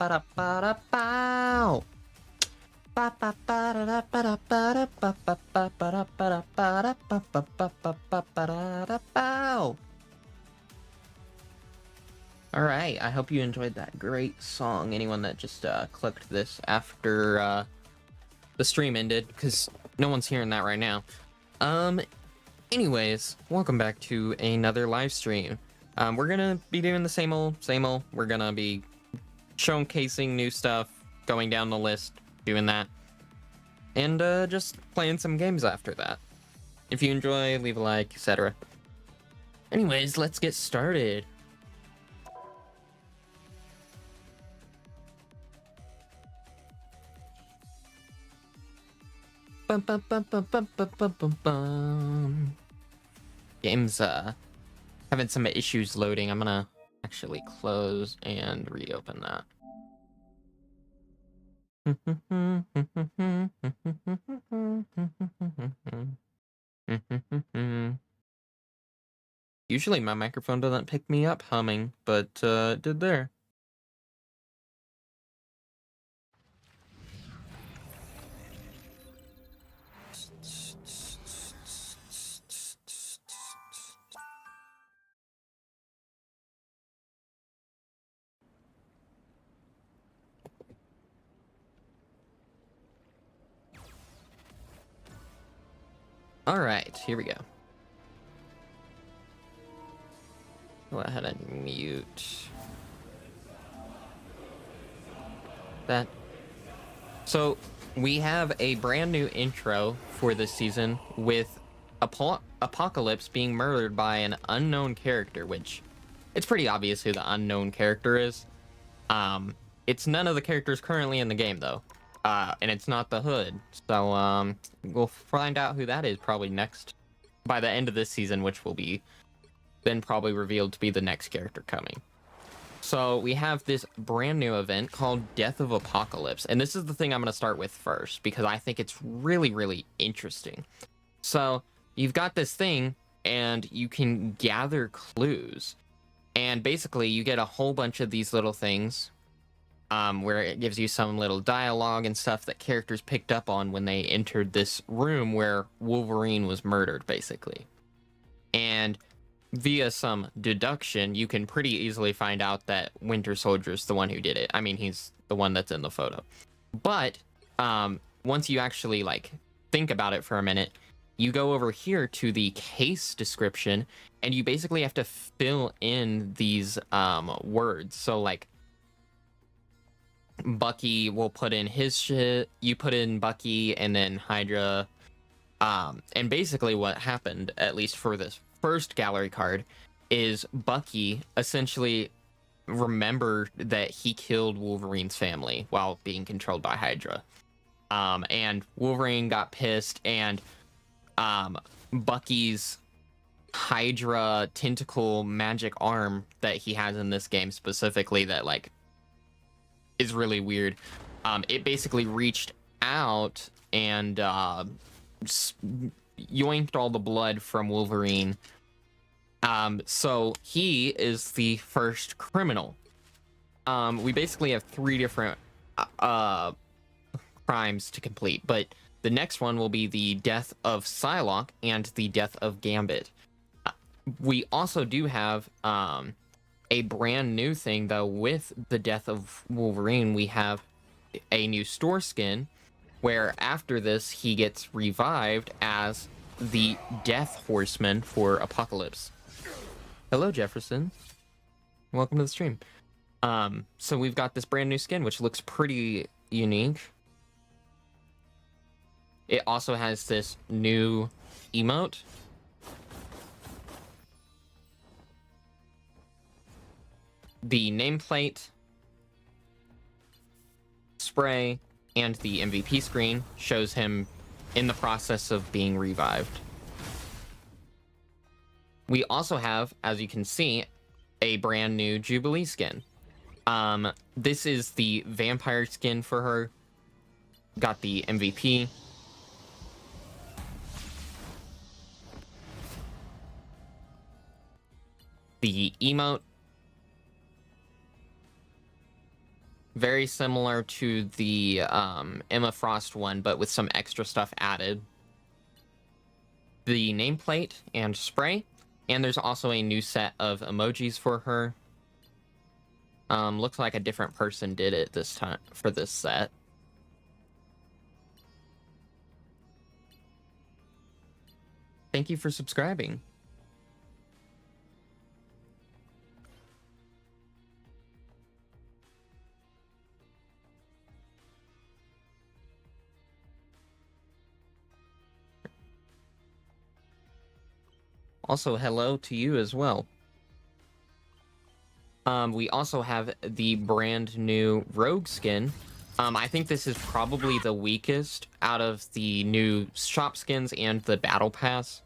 Ba-da-ba-da-bow. Ba-ba-ba-da-ba-da-ba-da-ba-da-ba-da-ba-da-ba-da-bow. All right, I hope you enjoyed that great song. Anyone that just clicked this after the stream ended, because no one's hearing that right now. Anyways, welcome back to another live stream. We're gonna be doing the same old. We're gonna be showcasing new stuff, going down the list, doing that, and just playing some games after that. If you enjoy, leave a like, etc. Anyways, let's get started. Bum, bum, bum, bum, bum, bum, bum, bum, bum. Game's having some issues loading. I'm gonna actually close and reopen that. Usually my microphone doesn't pick me up humming, but it did there. All right, here we go. Go ahead and mute that. So we have a brand new intro for this season with Apocalypse being murdered by an unknown character, which it's pretty obvious who the unknown character is. It's none of the characters currently in the game though. And it's not the Hood. So we'll find out who that is probably next by the end of this season, which will be then probably revealed to be the next character coming. So we have this brand new event called Death of Apocalypse. And this is the thing I'm going to start with first because I think it's really, really interesting. So you've got this thing and you can gather clues. And basically you get a whole bunch of these little things where it gives you some little dialogue and stuff that characters picked up on when they entered this room where Wolverine was murdered, basically. And via some deduction, you can pretty easily find out that Winter Soldier's the one who did it. I mean, he's the one that's in the photo. But once you actually like think about it for a minute, you go over here to the case description and you basically have to fill in these words. So like Bucky will put in his shit, you put in Bucky, and then Hydra. And basically what happened, at least for this first gallery card, is Bucky essentially remembered that he killed Wolverine's family while being controlled by Hydra. And Wolverine got pissed, and Bucky's Hydra tentacle magic arm that he has in this game specifically that like is really weird. It basically reached out and yoinked all the blood from Wolverine. So he is the first criminal. We basically have 3 different crimes to complete, but the next one will be the death of Psylocke and the death of Gambit. We also do have a brand new thing though. With the death of Wolverine, we have a new store skin where after this he gets revived as the Death Horseman for Apocalypse. Hello Jefferson, welcome to the stream. So we've got this brand new skin which looks pretty unique. It also has this new emote. The nameplate, spray, and the MVP screen shows him in the process of being revived. We also have, as you can see, a brand new Jubilee skin. This is the vampire skin for her. Got the MVP. The emote. Very similar to the Emma Frost one, but with some extra stuff added. The nameplate and spray, and there's also a new set of emojis for her. Looks like a different person did it this time for this set. Thank you for subscribing. Also, hello to you as well. We also have the brand new Rogue skin. I think this is probably the weakest out of the new shop skins and the battle pass.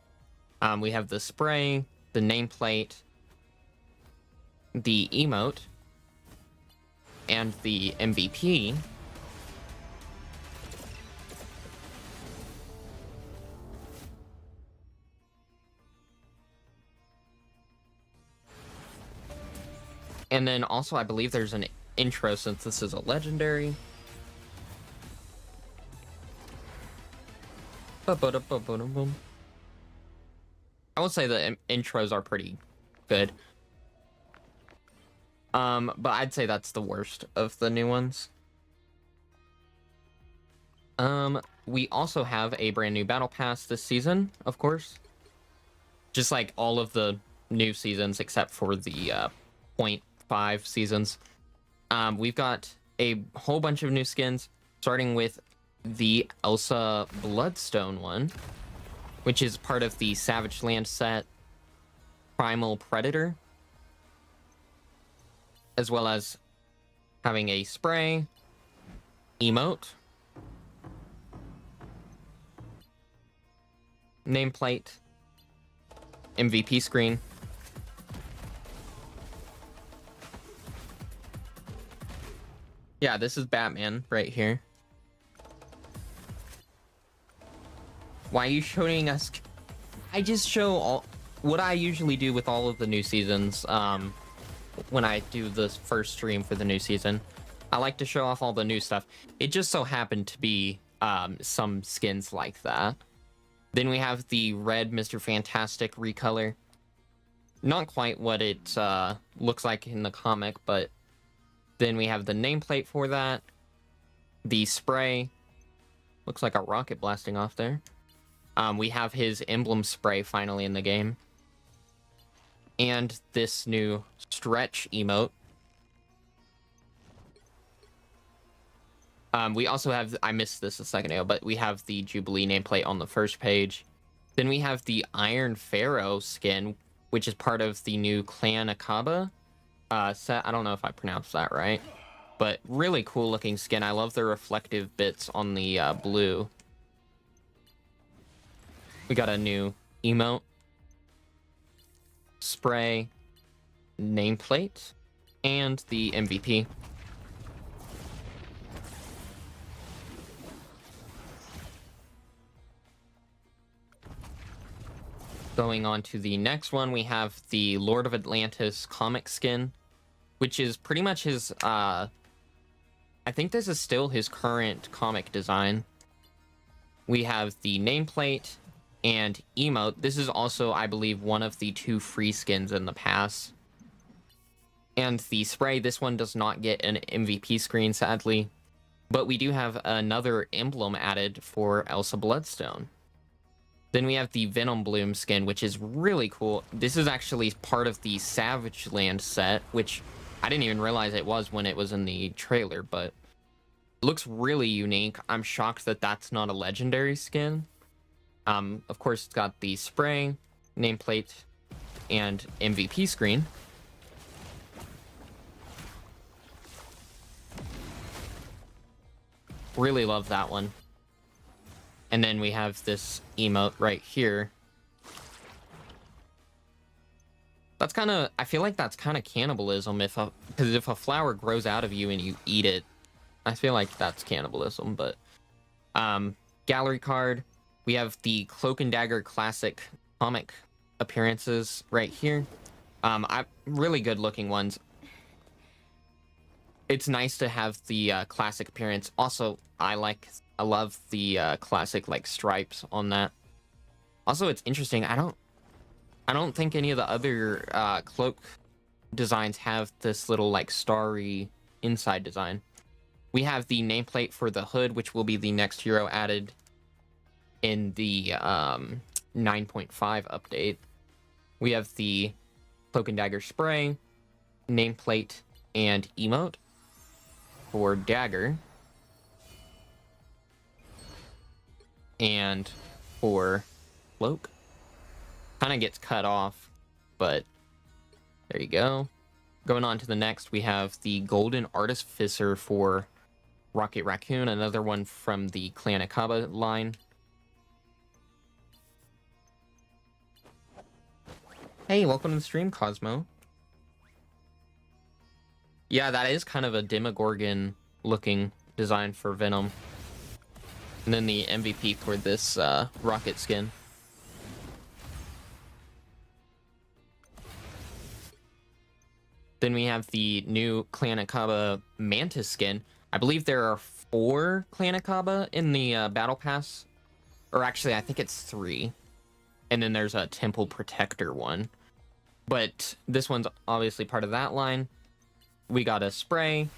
We have the spray, the nameplate, the emote, and the MVP. And then also, I believe there's an intro since this is a legendary. I will say the intros are pretty good. But I'd say that's the worst of the new ones. We also have a brand new battle pass this season, of course. Just like all of the new seasons except for the 0.5 seasons. We've got a whole bunch of new skins, starting with the Elsa Bloodstone one, which is part of the Savage Land set, Primal Predator, as well as having a spray, emote, nameplate, MVP screen, yeah, this is Batman right here. Why are you showing us? I just show all what I usually do with all of the new seasons. When I do the first stream for the new season, I like to show off all the new stuff. It just so happened to be some skins like that. Then we have the red Mr. Fantastic recolor. Not quite what it looks like in the comic, but then we have the nameplate for that. The spray. Looks like a rocket blasting off there. We have his emblem spray finally in the game. And this new stretch emote. We also have, I missed this a second ago, but we have the Jubilee nameplate on the first page. Then we have the Iron Pharaoh skin, which is part of the new Clan Akaba set. I don't know if I pronounced that right, but really cool looking skin. I love the reflective bits on the blue. We got a new emote, spray, nameplate, and the MVP. Going on to the next one, we have the Lord of Atlantis comic skin, which is pretty much his, I think this is still his current comic design. We have the nameplate and emote. This is also, I believe, one of the 2 free skins in the pass. And the spray, this one does not get an MVP screen, sadly. But we do have another emblem added for Elsa Bloodstone. Then we have the Venom Bloom skin, which is really cool. This is actually part of the Savage Land set, which I didn't even realize it was when it was in the trailer, but it looks really unique. I'm shocked that that's not a legendary skin. Of course, it's got the spray, nameplate, and MVP screen. Really love that one. And then we have this emote right here. That's kind of, I feel like that's kind of cannibalism because if a flower grows out of you and you eat it, I feel like that's cannibalism. But gallery card, we have the Cloak and Dagger classic comic appearances right here. Really good looking ones. it's nice to have the classic appearance. Also, I love the classic like stripes on that. Also, it's interesting. I don't think any of the other cloak designs have this little like starry inside design. We have the nameplate for the hood, which will be the next hero added in the 9.5 update. We have the cloak and dagger spray, nameplate, and emote for dagger. And for cloak. Kind of gets cut off, but there you go. Going on to the next, we have the golden artificer for Rocket Raccoon, another one from the Clan Akaba line. Hey, welcome to the stream, Cosmo. Yeah, that is kind of a Demogorgon looking design for Venom. And then the MVP for this rocket skin. Then we have the new Clan Akaba Mantis skin. I believe there are 4 Clan Akaba in the Battle Pass. Or actually, I think it's 3. And then there's a Temple Protector one. But this one's obviously part of that line. We got a spray,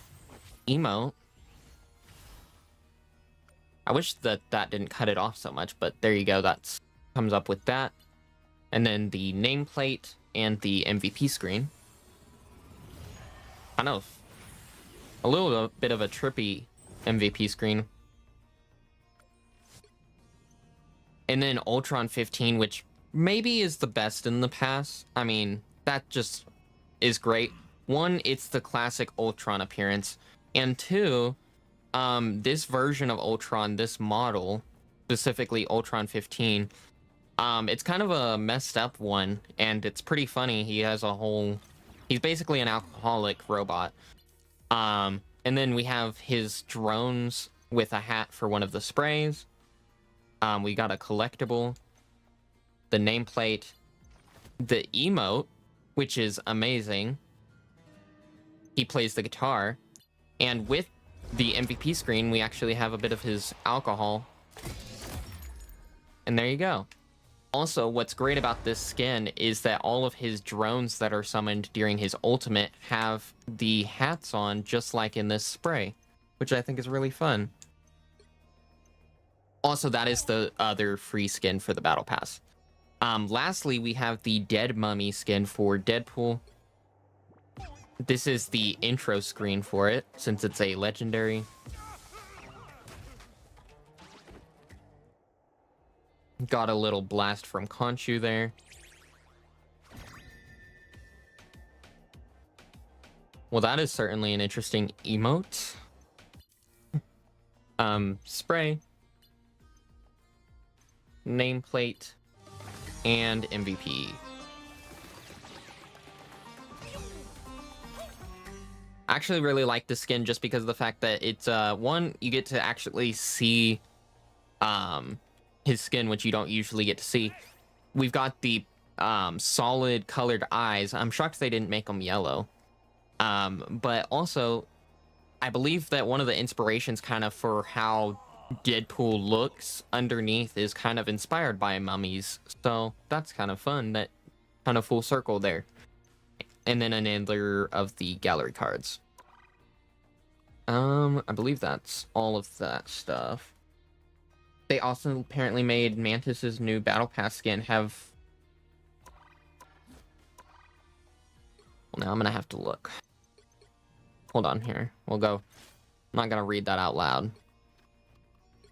emote. I wish that didn't cut it off so much, but there you go. That comes up with that. And then the nameplate and the MVP screen. Kind of a little bit of a trippy MVP screen. And then Ultron 15, which maybe is the best in the past. I mean, that just is great. 1, it's the classic Ultron appearance. And 2, this version of Ultron, this model, specifically Ultron 15, it's kind of a messed up one, and it's pretty funny. He's basically an alcoholic robot. And then we have his drones with a hat for one of the sprays. We got a collectible, the nameplate, the emote, which is amazing. He plays the guitar, and with the MVP screen, we actually have a bit of his alcohol. And there you go. Also, what's great about this skin is that all of his drones that are summoned during his ultimate have the hats on, just like in this spray, which I think is really fun. Also, that is the other free skin for the Battle Pass. Lastly, we have the Dead Mummy skin for Deadpool. This is the intro screen for it, since it's a legendary. Got a little blast from Khonshu there. Well, that is certainly an interesting emote. Spray. Nameplate. And MVP. I actually really like the skin just because of the fact that it's, one, you get to actually see, his skin, which you don't usually get to see. We've got the solid colored eyes. I'm shocked they didn't make them yellow. But also, I believe that one of the inspirations kind of for how Deadpool looks underneath is kind of inspired by mummies. So that's kind of fun. That kind of full circle there. And then another of the gallery cards. I believe that's all of that stuff. They also apparently made Mantis's new Battle Pass skin have... Well, now I'm gonna have to look. Hold on here. We'll go. I'm not gonna read that out loud.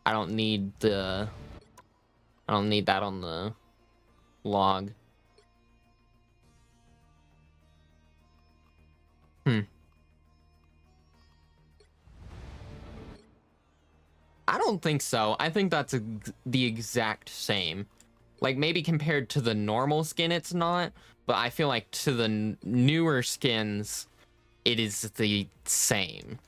I don't need that on the log. I don't think so. I think that's the exact same. Like, maybe compared to the normal skin, it's not. But I feel like to the newer skins, it is the same.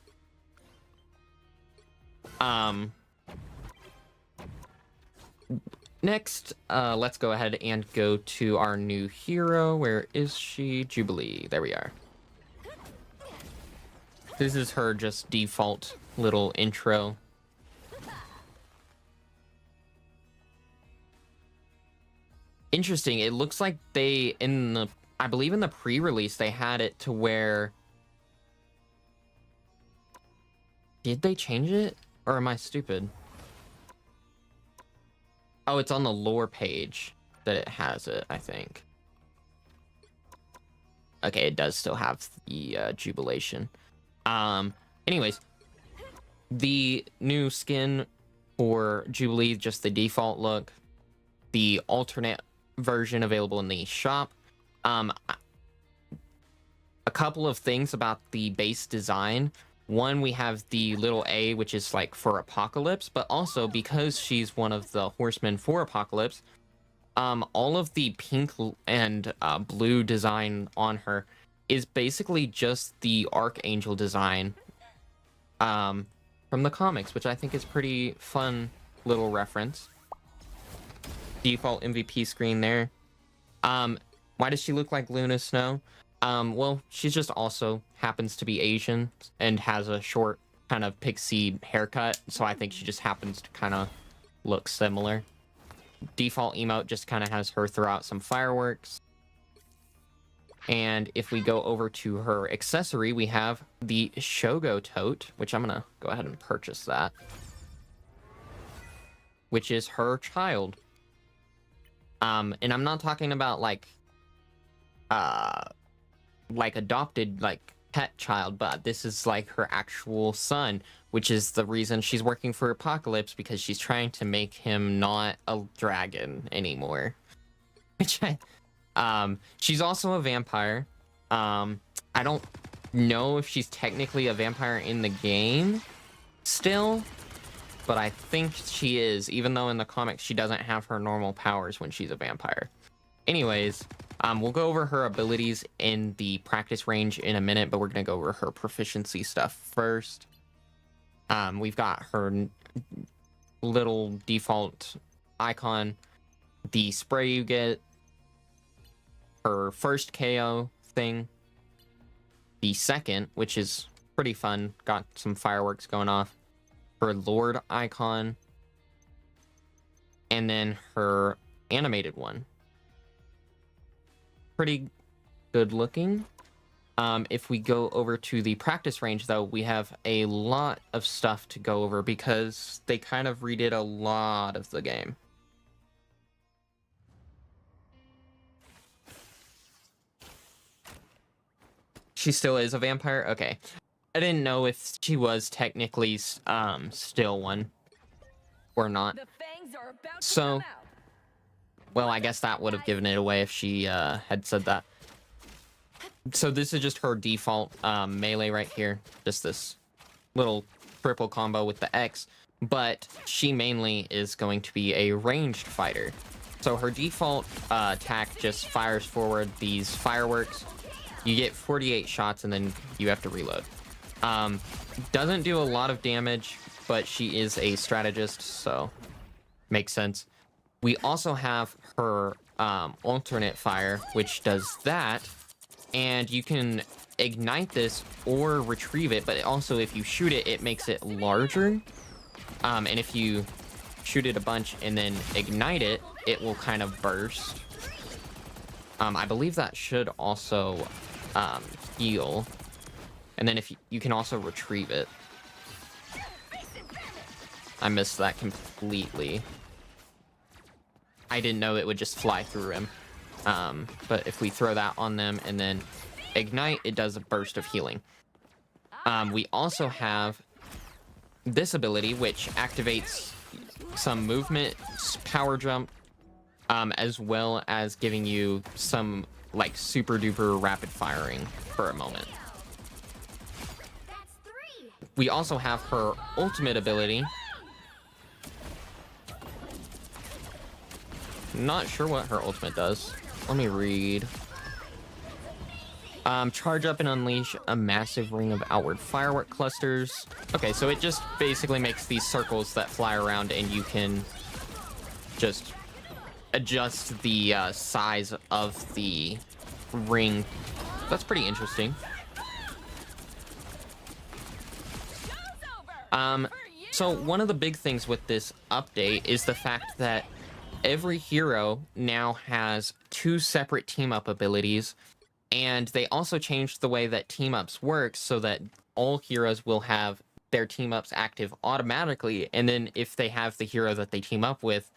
Next, let's go ahead and go to our new hero. Where is she? Jubilee. There we are. This is her just default little intro. Interesting. It looks like they, I believe in the pre-release, they had it to where... Did they change it? Or am I stupid? Oh, it's on the lore page that it has it, I think. Okay, it does still have the jubilation. Anyways, the new skin for Jubilee, just the default look, the alternate version available in the shop. A couple of things about the base design. One, we have the little A, which is like for Apocalypse, but also because she's one of the horsemen for Apocalypse, all of the pink and blue design on her is basically just the Archangel design from the comics, which I think is pretty fun little reference. Default MVP screen there. Why does she look like Luna Snow? Well, she's just also happens to be Asian and has a short kind of pixie haircut, so I think she just happens to kind of look similar. Default emote just kind of has her throw out some fireworks. And if we go over to her accessory, we have the Shogo tote, which I'm gonna go ahead and purchase that, which is her child. And I'm not talking about like adopted, like pet child, but this is like her actual son, which is the reason she's working for Apocalypse, because she's trying to make him not a dragon anymore. Which she's also a vampire. I don't know if she's technically a vampire in the game still, but I think she is, even though in the comics she doesn't have her normal powers when she's a vampire. Anyways, we'll go over her abilities in the practice range in a minute, but we're going to go over her proficiency stuff first. We've got her little default icon, the spray you get, her first KO thing, the second, which is pretty fun, got some fireworks going off, her Lord icon, and then her animated one. Pretty good looking. If we go over to the practice range, though, we have a lot of stuff to go over because they kind of redid a lot of the game. She still is a vampire? Okay. I didn't know if she was technically still one or not. So, well, I guess that would have given it away if she had said that. So this is just her default melee right here. Just this little triple combo with the X. But she mainly is going to be a ranged fighter. So her default attack just fires forward these fireworks. You get 48 shots and then you have to reload. Doesn't do a lot of damage, but she is a strategist, so makes sense. We also have her alternate fire, which does that, and you can ignite this or retrieve it, but also if you shoot it, it makes it larger. And if you shoot it a bunch and then ignite it, it will kind of burst. I believe that should also heal. And then if you can also retrieve it. I missed that completely. I didn't know it would just fly through him. But if we throw that on them and then ignite, it does a burst of healing. We also have this ability, which activates some movement, power jump, as well as giving you some like super duper rapid firing for a moment. We also have her ultimate ability. Not sure what her ultimate does. Let me read. Charge up and unleash a massive ring of outward firework clusters. Okay, so it just basically makes these circles that fly around, and you can just adjust the size of the ring. That's pretty interesting. So one of the big things with this update is the fact that every hero now has 2 separate team-up abilities, and they also changed the way that team-ups work so that all heroes will have their team-ups active automatically, and then if they have the hero that they team up with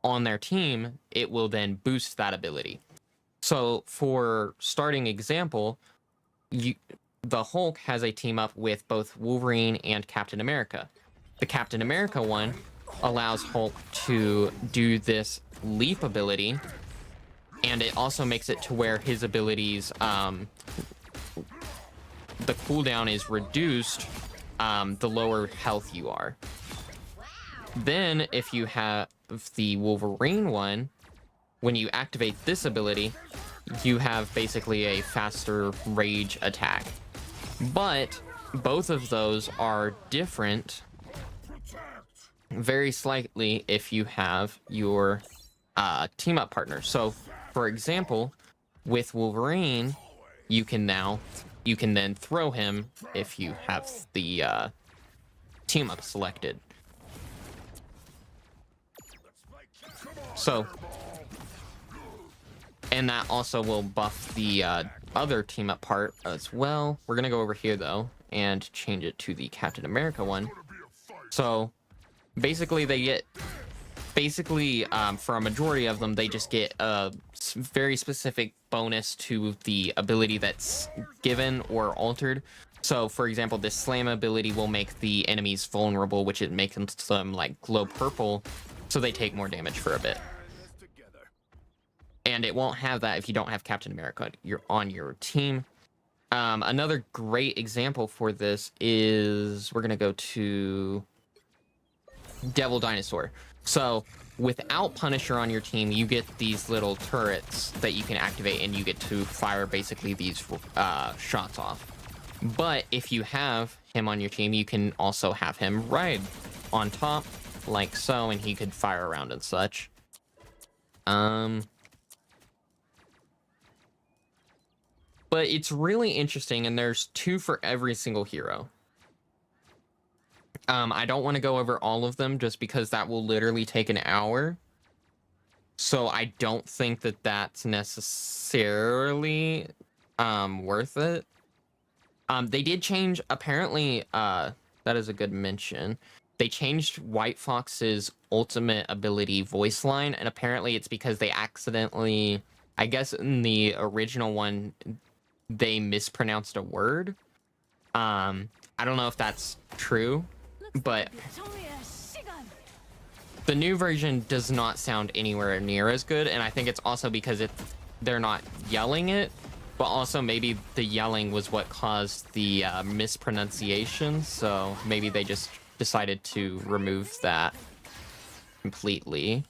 on their team, it will then boost that ability. So for starting example, the Hulk has a team up with both Wolverine and Captain America. The Captain America one allows Hulk to do this leap ability, and it also makes it to where his abilities, the cooldown is reduced the lower health you are. Then if you have the Wolverine one, when you activate this ability, you have basically a faster rage attack. But both of those are different very slightly if you have your team up partner. So for example, with Wolverine, you can then throw him if you have the team up selected. So, and that also will buff the other team up part as well. We're gonna go over here though and change it to the Captain America one. So basically they get, for a majority of them, they just get a very specific bonus to the ability that's given or altered. So for example, this slam ability will make the enemies vulnerable, which it makes them like glow purple, so they take more damage for a bit. And it won't have that if you don't have Captain America on your team. Another great example for this is, we're gonna go to Devil Dinosaur. So without Punisher on your team, you get these little turrets that you can activate, and you get to fire basically these shots off. But if you have him on your team, you can also have him ride on top like so, and he could fire around and such. But it's really interesting, and there's 2 for every single hero. I don't want to go over all of them just because that will literally take an hour. So I don't think that that's necessarily worth it. They did change, apparently, that is a good mention. They changed White Fox's ultimate ability voice line, and apparently it's because they accidentally, I guess in the original one, they mispronounced a word. I don't know if that's true, but the new version does not sound anywhere near as good, and I think it's also because they're not yelling it, but also maybe the yelling was what caused the mispronunciation, so maybe they just decided to remove that completely.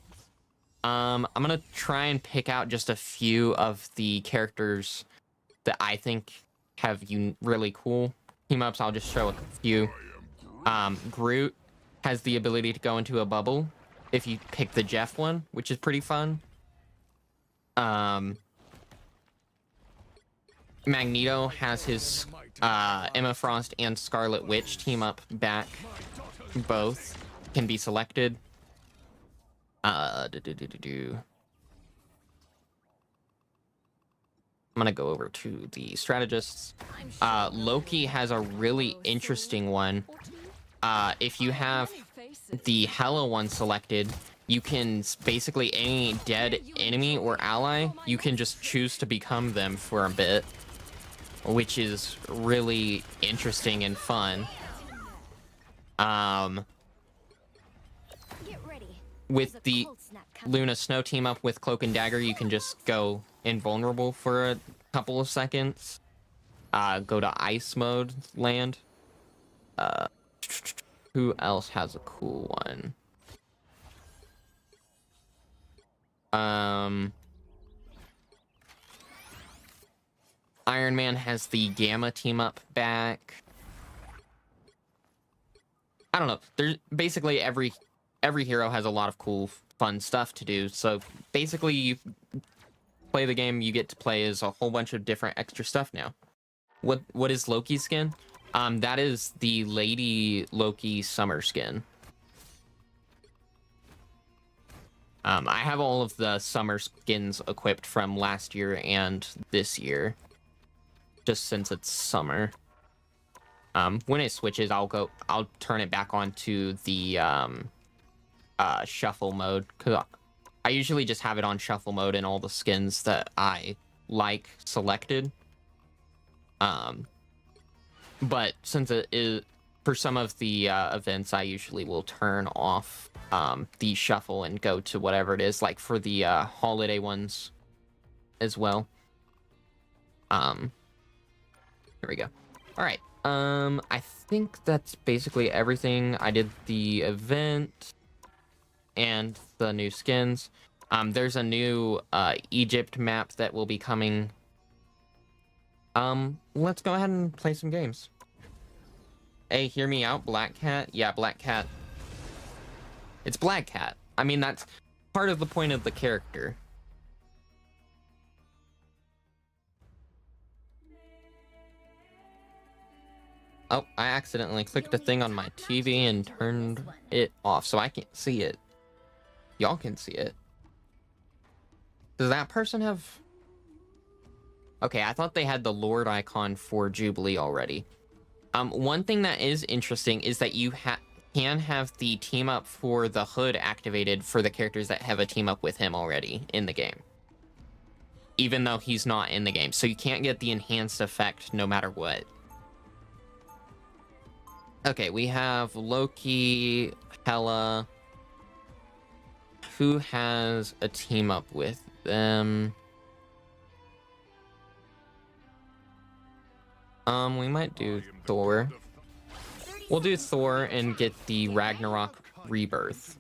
I'm gonna try and pick out just a few of the characters that I think have really cool team-ups. I'll just show a few. Groot has the ability to go into a bubble if you pick the Jeff one, which is pretty fun. Magneto has his Emma Frost and Scarlet Witch team up back. Both can be selected. I'm gonna go over to the strategists. Loki has a really interesting one. If you have the Hela one selected, you can basically, any dead enemy or ally, you can just choose to become them for a bit, which is really interesting and fun. With the Luna Snow team up with Cloak and Dagger, you can just go invulnerable for a couple of seconds. Go to ice mode land. Who else has a cool one? Iron Man has the Gamma team up back. I don't know. There's basically every hero has a lot of cool, fun stuff to do. So basically, you play the game, you get to play as a whole bunch of different extra stuff now. What is Loki's skin? That is the Lady Loki summer skin. I have all of the summer skins equipped from last year and this year, just since it's summer. When it switches, I'll turn it back on to the shuffle mode, because I usually just have it on shuffle mode and all the skins that I like selected. But since it is for some of the events, I usually will turn off the shuffle and go to whatever it is, like for the holiday ones as well. Here we go. All right. I think that's basically everything. I did the event and the new skins. There's a new Egypt map that will be coming. Let's go ahead and play some games. Hey, hear me out, Black Cat? Yeah, Black Cat. It's Black Cat. I mean, that's part of the point of the character. Oh, I accidentally clicked a thing on my TV and turned it off, so I can't see it. Y'all can see it. Does that person have... Okay, I thought they had the Lord icon for Jubilee already. One thing that is interesting is that you can have the team up for the Hood activated for the characters that have a team up with him already in the game, even though he's not in the game. So you can't get the enhanced effect no matter what. Okay, we have Loki, Hela. Who has a team up with them? We might do Thor. We'll do Thor and get the Ragnarok Rebirth.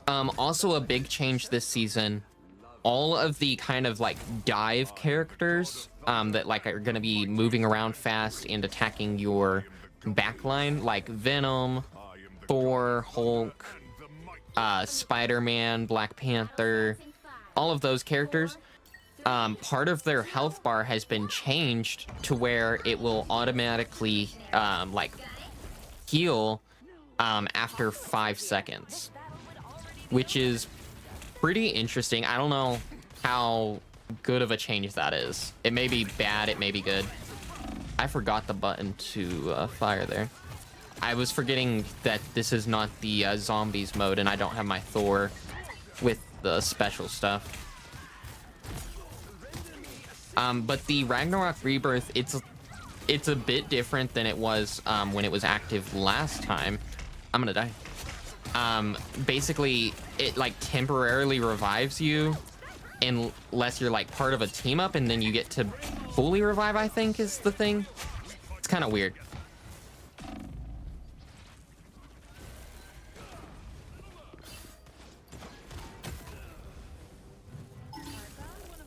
Also a big change this season. All of the kind of like dive characters that like are gonna be moving around fast and attacking your backline, like Venom, Thor, Hulk, Spider-Man, Black Panther, all of those characters. Part of their health bar has been changed to where it will automatically like heal after 5 seconds, which is pretty interesting. I don't know how good of a change that is. It may be bad, it may be good. I forgot the button to fire there. I was forgetting that this is not the zombies mode and I don't have my Thor with the special stuff. But the Ragnarok Rebirth, it's a bit different than it was when it was active last time. I'm gonna die. Basically, it like temporarily revives you unless you're like part of a team up, and then you get to fully revive, I think is the thing. It's kind of weird.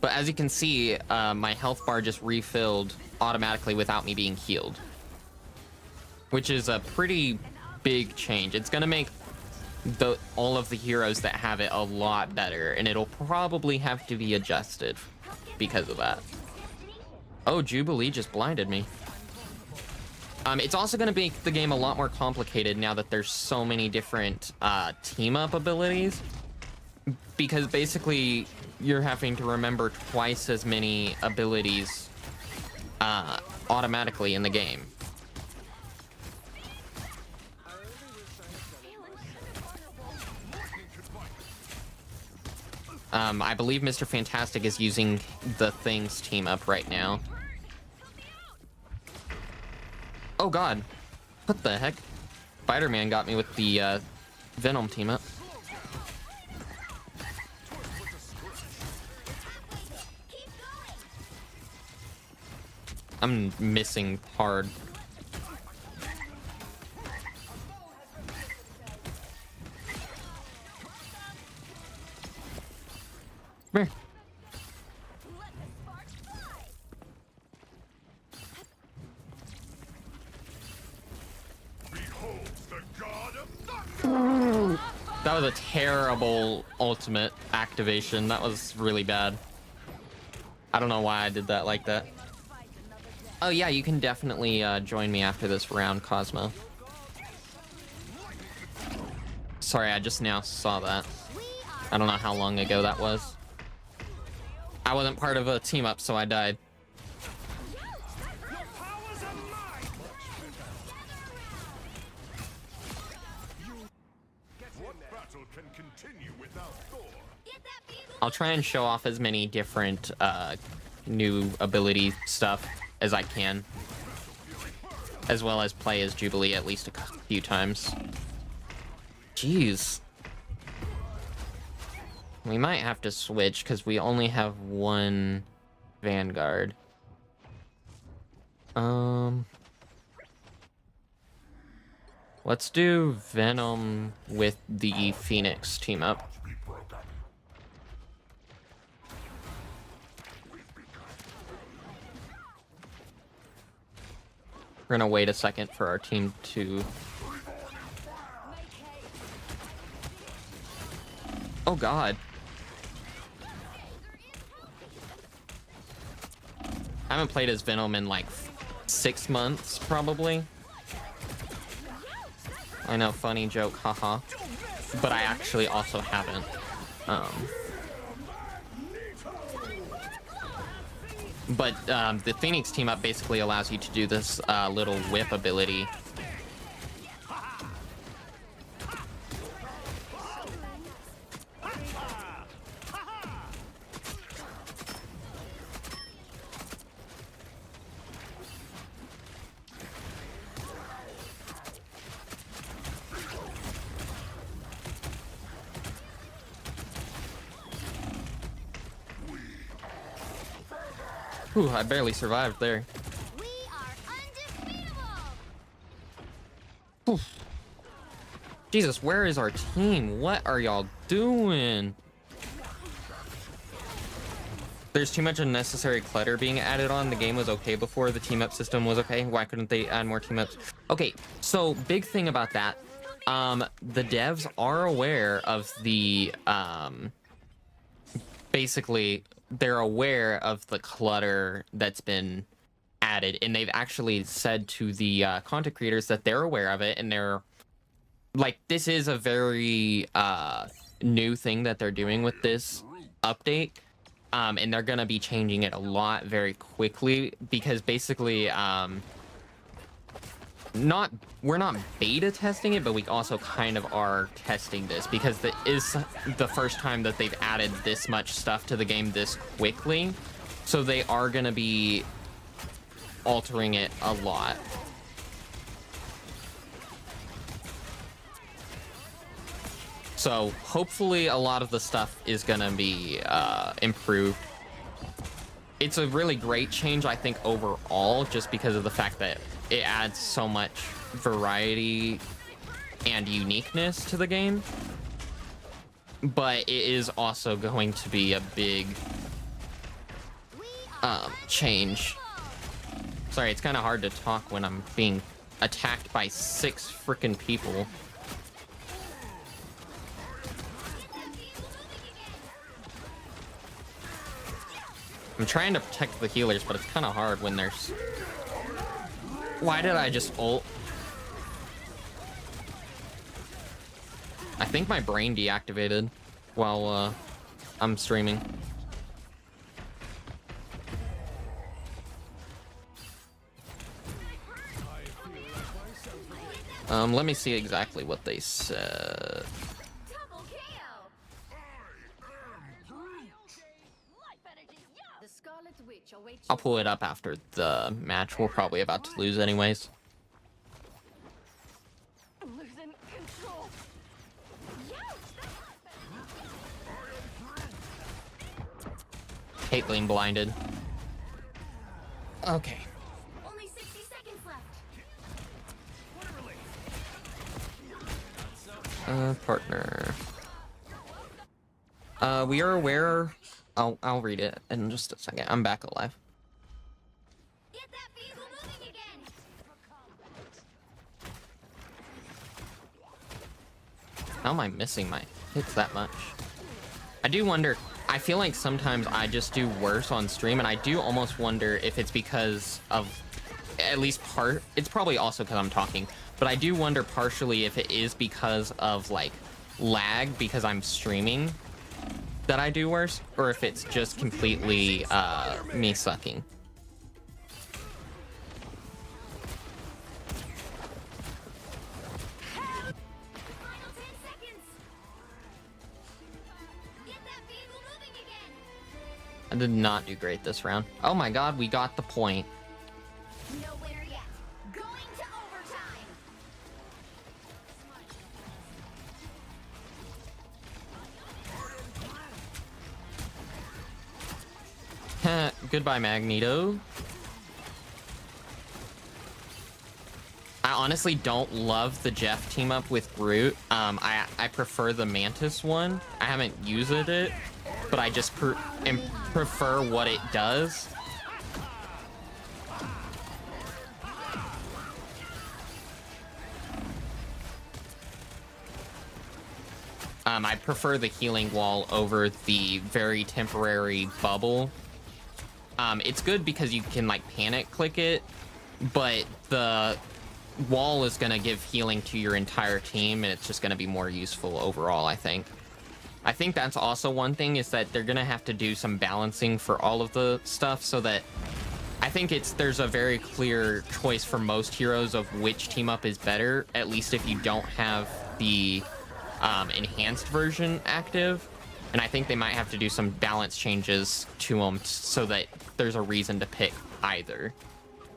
But as you can see, my health bar just refilled automatically without me being healed, which is a pretty big change. It's gonna make all of the heroes that have it a lot better, and it'll probably have to be adjusted because of that. Oh, Jubilee just blinded me. It's also gonna make the game a lot more complicated now that there's so many different team-up abilities, because basically you're having to remember twice as many abilities automatically in the game. I believe Mr. Fantastic is using the Thing's team up right now. Oh god, what the heck? Spider-Man got me with the Venom team up. I'm missing hard. Come here. That was a terrible ultimate activation. That was really bad. I don't know why I did that like that. Oh yeah, you can definitely join me after this round, Cosmo. Sorry, I just now saw that. I don't know how long ago that was. I wasn't part of a team up, so I died. I'll try and show off as many different new ability stuff as I can, as well as play as Jubilee at least a few times. Jeez. We might have to switch because we only have one Vanguard. Let's do Venom with the Phoenix team up. We're gonna wait a second for our team to... Oh god. I haven't played as Venom in like 6 months, probably. I know, funny joke, haha. But I actually also haven't. But the Phoenix team up basically allows you to do this little whip ability. Whew, I barely survived there. We are undefeatable. Oof. Jesus, where is our team? What are y'all doing? There's too much unnecessary clutter being added on. The game was okay before the team up system was okay. Why couldn't they add more team ups? Okay, so big thing about that. The devs are aware of the basically they're aware of the clutter that's been added, and they've actually said to the content creators that they're aware of it, and they're like, this is a very new thing that they're doing with this update, and they're gonna be changing it a lot very quickly, because basically we're not beta testing it, but we also kind of are testing this because it is the first time that they've added this much stuff to the game this quickly. So they are going to be altering it a lot. So hopefully a lot of the stuff is going to be improved. It's a really great change, I think, overall, just because of the fact that it adds so much variety and uniqueness to the game. But it is also going to be a big change. Sorry, it's kind of hard to talk when I'm being attacked by 6 freaking people. I'm trying to protect the healers, but it's kind of hard when there's... Why did I just ult? I think my brain deactivated while I'm streaming. Let me see exactly what they said. I'll pull it up after the match. We're probably about to lose anyways. I'm losing control. Caitlyn blinded. Okay. Only 60 seconds left. Partner. We are aware. I'll read it in just a second. I'm back alive. Get that vehicle moving again. How am I missing my hits that much? I do wonder. I feel like sometimes I just do worse on stream, and I do almost wonder if it's because of, at least it's probably also because I'm talking, but I do wonder partially if it is because of like lag because I'm streaming that I do worse, or if it's just completely me sucking. Final 10 seconds. Get that vehicle moving again. I did not do great this round. Oh my god, we got the point. No winner yet. Going to overtime. Goodbye, Magneto. I honestly don't love the Jeff team up with Groot. I prefer the Mantis one. I haven't used it, but I just prefer what it does. I prefer the healing wall over the very temporary bubble. It's good because you can like panic click it, but the wall is gonna give healing to your entire team, and it's just gonna be more useful overall, I think. I think that's also one thing, is that they're gonna have to do some balancing for all of the stuff, so that I think there's a very clear choice for most heroes of which team up is better, at least if you don't have the enhanced version active. And I think they might have to do some balance changes to them so that there's a reason to pick either.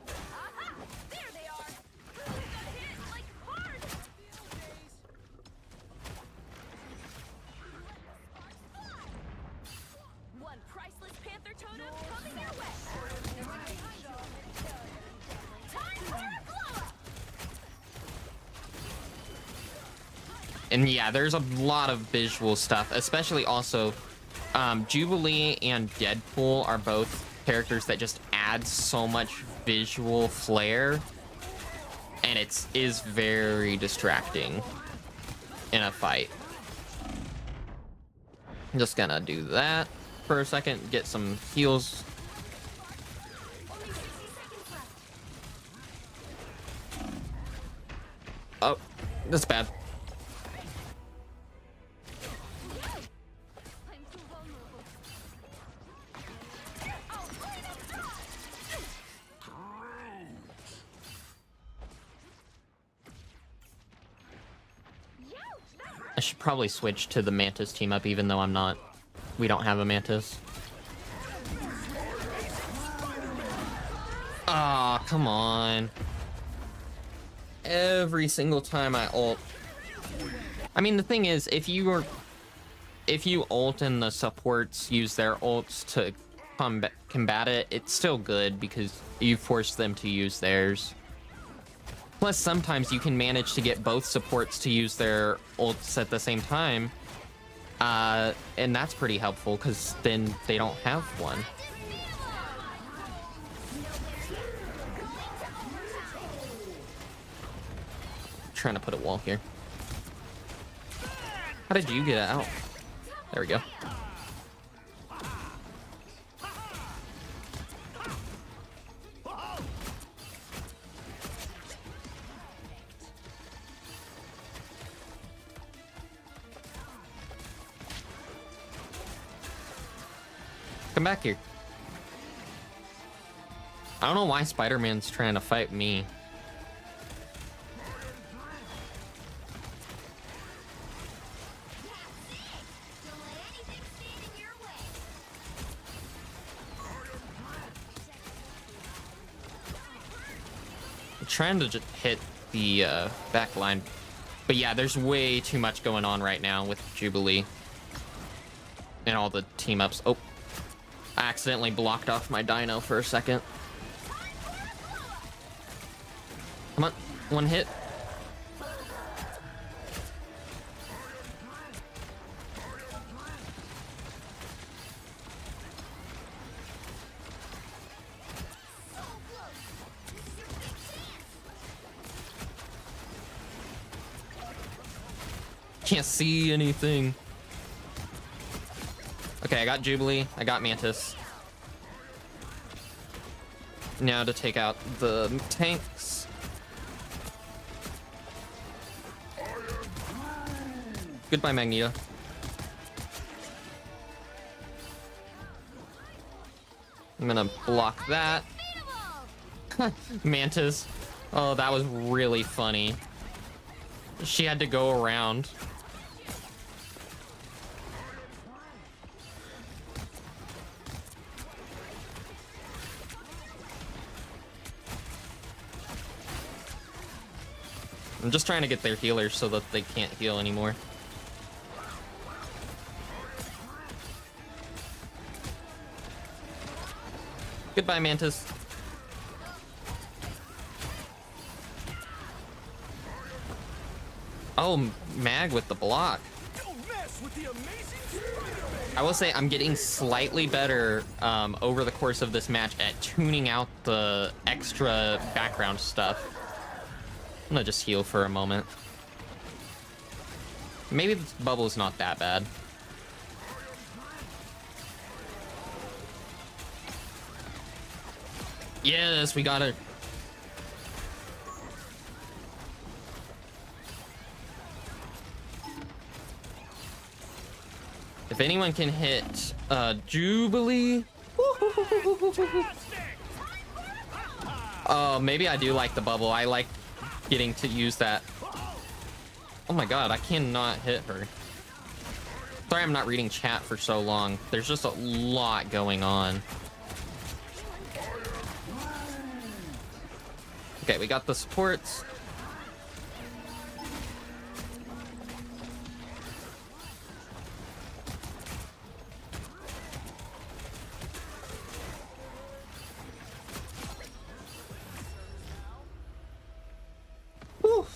Aha! There they are. Got hit like hard. One priceless panther totem coming your way. Time for a blow up. And yeah, there's a lot of visual stuff, especially also Jubilee and Deadpool are both characters that just add so much visual flair, and it is very distracting in a fight. I'm just gonna do that for a second, get some heals. Only 60 seconds left. Oh, that's bad. I'm too vulnerable. I'll clean up top. I should probably switch to the Mantis team up, even though we don't have a Mantis. Ah, oh, come on. Every single time I ult. I mean, the thing is, if you ult and the supports use their ults to combat it, it's still good because you force them to use theirs. Plus, sometimes you can manage to get both supports to use their ults at the same time. And that's pretty helpful because then they don't have one. Trying to put a wall here. How did you get out? There we go. Come back here. I don't know why Spider-Man's trying to fight me. Don't let anything stand in your way. I'm trying to just hit the back line. But yeah, there's way too much going on right now with Jubilee. And all the team ups. Oh. I accidentally blocked off my dino for a second. Come on, one hit. Can't see anything. Okay. Okay, I got Jubilee. I got Mantis. Now to take out the tanks. Goodbye, Magneto. I'm gonna block that. Mantis. Oh, that was really funny. She had to go around. I'm just trying to get their healers so that they can't heal anymore. Goodbye, Mantis. Oh, Mag with the block. I will say I'm getting slightly better over the course of this match at tuning out the extra background stuff. I'm gonna just heal for a moment. Maybe this bubble's not that bad. Yes, we got her. If anyone can hit Jubilee. Oh, maybe I do like the bubble. I like getting to use that. Oh my god, I cannot hit her. Sorry I'm not reading chat for so long. There's just a lot going on. Okay, we got the supports. Whew.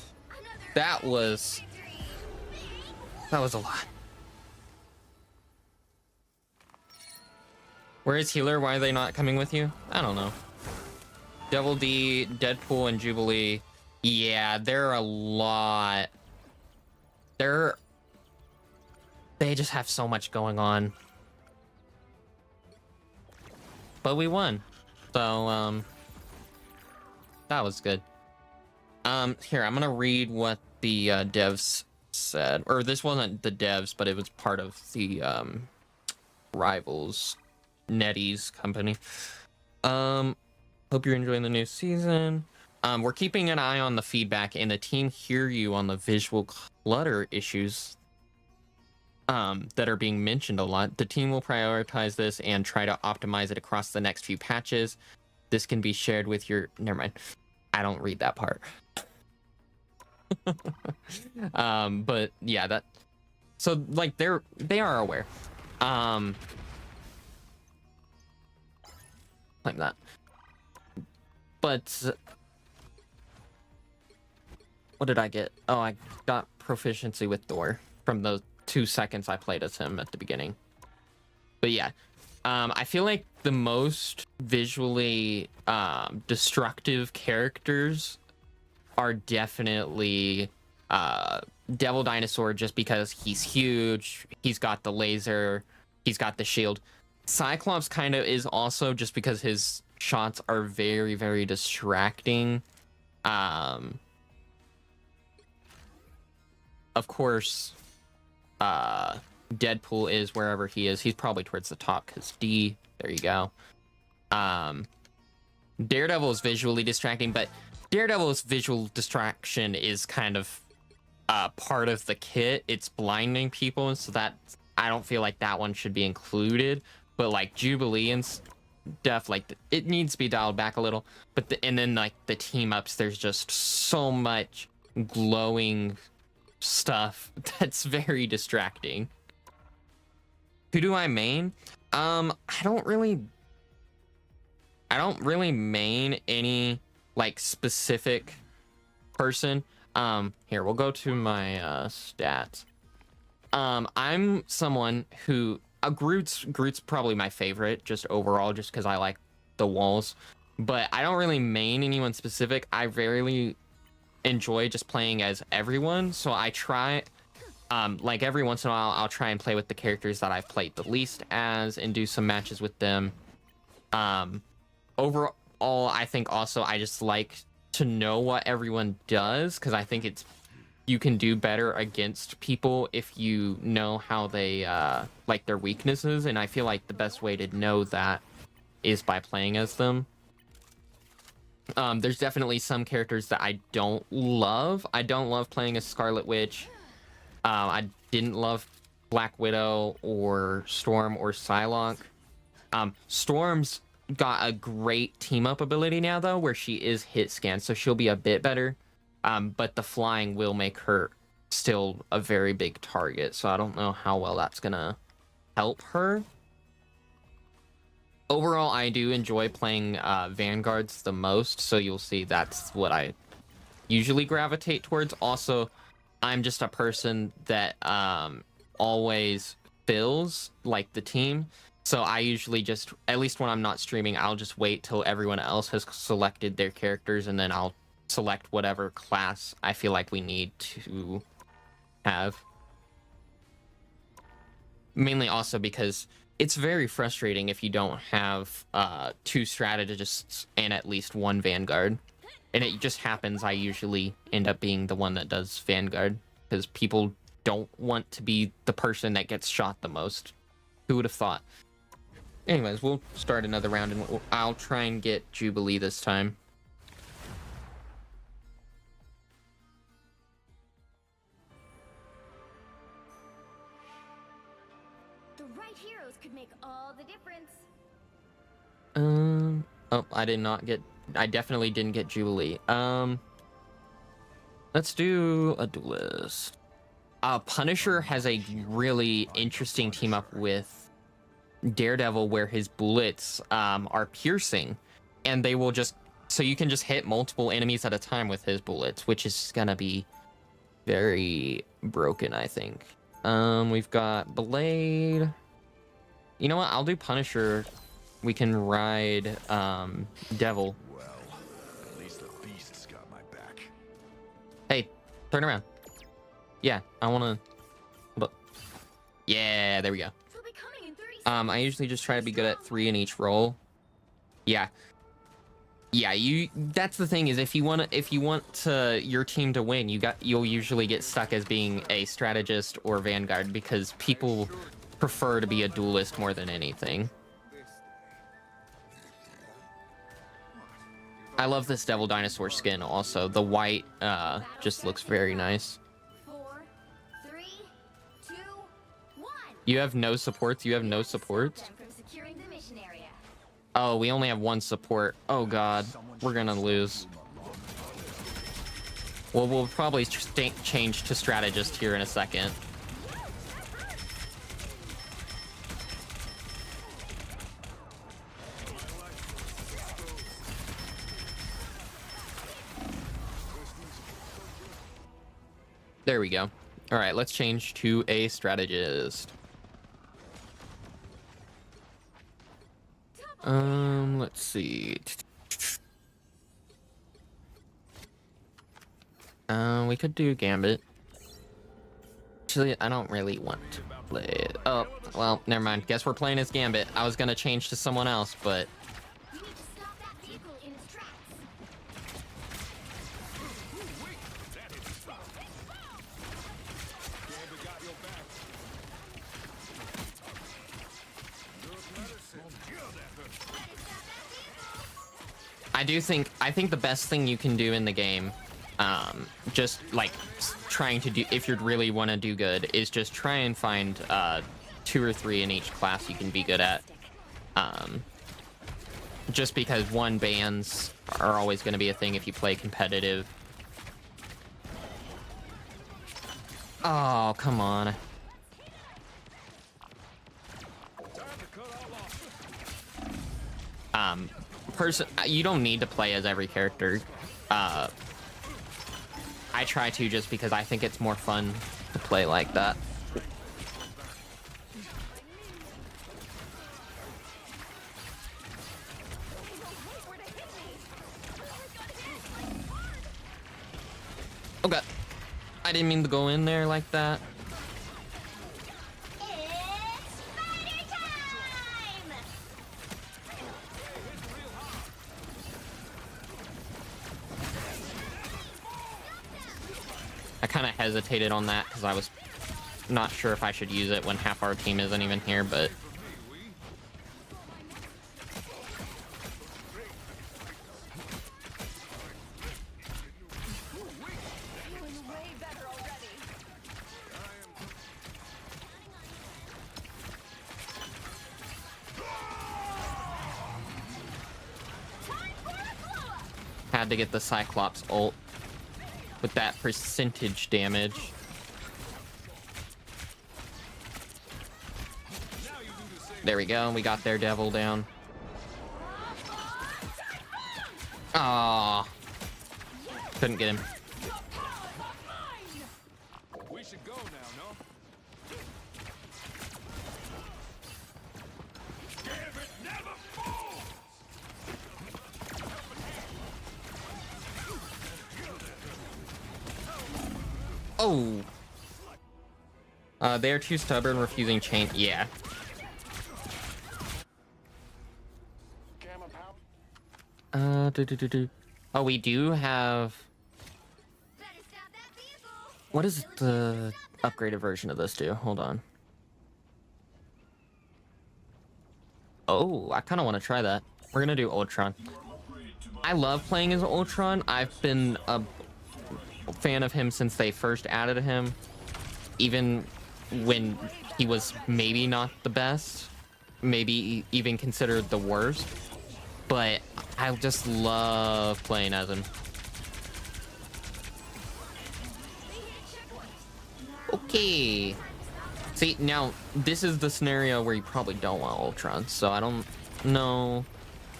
That was a lot. Where is Healer? Why are they not coming with you? I don't know. Devil D, Deadpool, and Jubilee. Yeah, they're a lot. They just have so much going on. But we won. So, that was good. Here, I'm gonna read what the devs said. Or this wasn't the devs, but it was part of the Rivals NetEase company. Hope you're enjoying the new season. We're keeping an eye on the feedback, and the team hear you on the visual clutter issues that are being mentioned a lot. The team will prioritize this and try to optimize it across the next few patches. This can be shared with your... Never mind. I don't read that part. But yeah, that... So, like, they are aware. Like that. But what did I get? Oh, I got proficiency with Thor from the 2 seconds I played as him at the beginning. But yeah, I feel like the most visually destructive characters are definitely Devil Dinosaur, just because he's huge, he's got the laser, he's got the shield. Cyclops kind of is also, just because his shots are very, very distracting. Of course, Deadpool is wherever he is. He's probably towards the top because D. There you go. Daredevil is visually distracting, but Daredevil's visual distraction is kind of part of the kit. It's blinding people, so that I don't feel like that one should be included. But like Jubilee and stuff, like it needs to be dialed back a little. But and then like the team ups, there's just so much glowing stuff that's very distracting. Who do I main? I don't really main any like specific person. Here, we'll go to my stats. I'm someone who Groot's probably my favorite, just overall, just because I like the walls. But I don't really main anyone specific. I rarely enjoy just playing as everyone, so I try Like every once in a while, I'll try and play with the characters that I've played the least as and do some matches with them. Overall, I think also I just like to know what everyone does, because I think you can do better against people if you know how they like their weaknesses, and I feel like the best way to know that is by playing as them. There's definitely some characters that I don't love. I don't love playing as Scarlet Witch. I didn't love Black Widow or Storm or Psylocke. Storm's got a great team up ability now though, where she is hit scan, so she'll be a bit better. But the flying will make her still a very big target, so I don't know how well that's gonna help her. Overall, I do enjoy playing Vanguards the most, so you'll see that's what I usually gravitate towards. Also, I'm just a person that always fills like the team, so I usually just, at least when I'm not streaming, I'll just wait till everyone else has selected their characters, and then I'll select whatever class I feel like we need to have. Mainly also because it's very frustrating if you don't have 2 strategists and at least 1 Vanguard. And it just happens I usually end up being the one that does Vanguard, because people don't want to be the person that gets shot the most. Who would have thought? Anyways, we'll start another round, and I'll try and get Jubilee this time. The right heroes could make all the difference. Oh, I definitely didn't get Jubilee. Let's do a duelist. Punisher has a really interesting team up with Daredevil, where his bullets are piercing, and they will just, so you can just hit multiple enemies at a time with his bullets, which is gonna be very broken, I think. We've got Blade. You know what? I'll do Punisher. We can ride Devil. Well, at least the beast's got my back. Hey, turn around. Yeah, I wanna. Yeah, there we go. They'll be coming in 30 seconds. I usually just try to be good at 3 in each role. Yeah. Yeah, that's the thing, is if you want your team to win, you'll usually get stuck as being a strategist or Vanguard, because people prefer to be a duelist more than anything. I love this Devil Dinosaur skin also. The white just looks very nice. 4, 3, 2, 1. You have no supports? You have no supports? Stop them from securing the mission area. Oh, we only have 1 support. Oh god, we're gonna lose. Well, we'll probably change to strategist here in a second. There we go. All right, let's change to a strategist. Let's see. We could do Gambit. Actually, I don't really want to play it. Oh, well, never mind. Guess we're playing as Gambit. I was gonna change to someone else, but You need to stop that vehicle in its tracks. I think the best thing you can do in the game, just like trying to do, if you really want to do good, is just try and find 2 or 3 in each class you can be good at. Just because bans are always going to be a thing if you play competitive. Oh, come on. You don't need to play as every character. I try to, just because I think it's more fun to play like that. Oh god, I didn't mean to go in there like that. I kind of hesitated on that because I was not sure if I should use it when half our team isn't even here, but Feeling way better already. Time for a blow up. had to get the Cyclops ult with that percentage damage. There we go. We got their devil down. Ah, couldn't get him. We should go now, no? Oh. They're too stubborn, refusing chain. Yeah. Oh, we do have. Better stop that vehicle. What does the upgraded version of this do? Hold on. Oh, I kind of want to try that. We're gonna do Ultron. I love playing as Ultron. I've been a fan of him since they first added him, even when he was maybe not the best, maybe even considered the worst, but I just love playing as him. Okay, see, now this is the scenario where you probably don't want Ultron, so I don't know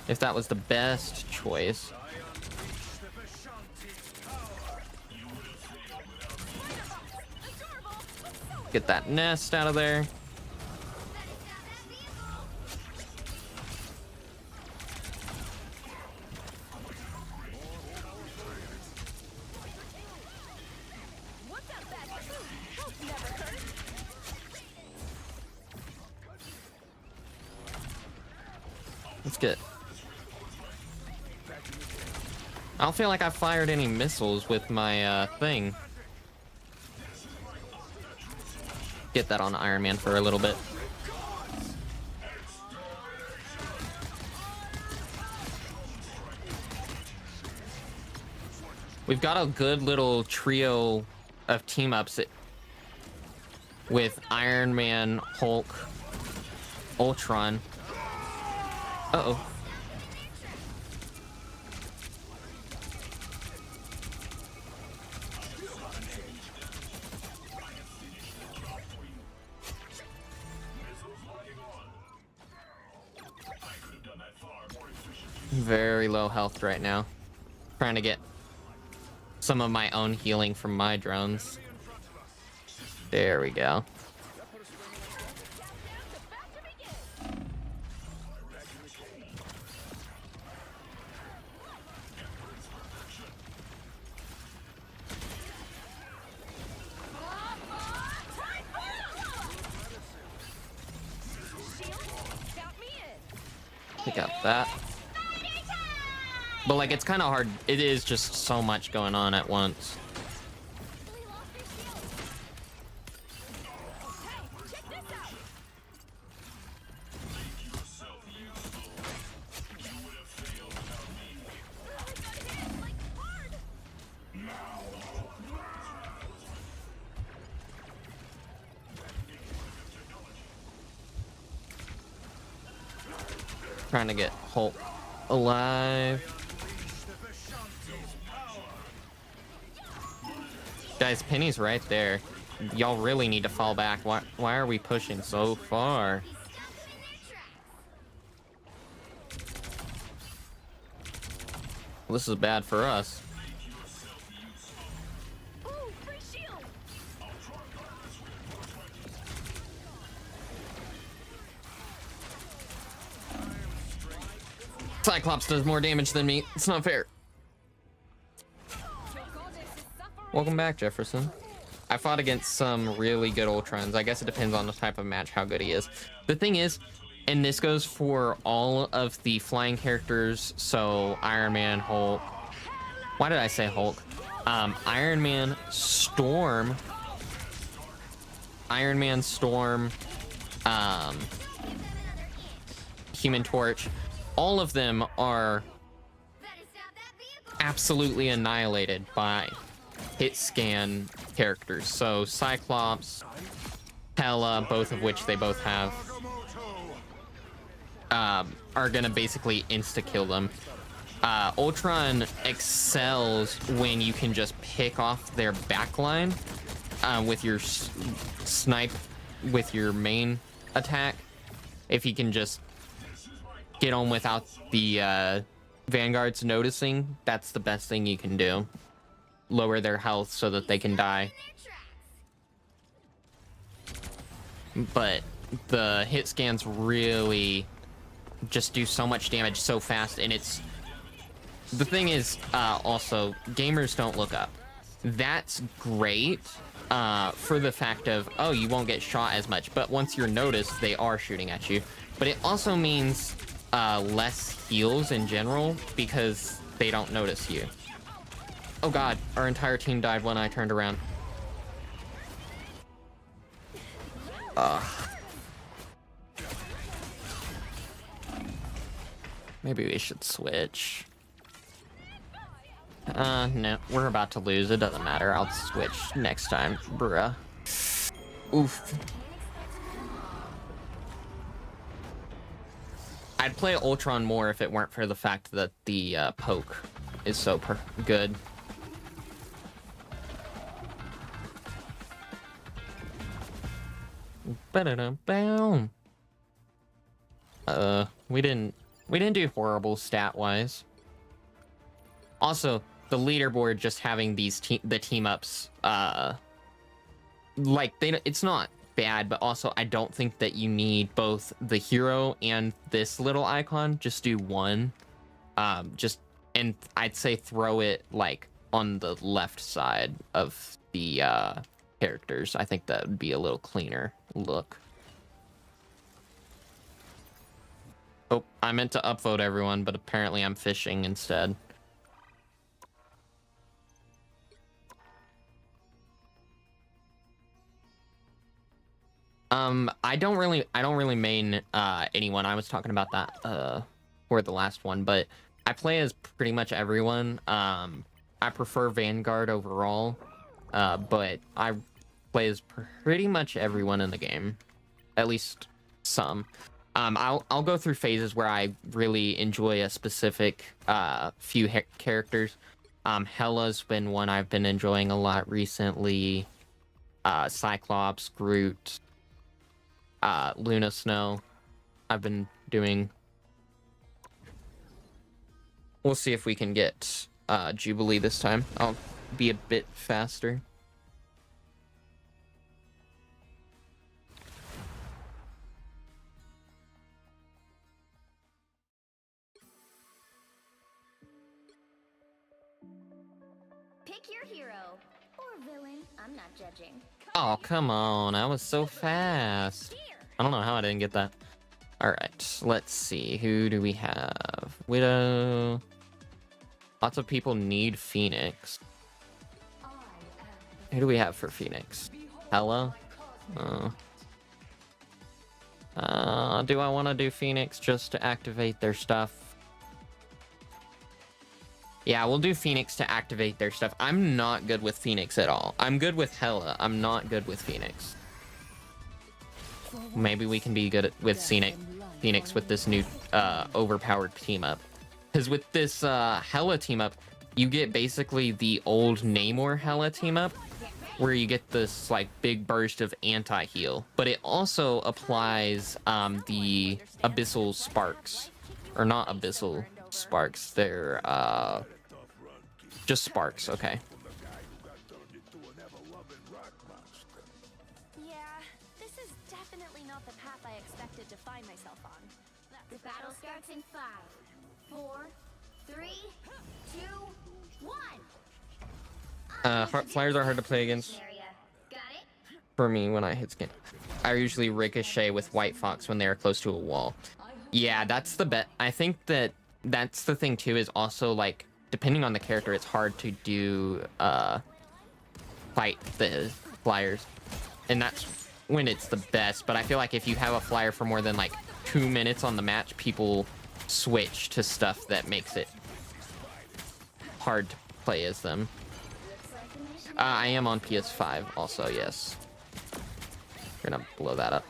if that was the best choice. Get that nest out of there. What's up, bad food? Hope never hurt. Let's get. I don't feel like I fired any missiles with my thing. Get that on Iron Man for a little bit. We've got a good little trio of team ups with Iron Man, Hulk, Ultron. Uh-oh. Very low health right now. Trying to get some of my own healing from my drones. There we go. Pick up that. But like, it's kind of hard. It is just so much going on at once. Trying to get Hulk alive. Guys, Penny's right there. Y'all really need to fall back. Why are we pushing so far? Well, this is bad for us. Ooh, free shield. Cyclops does more damage than me. It's not fair. Welcome back, Jefferson. I fought against some really good Ultrons. I guess it depends on the type of match how good he is. The thing is, and this goes for all of the flying characters, so Iron Man, Hulk. Why did I say Hulk? Iron Man, Storm, Human Torch, all of them are absolutely annihilated by hit scan characters. So Cyclops, Hela, both of which they both have, are gonna basically insta-kill them. Ultron excels when you can just pick off their backline with your snipe with your main attack. If you can just get on without the Vanguards noticing, that's the best thing you can do. Lower their health so that they can die. But the hit scans really just do so much damage so fast, and it's... The thing is, also, gamers don't look up. That's great for the fact of, oh, you won't get shot as much, but once you're noticed, they are shooting at you. But it also means less heals in general because they don't notice you. Oh god, our entire team died when I turned around. Maybe we should switch. No, we're about to lose. It doesn't matter. I'll switch next time, bruh. Oof. I'd play Ultron more if it weren't for the fact that the poke is so good. Ba-da-dum-bam. We didn't do horrible stat-wise. Also, the leaderboard just having these the team-ups, like, it's not bad, but also I don't think that you need both the hero and this little icon. Just do one. And I'd say throw it, like, on the left side of the, characters. I think that would be a little cleaner look. Oh, I meant to upvote everyone, but apparently I'm fishing instead. I don't really main anyone. I was talking about that for the last one, but I play as pretty much everyone. I prefer Vanguard overall, but I play as pretty much everyone in the game, at least some. I'll go through phases where I really enjoy a specific few characters. Hela's been one I've been enjoying a lot recently. Cyclops, Groot, Luna Snow. I've been doing. We'll see if we can get Jubilee this time. I'll be a bit faster. Pick your hero or villain. I'm not judging. Oh, come on. I was so fast. I don't know how I didn't get that. All right, let's see. Who do we have? Widow. Lots of people need Phoenix. Who do we have for Phoenix? Hela? Do I want to do Phoenix just to activate their stuff? Yeah, we'll do Phoenix to activate their stuff. I'm not good with Phoenix at all. I'm good with Hela. I'm not good with Phoenix. Maybe we can be good with Phoenix with this new overpowered team up. Because with this Hela team up, you get basically the old Namor Hela team up, where you get this like big burst of anti-heal. But it also applies the Abyssal Sparks. Or not Abyssal Sparks, they're just Sparks, okay. Yeah, this is definitely not the path I expected to find myself on. The battle starts in 5, 4, 3, 2, 1. Flyers are hard to play against Got it? for me when I hit skin. I usually ricochet with White Fox when they are close to a wall. Yeah, that's the bet. I think that's the thing too, is also like depending on the character, it's hard to do fight the flyers, and that's when it's the best. But I feel like if you have a flyer for more than like 2 minutes on the match, people switch to stuff that makes it hard to play as them. I am on PS5 also, yes. We're gonna blow that up.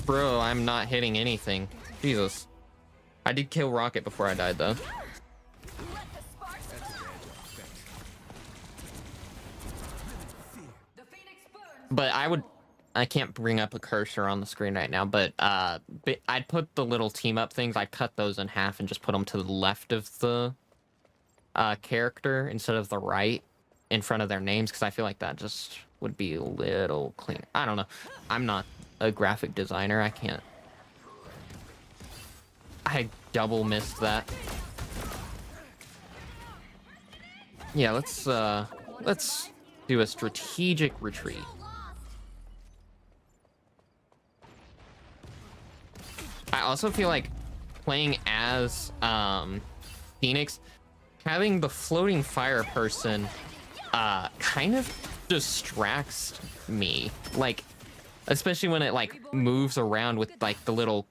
Bro, I'm not hitting anything. Jesus. I did kill Rocket before I died, though. But I can't bring up a cursor on the screen right now, but I'd put the little team up things, I'd cut those in half and just put them to the left of the character instead of the right in front of their names, because I feel like that just would be a little cleaner. I don't know. I'm not a graphic designer. I double missed that. Yeah, let's do a strategic retreat. I also feel like playing as Phoenix, having the floating fire person kind of distracts me, like especially when it like moves around with like the little,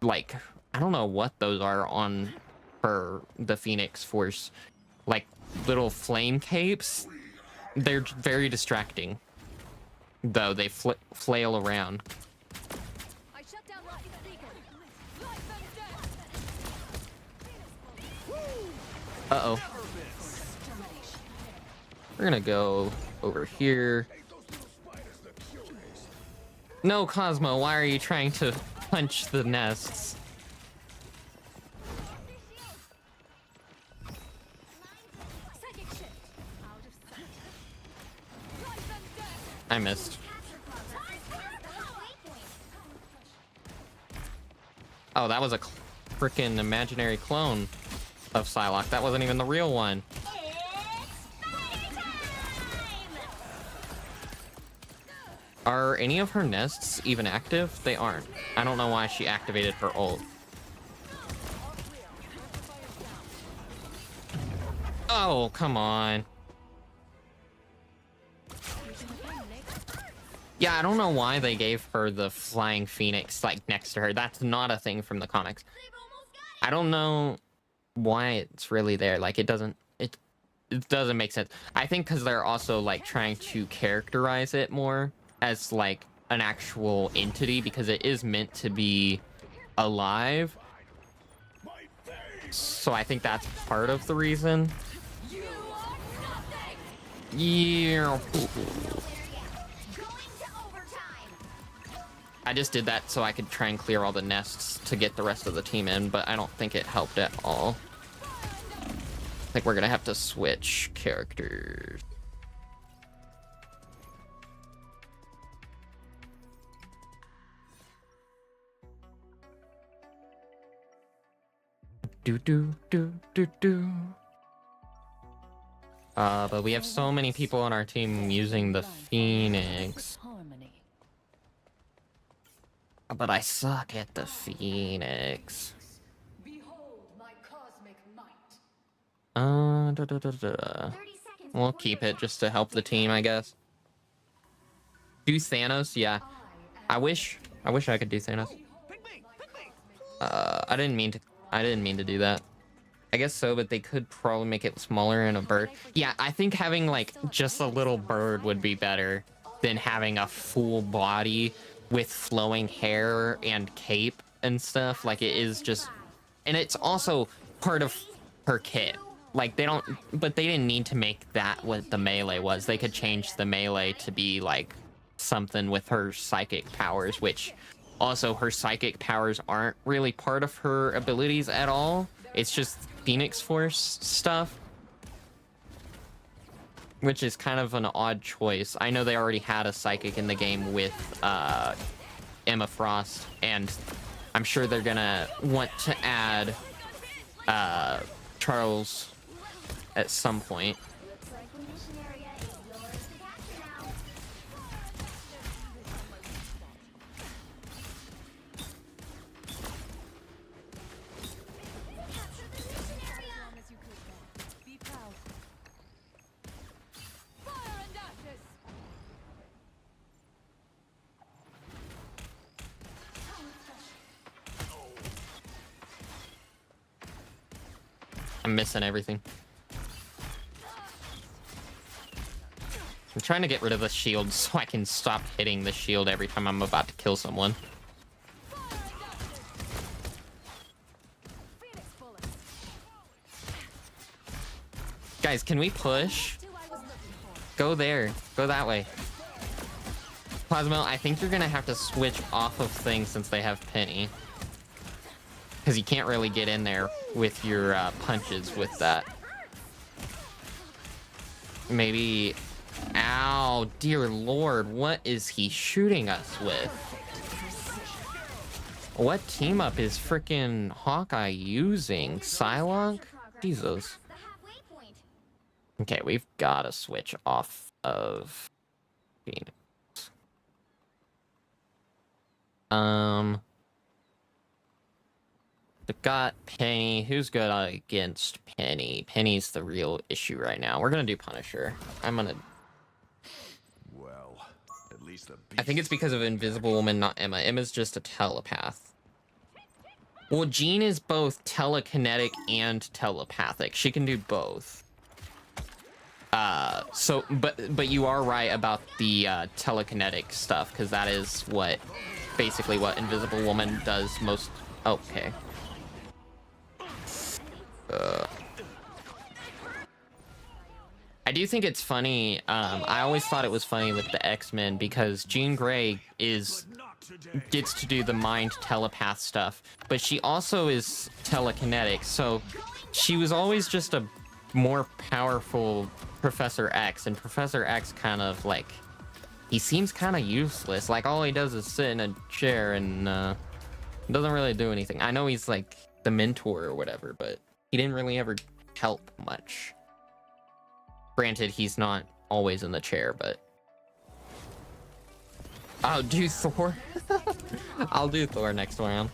like, I don't know what those are on for the Phoenix Force, like little flame capes. They're very distracting, though. They flail around. Uh-oh. We're gonna go over here. No, Cosmo, why are you trying to punch the nests? I missed. Oh, that was a freaking imaginary clone of Psylocke. That wasn't even the real one. Are any of her nests even active? They aren't. I don't know why she activated her ult. Oh, come on. Yeah, I don't know why they gave her the flying phoenix like next to her. That's not a thing from the comics. I don't know why it's really there. Like it doesn't make sense. I think because they're also like trying to characterize it more as like an actual entity, because it is meant to be alive. So I think that's part of the reason. Yeah. I just did that so I could try and clear all the nests to get the rest of the team in, but I don't think it helped at all. I think we're gonna have to switch characters. But we have so many people on our team using the Phoenix. But I suck at the Phoenix. We'll keep it just to help the team, I guess. Do Thanos? Yeah. I wish I could do Thanos. I didn't mean to do that. I guess so, but they could probably make it smaller and a bird. Yeah, I think having like just a little bird would be better than having a full body with flowing hair and cape and stuff. Like it is just, and it's also part of her kit. Like they didn't need to make that what the melee was. They could change the melee to be like something with her psychic powers, which also her psychic powers aren't really part of her abilities at all. It's just Phoenix Force stuff, which is kind of an odd choice. I know they already had a psychic in the game with Emma Frost, and I'm sure they're gonna want to add Charles at some point. I'm missing everything. I'm trying to get rid of the shield so I can stop hitting the shield every time I'm about to kill someone. Guys, can we push? Go there. Go that way. Plasmo, I think you're gonna have to switch off of things since they have Penny. Because you can't really get in there with your punches with that. Maybe... Ow, dear lord, what is he shooting us with? What team up is freaking Hawkeye using? Psylocke? Jesus. Okay, we've got to switch off of Phoenix. We've got Penny. Who's good against Penny? Penny's the real issue right now. We're gonna do Punisher. Well, at least the I think it's because of Invisible Woman, not Emma. Emma's just a telepath. Well, Jean is both telekinetic and telepathic. She can do both. But you are right about the telekinetic stuff, because that is basically what Invisible Woman does most. Okay. I do think it's funny. I always thought it was funny with the X-Men because Jean Grey gets to do the mind telepath stuff, but she also is telekinetic. So she was always just a more powerful Professor X, and Professor X kind of like, he seems kind of useless. Like all he does is sit in a chair and doesn't really do anything. I know he's like the mentor or whatever, but he didn't really ever help much. Granted, he's not always in the chair, but I'll do Thor. I'll do Thor next round.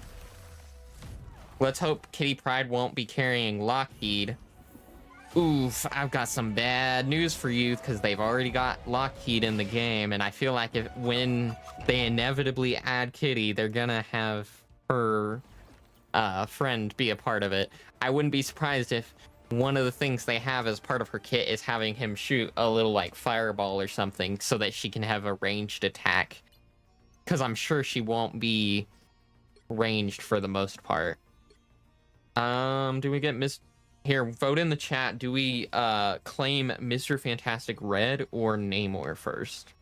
Let's hope Kitty Pryde won't be carrying Lockheed. Oof, I've got some bad news for you because they've already got Lockheed in the game, and I feel like when they inevitably add Kitty, they're gonna have her friend be a part of it. I wouldn't be surprised if one of the things they have as part of her kit is having him shoot a little like fireball or something so that she can have a ranged attack, because I'm sure she won't be ranged for the most part. Do we get Here, vote in the chat. Do we claim Mr. Fantastic Red or Namor first?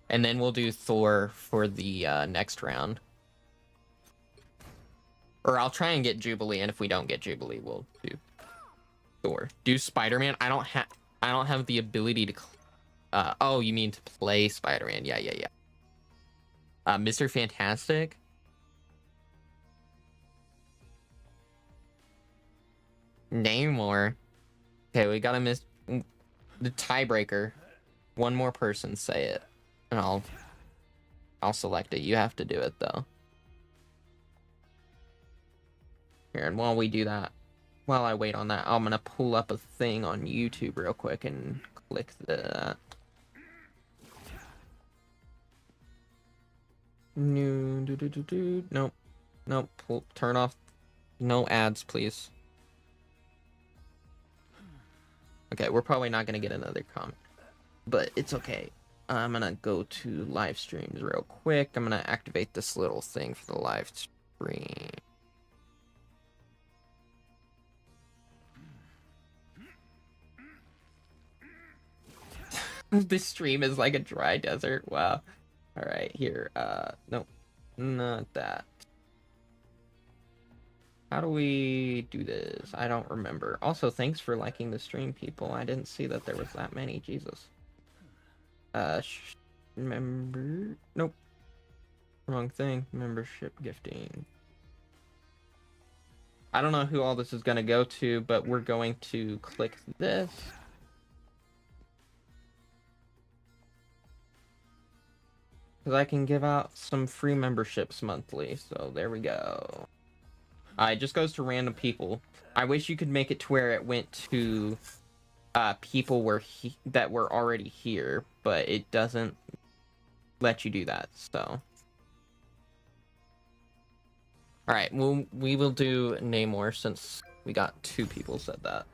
And then we'll do Thor for the next round. Or I'll try and get Jubilee, and if we don't get Jubilee, we'll do Thor. Do Spider-Man? I don't have the ability to... oh, you mean to play Spider-Man. Yeah. Mr. Fantastic? Namor. Okay, we gotta miss the tiebreaker. One more person say it, and I'll select it. You have to do it though. Here, and while we do that, while I wait on that, I'm gonna pull up a thing on YouTube real quick and click that. Nope. Turn off. No ads, please. Okay, we're probably not gonna get another comment, but it's okay. I'm gonna go to live streams real quick. I'm gonna activate this little thing for the live stream. This stream is like a dry desert. Wow. All right, here. Nope, not that. How do we do this? I don't remember. Also, thanks for liking the stream, people. I didn't see that there was that many. Jesus. Member... Nope. Wrong thing. Membership gifting. I don't know who all this is going to go to, but we're going to click this. Because I can give out some free memberships monthly. So there we go. It just goes to random people. I wish you could make it to where it went to people that were already here, but it doesn't let you do that, so. All right, we will do Namor since we got 2 people said that.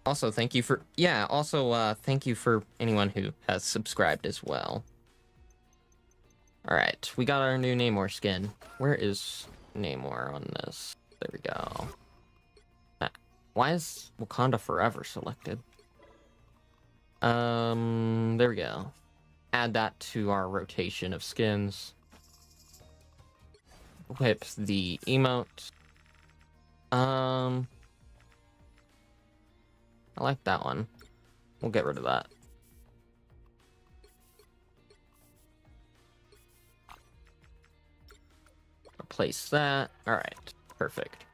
Also, thank you for thank you for anyone who has subscribed as well. All right, we got our new Namor skin. Where is Namor on this? There we go. Why is Wakanda Forever selected? There we go. Add that to our rotation of skins. Equip the emote. I like that one. We'll get rid of that. Replace that. All right, perfect.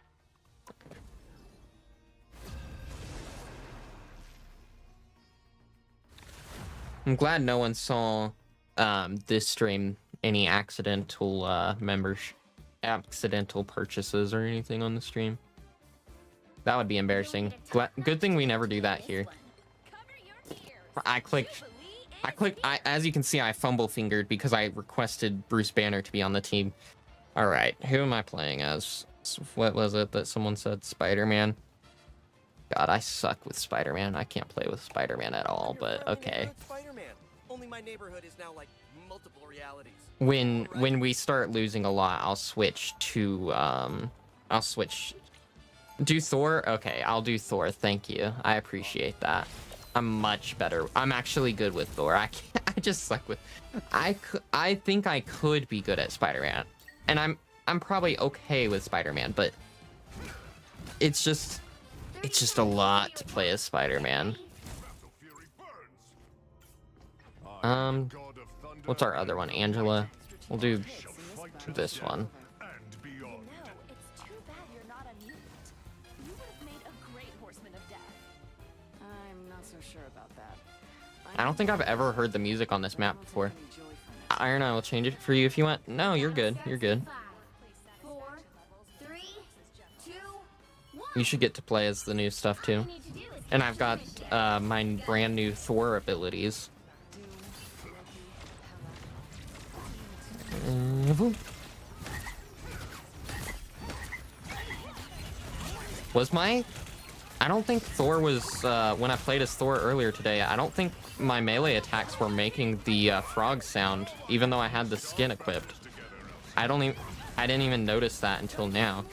I'm glad no one saw this stream any accidental accidental purchases or anything on the stream. That would be embarrassing. Good thing we never do that here. I clicked, as you can see, I fumble fingered because I requested Bruce Banner to be on the team. All right, who am I playing as? What was it that someone said? Spider-Man? God, I suck with Spider-Man. I can't play with Spider-Man at all, but okay. Only my neighborhood is now like multiple realities. When we start losing a lot, I'll switch to do Thor. Okay, I'll do Thor. Thank you. I appreciate that. I'm much better. I'm actually good with Thor. I just suck with. I think I could be good at Spider-Man, and I'm probably okay with Spider-Man, but it's just a lot to play as Spider-Man. What's our other one? Angela. We'll do this one. It's too bad you're not a mutant. You would have made a great horseman of death. I'm not so sure about that. I don't think I've ever heard the music on this map before. Iron, I will change it for you if you want. No, you're good. You're good. 5, 4, 3, 2, 1. You should get to play as the new stuff too. And I've got my brand new Thor abilities. I don't think Thor was, when I played as Thor earlier today, I don't think my melee attacks were making the frog sound, even though I had the skin equipped. I didn't even notice that until now.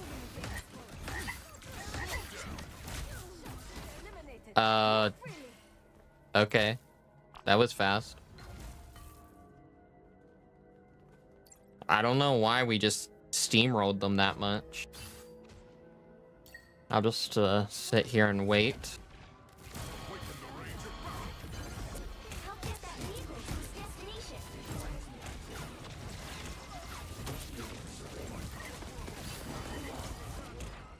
Okay. That was fast. I don't know why we just steamrolled them that much. I'll just sit here and wait. Help get that vehicle to its destination.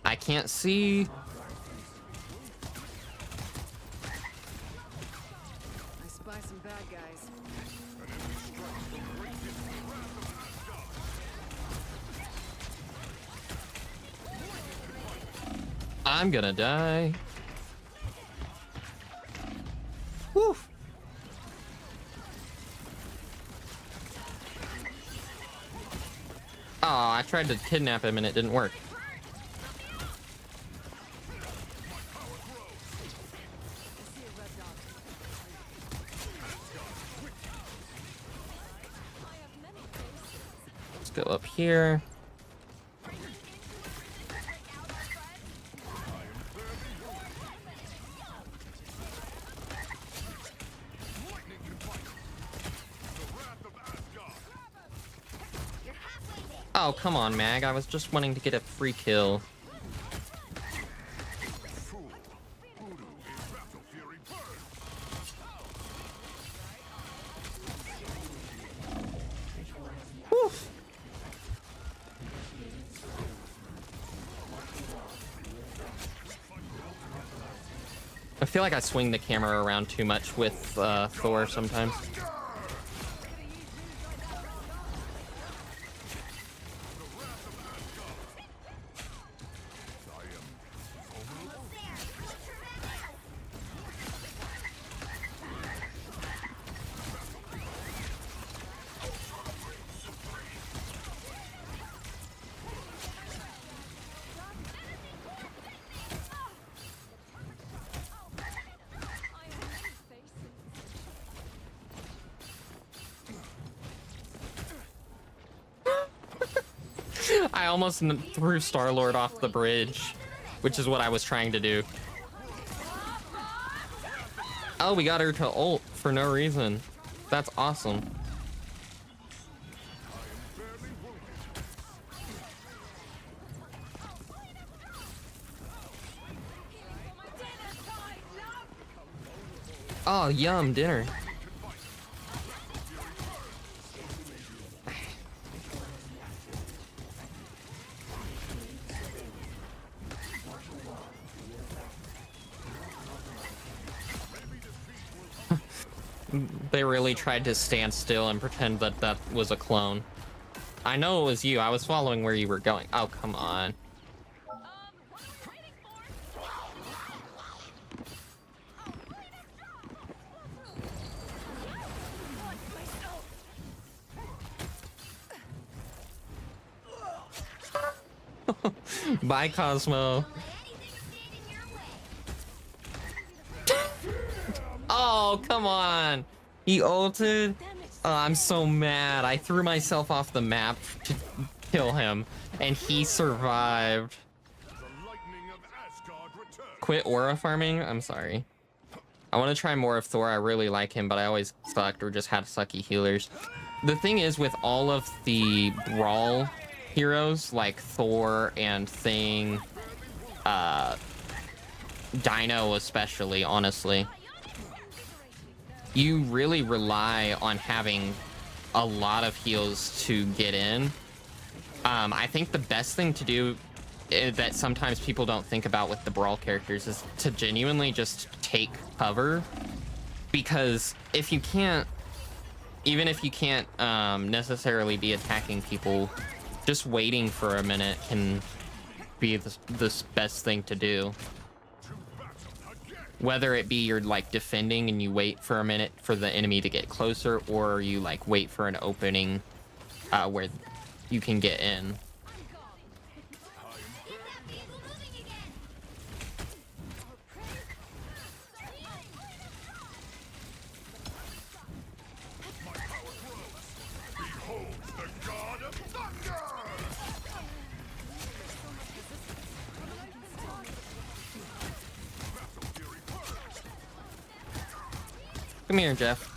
I can't see. I spy some bad guys. I'm gonna die. Woo. Oh, I tried to kidnap him and it didn't work. Let's go up here. Oh, come on, Mag. I was just wanting to get a free kill. Whew. I feel like I swing the camera around too much with Thor sometimes. I almost threw Star-Lord off the bridge, which is what I was trying to do. Oh, we got her to ult for no reason. That's awesome. Oh, yum, dinner. They really tried to stand still and pretend that that was a clone. I know it was you. I was following where you were going. Oh, come on. Bye, Cosmo. Oh, come on. He ulted? Oh, I'm so mad. I threw myself off the map to kill him, and he survived. Quit aura farming? I'm sorry. I want to try more of Thor. I really like him, but I always sucked or just had sucky healers. The thing is, with all of the Brawl heroes, like Thor and Thing, Dino especially, honestly, you really rely on having a lot of heals to get in. I think the best thing to do that sometimes people don't think about with the Brawl characters is to genuinely just take cover, because if you can't, even if you can't necessarily be attacking people, just waiting for a minute can be the best thing to do. Whether it be you're like defending and you wait for a minute for the enemy to get closer, or you like wait for an opening where you can get in. Come here, Jeff.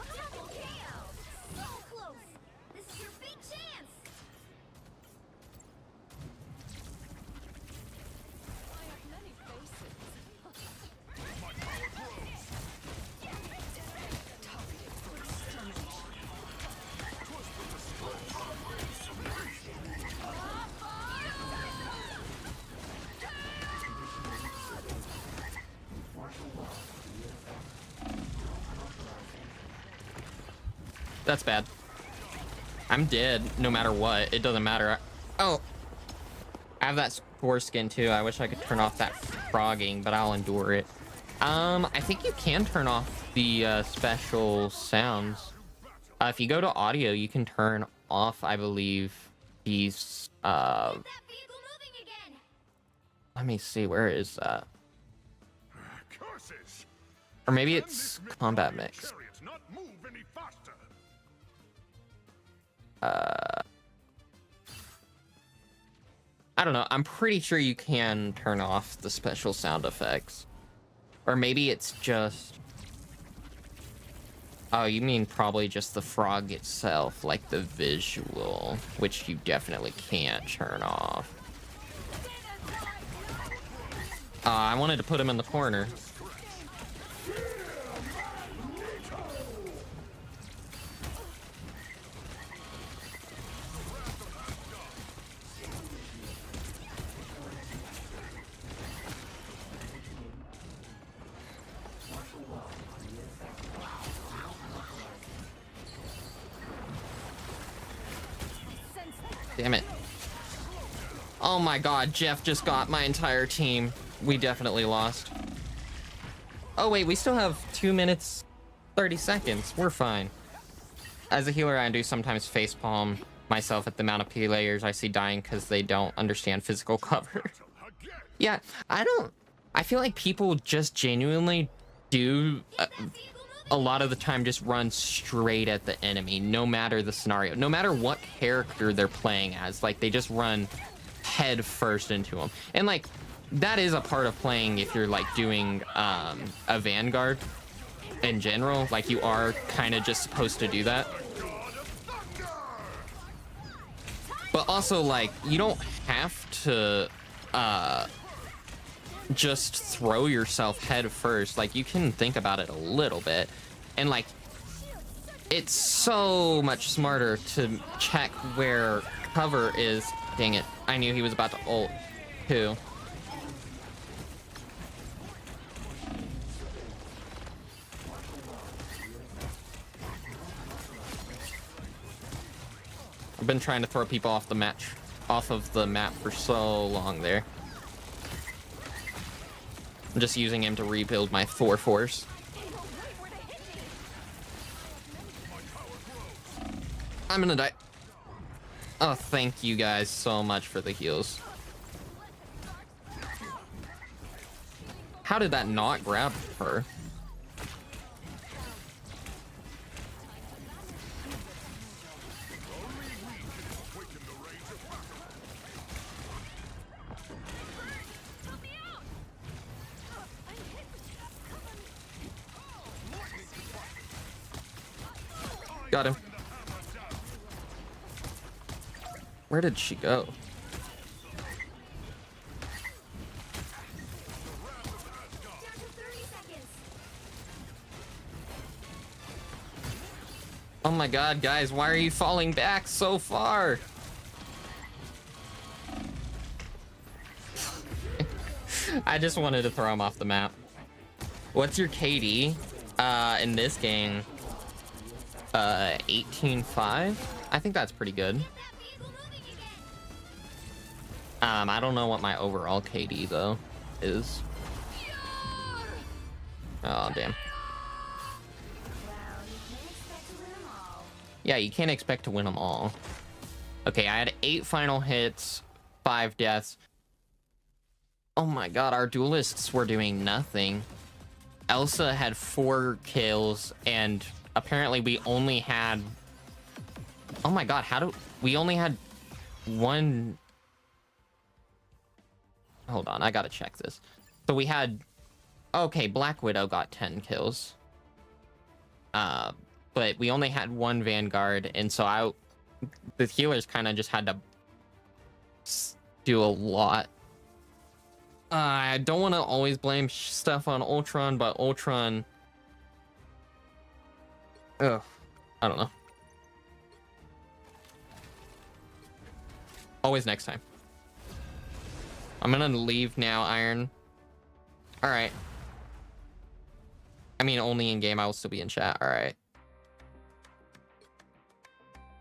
So close. This is your big chance. That's bad. I'm dead no matter what. It doesn't matter. Oh, I have that foreskin too. I wish I could turn off that frogging, but I'll endure it. I think you can turn off the special sounds. If you go to audio, you can turn off, I believe, these. Let me see. Where is that? Or maybe it's combat mix. I don't know. I'm pretty sure you can turn off the special sound effects. Or maybe it's just... Oh, you mean probably just the frog itself, like the visual, which you definitely can't turn off. I wanted to put him in the corner. Damn it. Oh my god, Jeff just got my entire team. We definitely lost. Oh wait, we still have 2 minutes 30 seconds. We're fine. As a healer, I do sometimes facepalm myself at the amount of players I see dying because they don't understand physical cover. Yeah, I feel like people just genuinely do a lot of the time just run straight at the enemy, no matter the scenario, no matter what character they're playing as. Like, they just run head first into them. And like that is a part of playing if you're like doing a Vanguard in general. Like you are kind of just supposed to do that. But also like you don't have to just throw yourself head first. Like you can think about it a little bit, and like it's so much smarter to check where cover is. Dang it, I knew he was about to ult too. I've been trying to throw people off of the map for so long there. I'm just using him to rebuild my 4-4s. I'm gonna die. Oh, thank you guys so much for the heals. How did that not grab her? Got him. Where did she go? Oh my god, guys, why are you falling back so far? I just wanted to throw him off the map. What's your KD in this game? 18.5? I think that's pretty good. I don't know what my overall KD though is. Oh damn. Yeah, you can't expect to win them all. Okay, I had 8 final hits, 5 deaths. Oh my god, our duelists were doing nothing. Elsa had 4 kills, and apparently we only had... Oh my god, we only had 1... Hold on, I gotta check this. So we had... Okay, Black Widow got 10 kills. But we only had 1 Vanguard, and so the healers kind of just had to do a lot. I don't want to always blame stuff on Ultron, but Ultron... Ugh, I don't know. Always next time. I'm gonna leave now, Iron. Alright. I mean, only in game, I will still be in chat. Alright.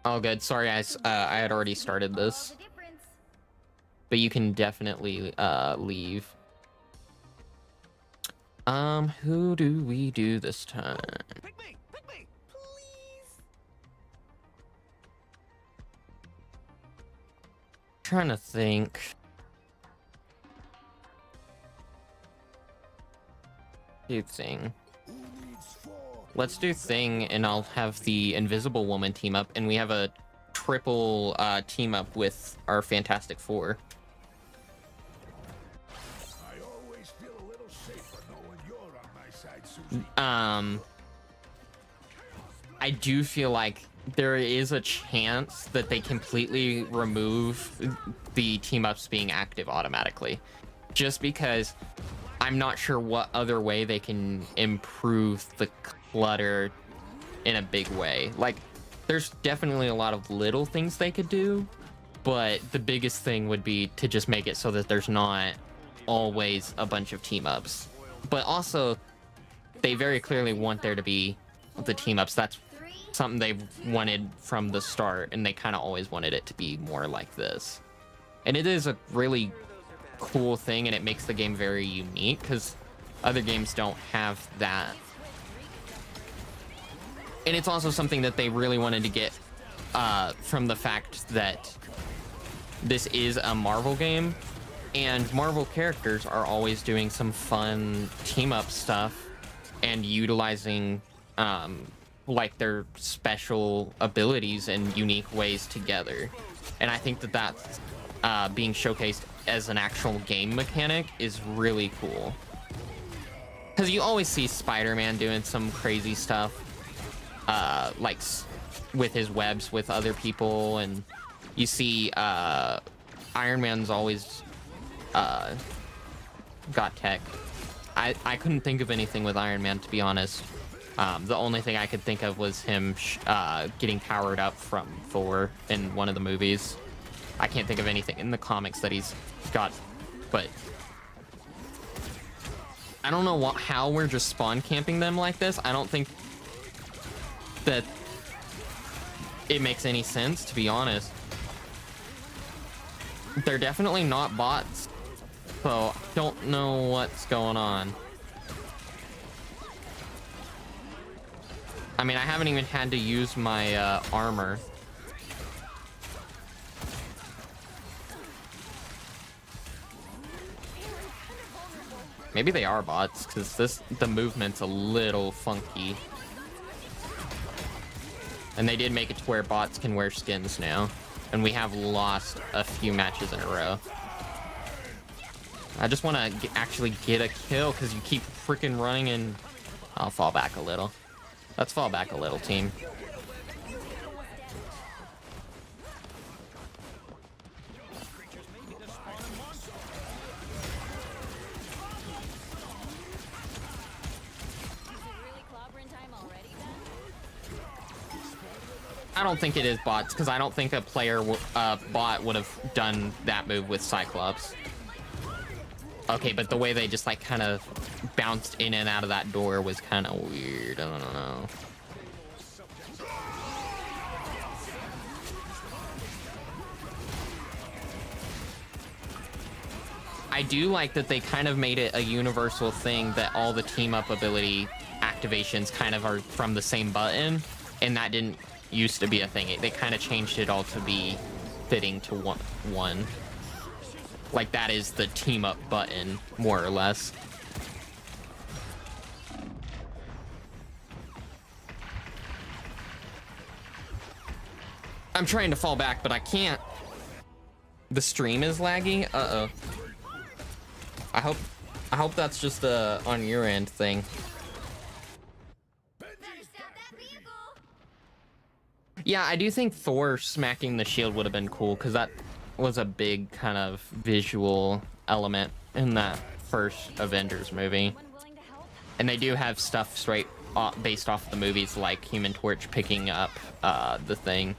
Oh, good. Sorry, I had already started this. But you can definitely leave. Who do we do this time? Pick me, please. Trying to think. Do Thing. Let's do Thing, and I'll have the Invisible Woman team up, and we have a triple team up with our Fantastic Four. I always feel a little safer knowing you're on my side, Susie. I do feel like there is a chance that they completely remove the team ups being active automatically, just because I'm not sure what other way they can improve the clutter in a big way. Like, there's definitely a lot of little things they could do, but the biggest thing would be to just make it so that there's not always a bunch of team ups. But also, they very clearly want there to be the team ups. That's something they've wanted from the start, and they kind of always wanted it to be more like this. And it is a really cool thing, and it makes the game very unique because other games don't have that. And it's also something that they really wanted to get from the fact that this is a Marvel game, and Marvel characters are always doing some fun team up stuff and utilizing like their special abilities in unique ways together. And I think that that's being showcased as an actual game mechanic is really cool. Because you always see Spider-Man doing some crazy stuff, like with his webs with other people, and you see Iron Man's always got tech. I couldn't think of anything with Iron Man, to be honest. The only thing I could think of was him getting powered up from Thor in one of the movies. I can't think of anything in the comics that he's got, but I don't know how we're just spawn camping them like this. I don't think that it makes any sense, to be honest. They're definitely not bots, so don't know what's going on. I mean, I haven't even had to use my armor. Maybe they are bots, because the movement's a little funky. And they did make it to where bots can wear skins now. And we have lost a few matches in a row. I just want to actually get a kill, because you keep freaking running, and I'll fall back a little. Let's fall back a little, team. I don't think it is bots, because I don't think a bot would have done that move with Cyclops. Okay, but the way they just like kind of bounced in and out of that door was kind of weird. I don't know. I do like that they kind of made it a universal thing that all the team up ability activations kind of are from the same button, and that didn't used to be a thing. They kind of changed it all to be fitting to one. Like that is the team up button, more or less. I'm trying to fall back, but I can't. The stream is lagging. Uh-oh. I hope that's just a on your end thing. Yeah, I do think Thor smacking the shield would have been cool, because that was a big kind of visual element in that first Avengers movie. And they do have stuff straight based off the movies, like Human Torch picking up the thing.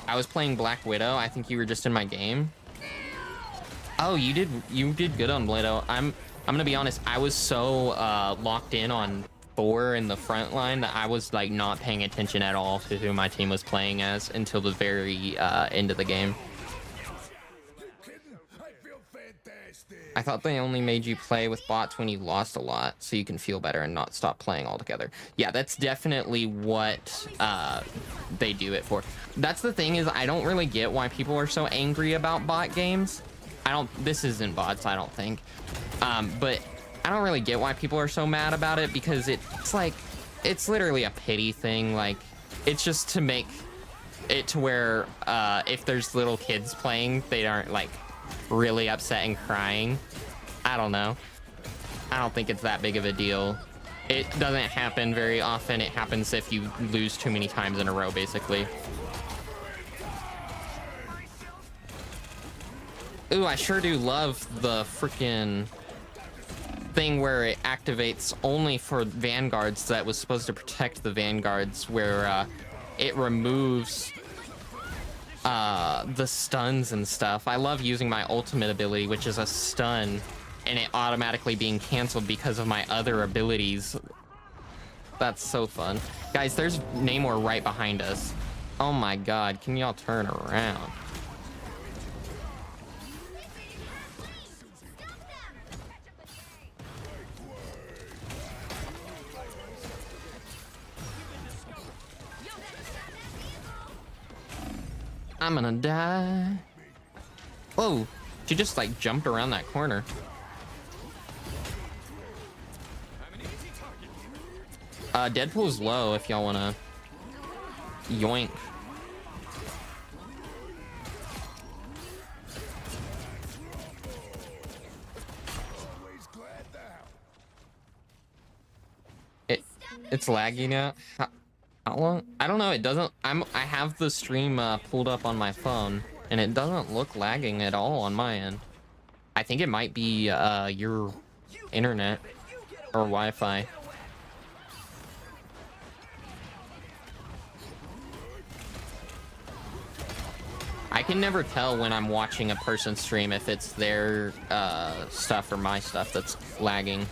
I was playing Black Widow. I think you were just in my game. Oh, you did good on Widow. I'm gonna be honest, I was so locked in on Thor in the front line that I was like not paying attention at all to who my team was playing as until the very end of the game. I thought they only made you play with bots when you lost a lot, so you can feel better and not stop playing altogether. Yeah, that's definitely what they do it for. That's the thing, is I don't really get why people are so angry about bot games. This isn't bots, I don't think. But I don't really get why people are so mad about it, because it's like, it's literally a pity thing. Like, it's just to make it to where if there's little kids playing, they aren't like really upset and crying. I don't know. I don't think it's that big of a deal. It doesn't happen very often. It happens if you lose too many times in a row, basically. Ooh, I sure do love the freaking thing where it activates only for vanguards that was supposed to protect the vanguards, where it removes the stuns and stuff. I love using my ultimate ability, which is a stun, and it automatically being canceled because of my other abilities. That's so fun. Guys, there's Namor right behind us. Oh my god, can y'all turn around? I'm gonna die. Whoa, she just like jumped around that corner. Deadpool's low if y'all wanna yoink. It's laggy now. How long? I don't know. It doesn't. I have the stream pulled up on my phone, and it doesn't look lagging at all on my end. I think it might be your internet or Wi-Fi. I can never tell when I'm watching a person stream if it's their stuff or my stuff that's lagging.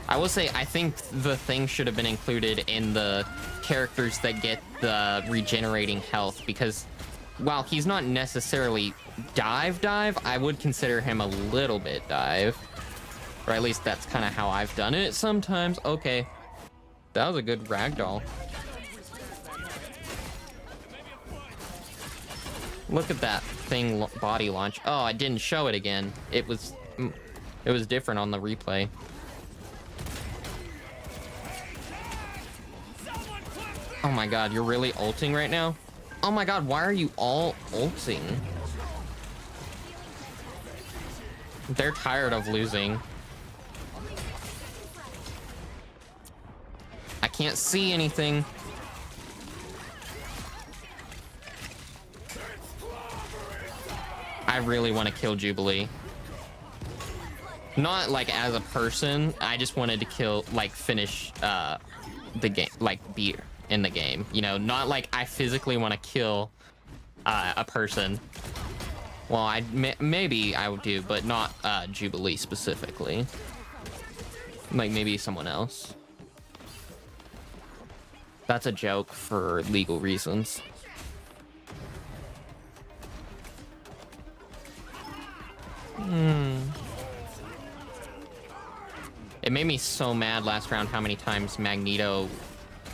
I will say, I think the thing should have been included in the characters that get the regenerating health, because while he's not necessarily dive, I would consider him a little bit dive. Or at least that's kind of how I've done it sometimes. Okay. That was a good ragdoll. Look at that thing body launch. Oh, I didn't show it again. It was different on the replay. Oh my god, you're really ulting right now? Oh my god, why are you all ulting? They're tired of losing. I can't see anything. I really want to kill Jubilee. Not like as a person. I just wanted to kill, like, finish the game, like beat in the game. You know, not like I physically want to kill a person. Well, maybe I would do, but not Jubilee specifically. Like maybe someone else. That's a joke for legal reasons. It made me so mad last round how many times Magneto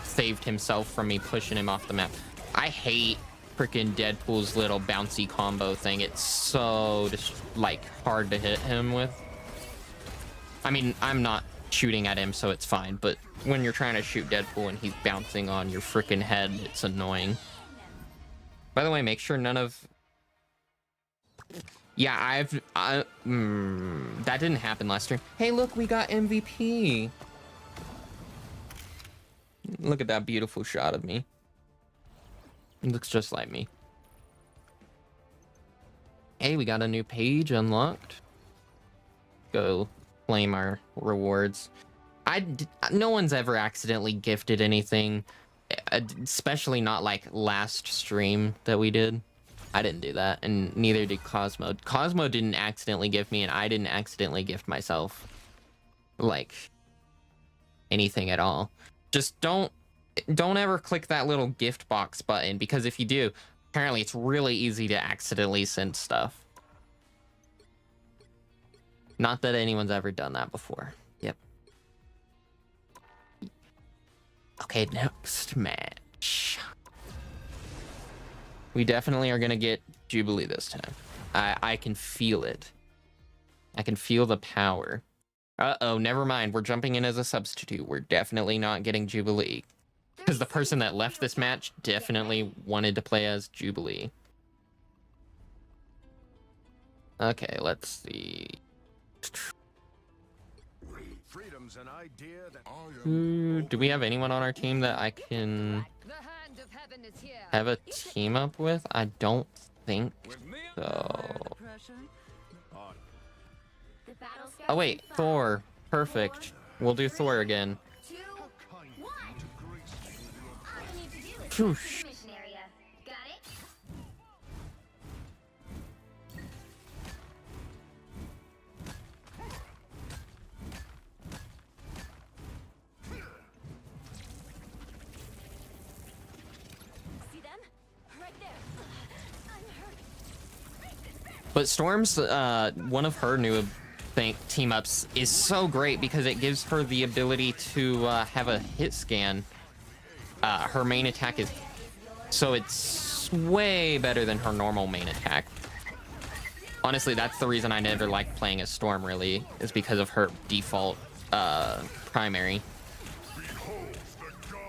saved himself from me pushing him off the map. I hate freaking Deadpool's little bouncy combo thing. It's so just like hard to hit him with. I mean, I'm not shooting at him, so it's fine, but when you're trying to shoot Deadpool and he's bouncing on your freaking head, it's annoying. By the way, make sure none of... Yeah, that didn't happen last year. Hey, look, we got MVP. Look at that beautiful shot of me. It looks just like me. Hey, we got a new page unlocked. Go claim our rewards. No one's ever accidentally gifted anything, especially not like last stream that we did. I didn't do that, and neither did Cosmo. Cosmo didn't accidentally gift me, and I didn't accidentally gift myself, like, anything at all. Just don't ever click that little gift box button, because if you do, apparently it's really easy to accidentally send stuff. Not that anyone's ever done that before. Yep. Okay, next match. We definitely are gonna get Jubilee this time. I can feel it. I can feel the power. Uh-oh, never mind. We're jumping in as a substitute. We're definitely not getting Jubilee. Because the person that left this match definitely wanted to play as Jubilee. Okay, let's see. Freedom's an idea that Do we have anyone on our team that I can have a team up with? I don't think so. Oh wait, Thor. Perfect. We'll do Thor again. 2, 1. All you need to do is Phew. mission area. Got it? See them? Right there. I'm hurt. But Storm's one of her new team ups is so great because it gives her the ability to have a hit scan. Her main attack is, so it's way better than her normal main attack. Honestly, that's the reason I never liked playing as Storm, really, is because of her default primary.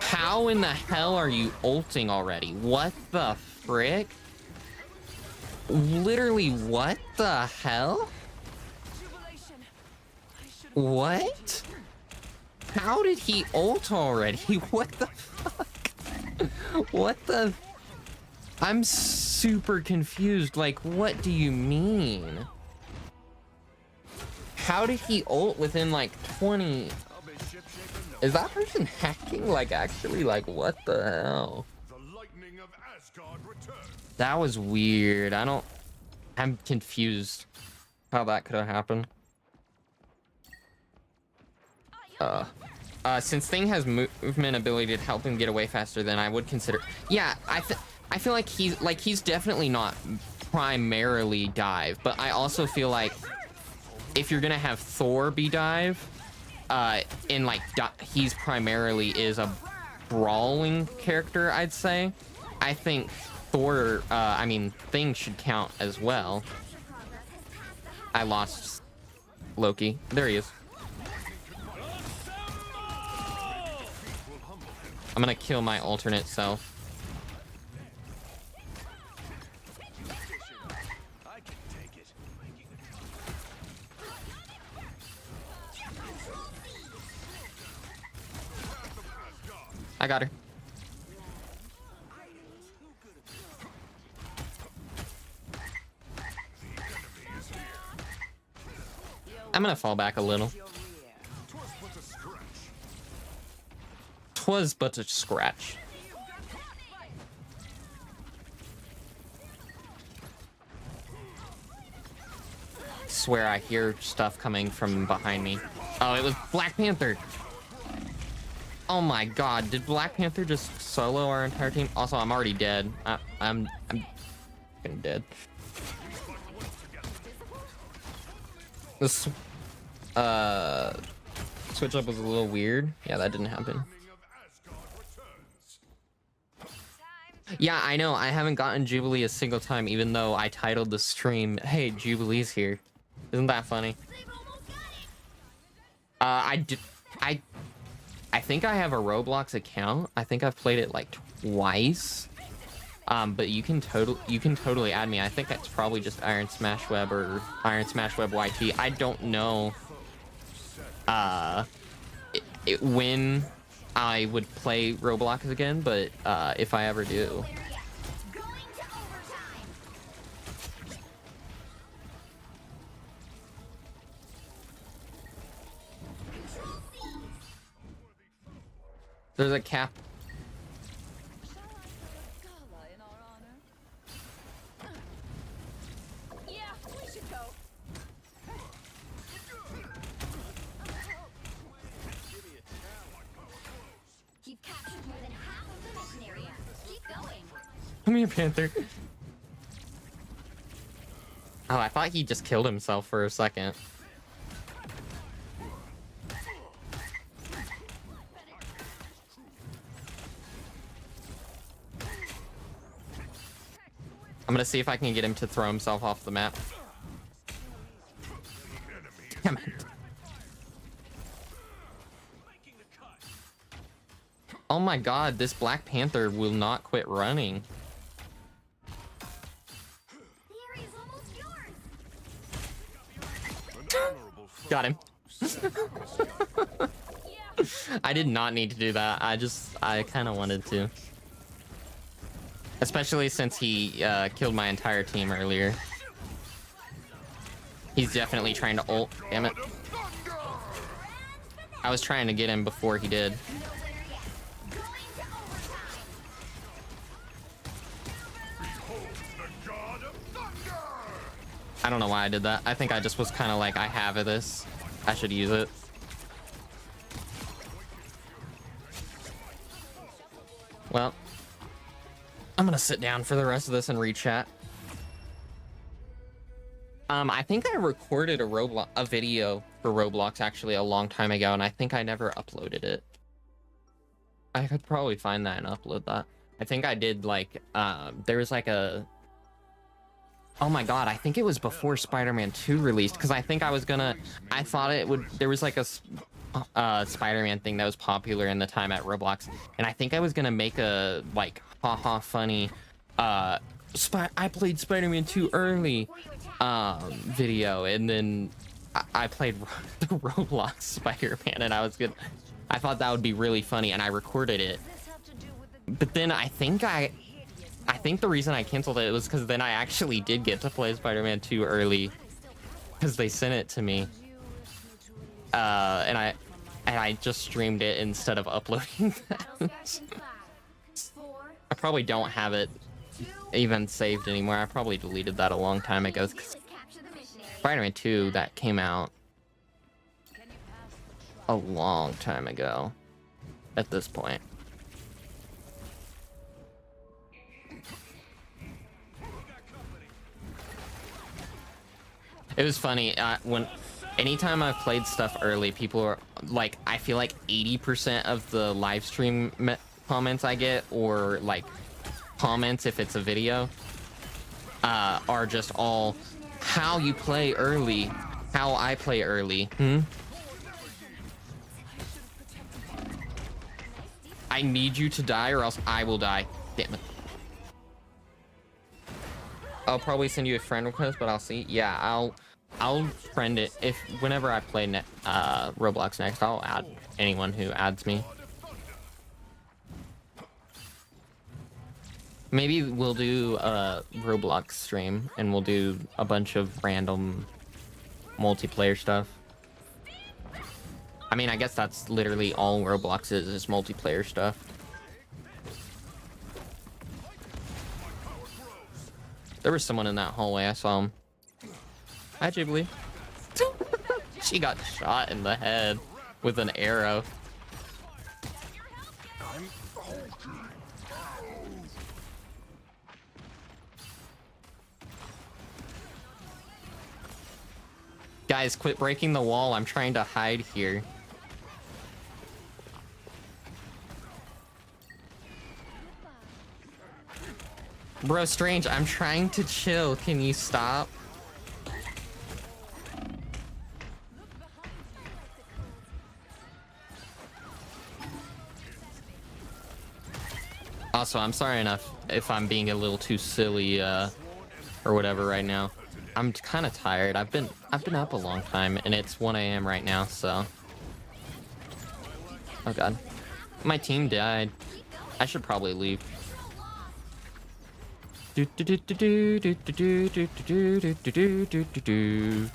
How in the hell are you ulting already? What the frick? Literally, what the hell? What? How did he ult already? What the fuck? What the? I'm super confused. Like, what do you mean? How did he ult within like 20? Is that person hacking? Like, actually, like, what the hell? That was weird. I'm confused how that could have happened. Since Thing has movement ability to help him get away faster, then I would consider. Yeah, I feel like he's definitely not primarily dive, but I also feel like if you're gonna have Thor be dive, in like he's primarily is a brawling character, I'd say. I think Thor, I mean Thing should count as well. I lost Loki. There he is. I'm gonna kill my alternate self. I got her. I'm gonna fall back a little. Twas but a scratch. I swear I hear stuff coming from behind me. Oh, it was Black Panther. Oh my god, did Black Panther just solo our entire team? Also, I'm already dead. I'm fucking dead. This switch up was a little weird. Yeah, that didn't happen. Yeah, I know. I haven't gotten Jubilee a single time, even though I titled the stream, "Hey, Jubilee's here." Isn't that funny? I think I have a Roblox account. I think I've played it like twice. But you can totally add me. I think that's probably just IronSmashWeb or IronSmashWeb YT. I don't know when I would play Roblox again, but if I ever do. There's a cap. Come here, Panther. Oh, I thought he just killed himself for a second. I'm gonna see if I can get him to throw himself off the map. Damn it. Oh my god, this Black Panther will not quit running. Got him. I did not need to do that. I kind of wanted to. Especially since he killed my entire team earlier. He's definitely trying to ult. Damn it. I was trying to get him before he did. I don't know why I did that. I think I just was kind of like, I have this. I should use it. Well, I'm gonna sit down for the rest of this and re-chat. I think I recorded a video for Roblox actually a long time ago, and I think I never uploaded it. I could probably find that and upload that. I think I did like, there was like a... Oh my god, I think it was before Spider-Man 2 released, because I think I was gonna... I thought it would... There was like a Spider-Man thing that was popular in the time at Roblox, and I think I was gonna make a, like, haha funny, I played Spider-Man 2 early, video, and then I played the Roblox Spider-Man, and I was good. I thought that would be really funny, and I recorded it. But then I think the reason I canceled it was because then I actually did get to play Spider-Man 2 early, because they sent it to me. And I just streamed it instead of uploading that. I probably don't have it even saved anymore. I probably deleted that a long time ago. Spider-Man 2, that came out a long time ago at this point. It was funny anytime I've played stuff early, people are like, I feel like 80% of the live stream comments I get, or like comments if it's a video, are just all how you play early, how I play early. I need you to die or else I will die. Damn it. I'll probably send you a friend request, but I'll see. Yeah, I'll friend it if whenever I play Roblox next. I'll add anyone who adds me. Maybe we'll do a Roblox stream and we'll do a bunch of random multiplayer stuff. I mean, I guess that's literally all Roblox is multiplayer stuff. There was someone in that hallway. I saw him. Hi, Jubilee. She got shot in the head with an arrow. Guys, quit breaking the wall. I'm trying to hide here. Bro, Strange, I'm trying to chill. Can you stop? Also, I'm sorry enough if I'm being a little too silly or whatever right now. I'm kind of tired. I've been up a long time, and it's 1 a.m. right now, so. Oh god. My team died. I should probably leave. Do do do do do do do do do do do do do do.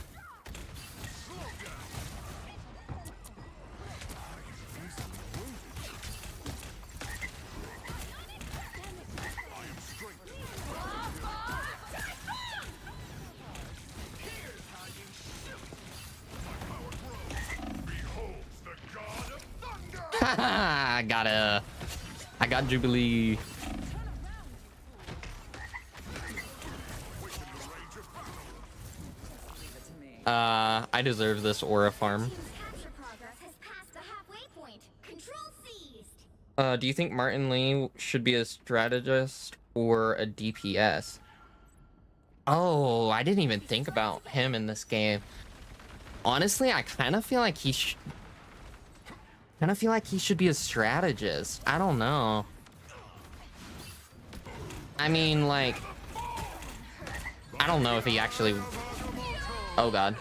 I got Jubilee. I deserve this aura farm. Do you think Martin Lee should be a strategist or a DPS? Oh, I didn't even think about him in this game. Honestly, I kind of feel like he should be a strategist. I don't know. I mean, like, I don't know if he actually. Oh god.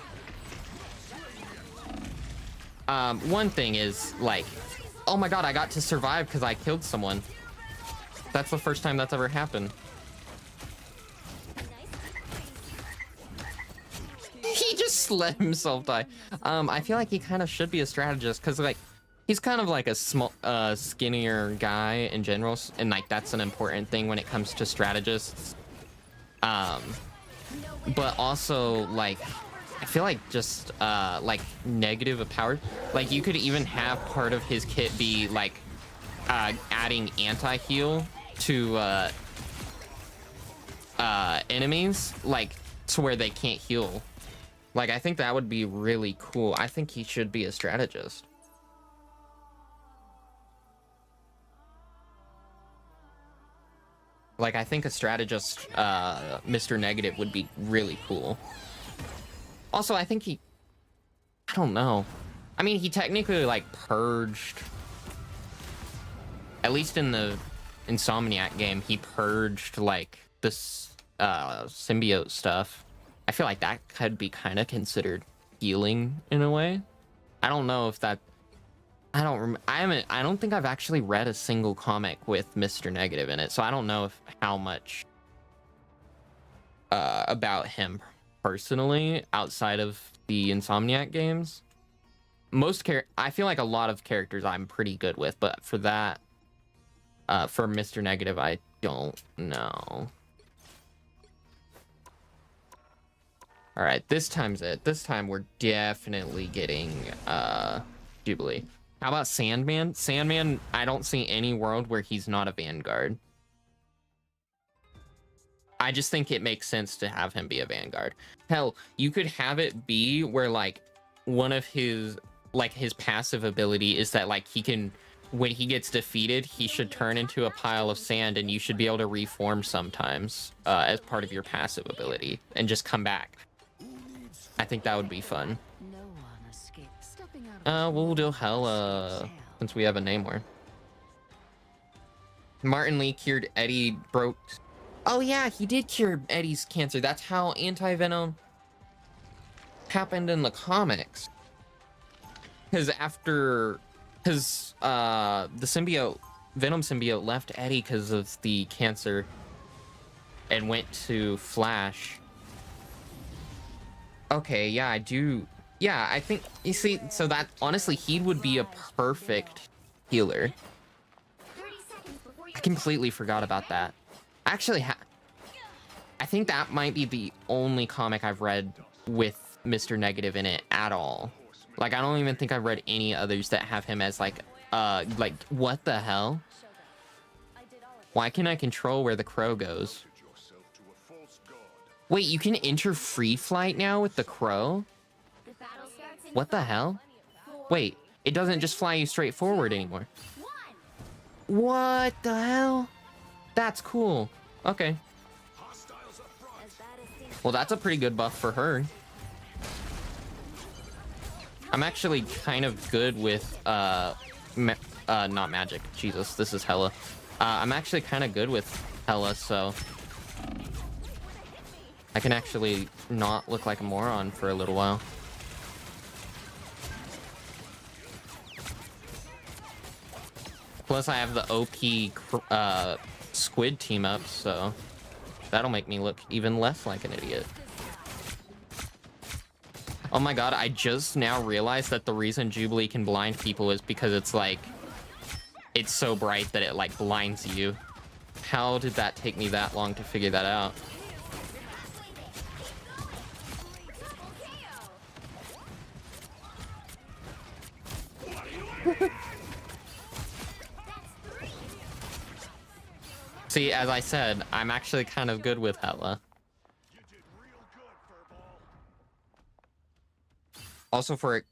One thing is, like, oh my god, I got to survive because I killed someone. That's the first time that's ever happened. He just let himself die. I feel like he kind of should be a strategist because, like, he's kind of like a small, skinnier guy in general, and like that's an important thing when it comes to strategists. But also, like, I feel like just like negative power. Like, you could even have part of his kit be like adding anti-heal to enemies, like to where they can't heal. Like, I think that would be really cool. I think he should be a strategist. Like, I think a strategist, Mr. Negative, would be really cool. Also, I think I don't know. I mean, he technically, like, purged. At least in the Insomniac game, he purged, like, this symbiote stuff. I feel like that could be kind of considered healing in a way. I don't know if that. I don't think I've actually read a single comic with Mr. Negative in it, so I don't know how much about him personally outside of the Insomniac games. I feel like a lot of characters I'm pretty good with, but for that, for Mr. Negative, I don't know. All right, this time's it. This time we're definitely getting Jubilee. How about Sandman? Sandman, I don't see any world where he's not a Vanguard. I just think it makes sense to have him be a Vanguard. Hell, you could have it be where like one of his passive ability is that like he can, when he gets defeated, he should turn into a pile of sand and you should be able to reform sometimes as part of your passive ability and just come back. I think that would be fun. We'll do Hella since we have a Namor. Martin Lee cured Eddie broke. Oh yeah, he did cure Eddie's cancer. That's how anti-venom happened in the comics. Because the symbiote, Venom symbiote left Eddie because of the cancer and went to Flash. Okay, yeah, I do. Yeah, I think, you see, so that, honestly, he would be a perfect healer. I completely forgot about that. Actually, I think that might be the only comic I've read with Mr. Negative in it at all. Like, I don't even think I've read any others that have him as, like, what the hell? Why can I control where the crow goes? Wait, you can enter free flight now with the crow? What the hell? Wait, it doesn't just fly you straight forward anymore. What the hell? That's cool. Okay. Well, that's a pretty good buff for her. I'm actually kind of good with, not magic. Jesus, this is Hella. I'm actually kind of good with Hella, so I can actually not look like a moron for a little while. Plus, I have the OP squid team up, so that'll make me look even less like an idiot. Oh my god, I just now realized that the reason Jubilee can blind people is because it's like, it's so bright that it like blinds you. How did that take me that long to figure that out? See, as I said, I'm actually kind of good with Hella. Also for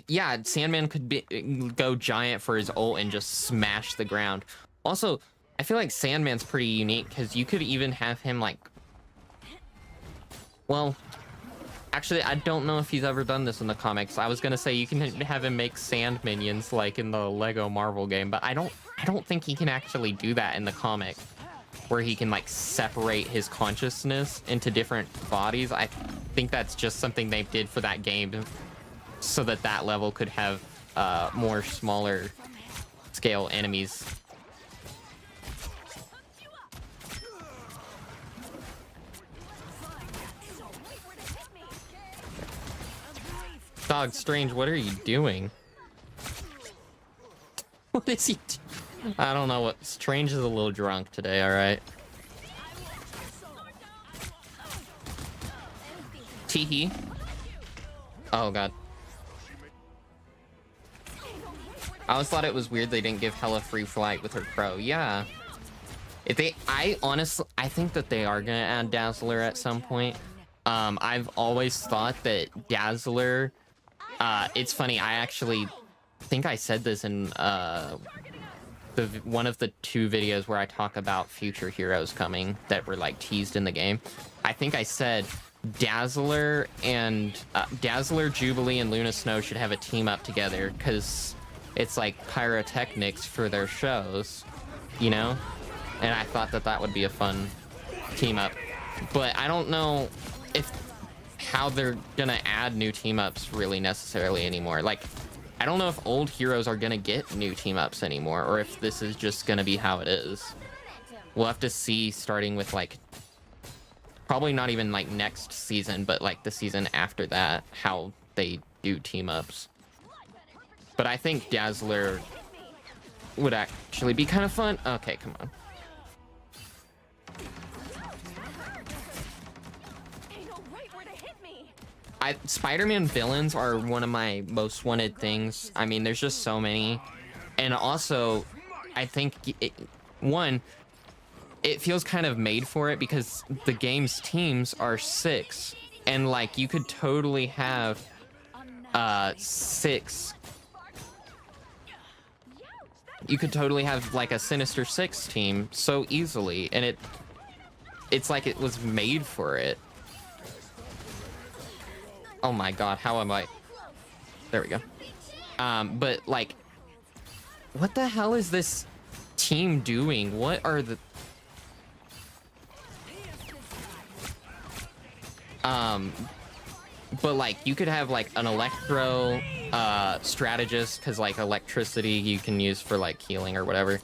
yeah, Sandman could go giant for his ult and just smash the ground. Also, I feel like Sandman's pretty unique because you could even have him like, well, actually, I don't know if he's ever done this in the comics. I was gonna say you can have him make sand minions like in the Lego Marvel game, but I don't think he can actually do that in the comic, where he can like separate his consciousness into different bodies. I think that's just something they did for that game so that that level could have more smaller scale enemies. Dog Strange, what are you doing? What is he doing? I don't know what. Strange is a little drunk today, alright? Teehee. Oh god. I always thought it was weird they didn't give Hella free flight with her crow. Yeah. I honestly think that they are gonna add Dazzler at some point. I've always thought that Dazzler, it's funny, I actually think I said this in one of the 2 videos where I talk about future heroes coming that were like teased in the game. I think I said Dazzler, Jubilee, and Luna Snow should have a team up together because it's like pyrotechnics for their shows, you know? And I thought that that would be a fun team up. But I don't know if how they're gonna add new team ups really necessarily anymore. Like, I don't know if old heroes are gonna get new team ups anymore, or if this is just gonna be how it is. We'll have to see, starting with like probably not even like next season, but like the season after that, how they do team ups. But I think Dazzler would actually be kind of fun. Okay, come on. Spider-Man villains are one of my most wanted things. I mean, there's just so many. And also, I think, one, it feels kind of made for it because the game's teams are 6. And, like, you could totally have 6. You could totally have, like, a Sinister 6 team so easily. And it's like it was made for it. Oh my god, how am I? There we go. But like, what the hell is this team doing? What are the... But like, you could have like an Electro strategist, because like electricity you can use for like healing or whatever.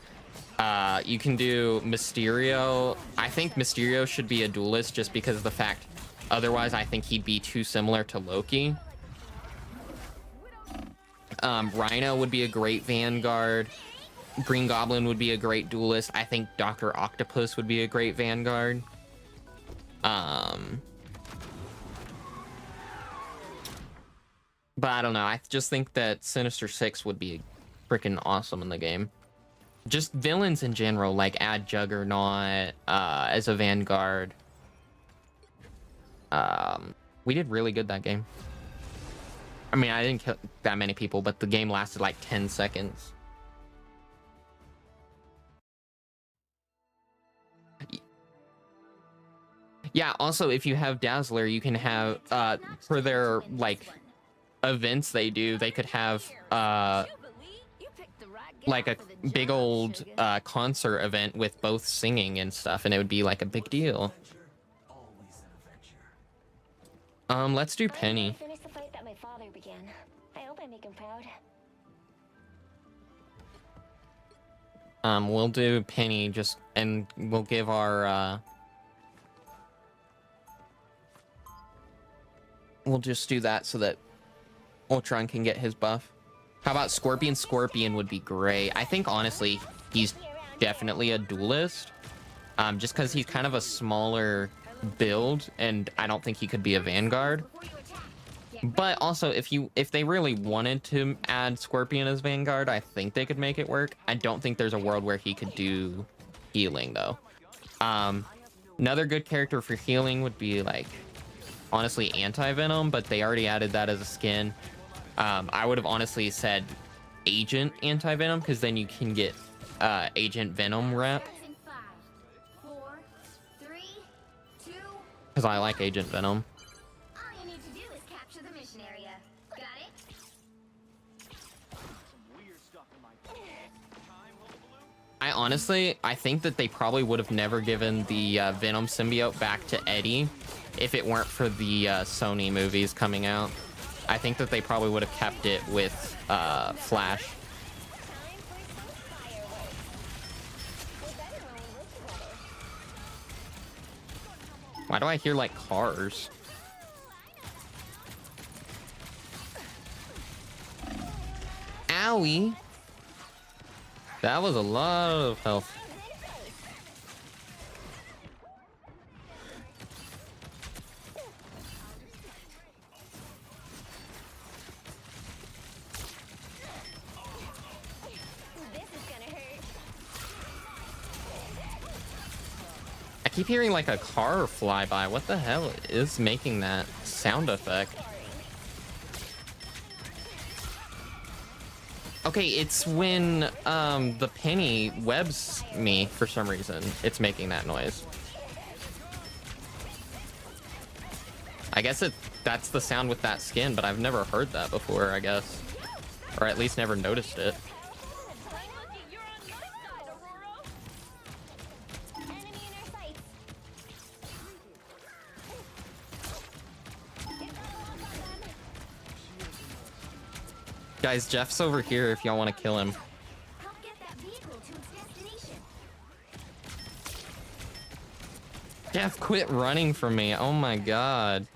You can do Mysterio. I think Mysterio should be a duelist just because of the fact, otherwise I think he'd be too similar to Loki. Rhino would be a great Vanguard. Green Goblin would be a great duelist. I think Dr. Octopus would be a great Vanguard. But I don't know. I just think that Sinister 6 would be freaking awesome in the game. Just villains in general, like add Juggernaut as a Vanguard. We did really good that game. I mean, I didn't kill that many people, but the game lasted like 10 seconds. Yeah, also, if you have Dazzler, you can have, for their, like, events they do, they could have, like a big old, concert event with both singing and stuff, and it would be, like, a big deal. Let's do Penny. Finish the fight that my father began. I hope I make him proud. We'll do Penny and we'll give our, we'll just do that so that Ultron can get his buff. How about Scorpion? Scorpion would be great. I think, honestly, he's definitely a duelist. Just because he's kind of a smaller build, and I don't think he could be a Vanguard. But also, if they really wanted to add Scorpion as Vanguard, I think they could make it work. I don't think there's a world where he could do healing, though. Another good character for healing would be, like, honestly, Anti-Venom, but they already added that as a skin. I would have honestly said Agent Anti-Venom, because then you can get Agent Venom rep. Because I like Agent Venom. All you need to do is capture the mission area. Got it? I think that they probably would have never given the Venom symbiote back to Eddie if it weren't for the Sony movies coming out. I think that they probably would have kept it with Flash. Why do I hear, like, cars? Owie! That was a lot of health. I keep hearing like a car fly by. What the hell is making that sound effect? Okay, it's when the Penny webs me for some reason. It's making that noise. I guess that's the sound with that skin, but I've never heard that before, I guess. Or at least never noticed it. Guys, Jeff's over here if y'all want to kill him. Help get that vehicle to its destination. Jeff, quit running from me. Oh my god.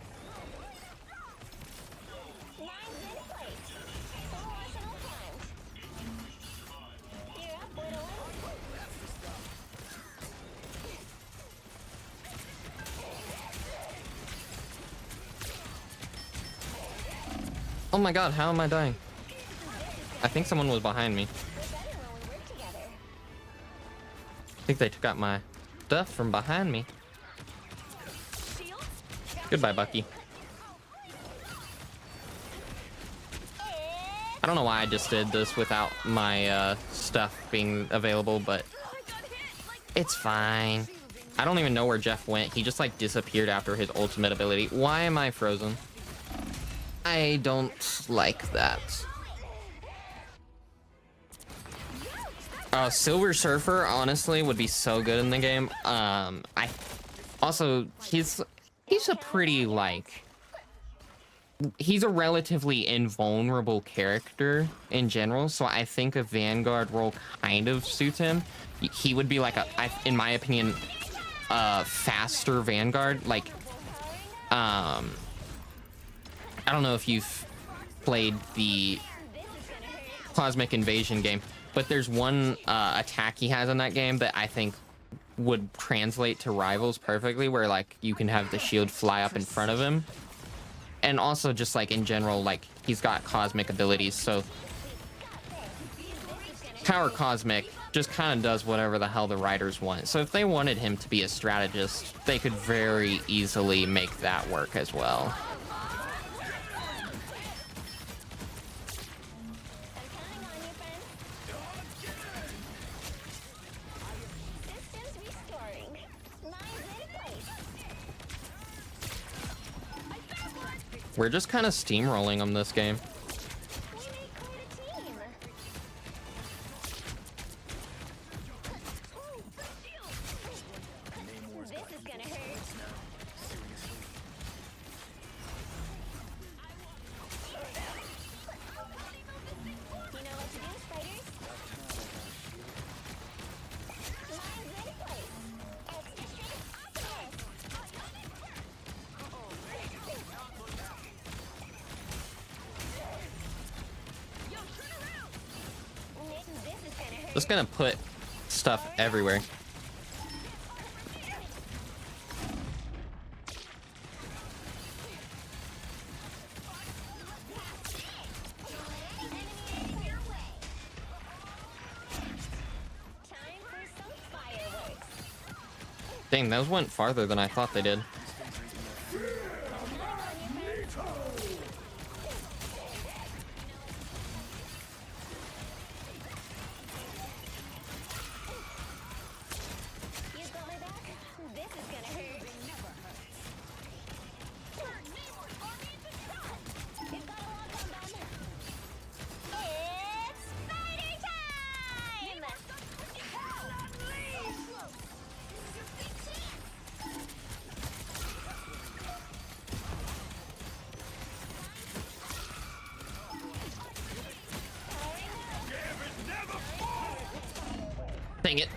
Oh my god, how am I dying? I think someone was behind me. I think they took out my stuff from behind me. Goodbye, Bucky. I don't know why I just did this without my stuff being available, but it's fine. I don't even know where Jeff went. He just like disappeared after his ultimate ability. Why am I frozen? I don't like that. Silver Surfer honestly would be so good in the game. I also he's a pretty like he's a relatively invulnerable character in general, so I think a Vanguard role kind of suits him. He would be like in my opinion, faster Vanguard. Like, I don't know if you've played the Cosmic Invasion game, but there's one attack he has in that game that I think would translate to Rivals perfectly, where like you can have the shield fly up in front of him. And also just like in general, like he's got cosmic abilities, so Power Cosmic just kind of does whatever the hell the writers want. So if they wanted him to be a strategist, they could very easily make that work as well. We're just kind of steamrolling them this game. Just gonna put stuff everywhere. Dang, those went farther than I thought they did. Dang it.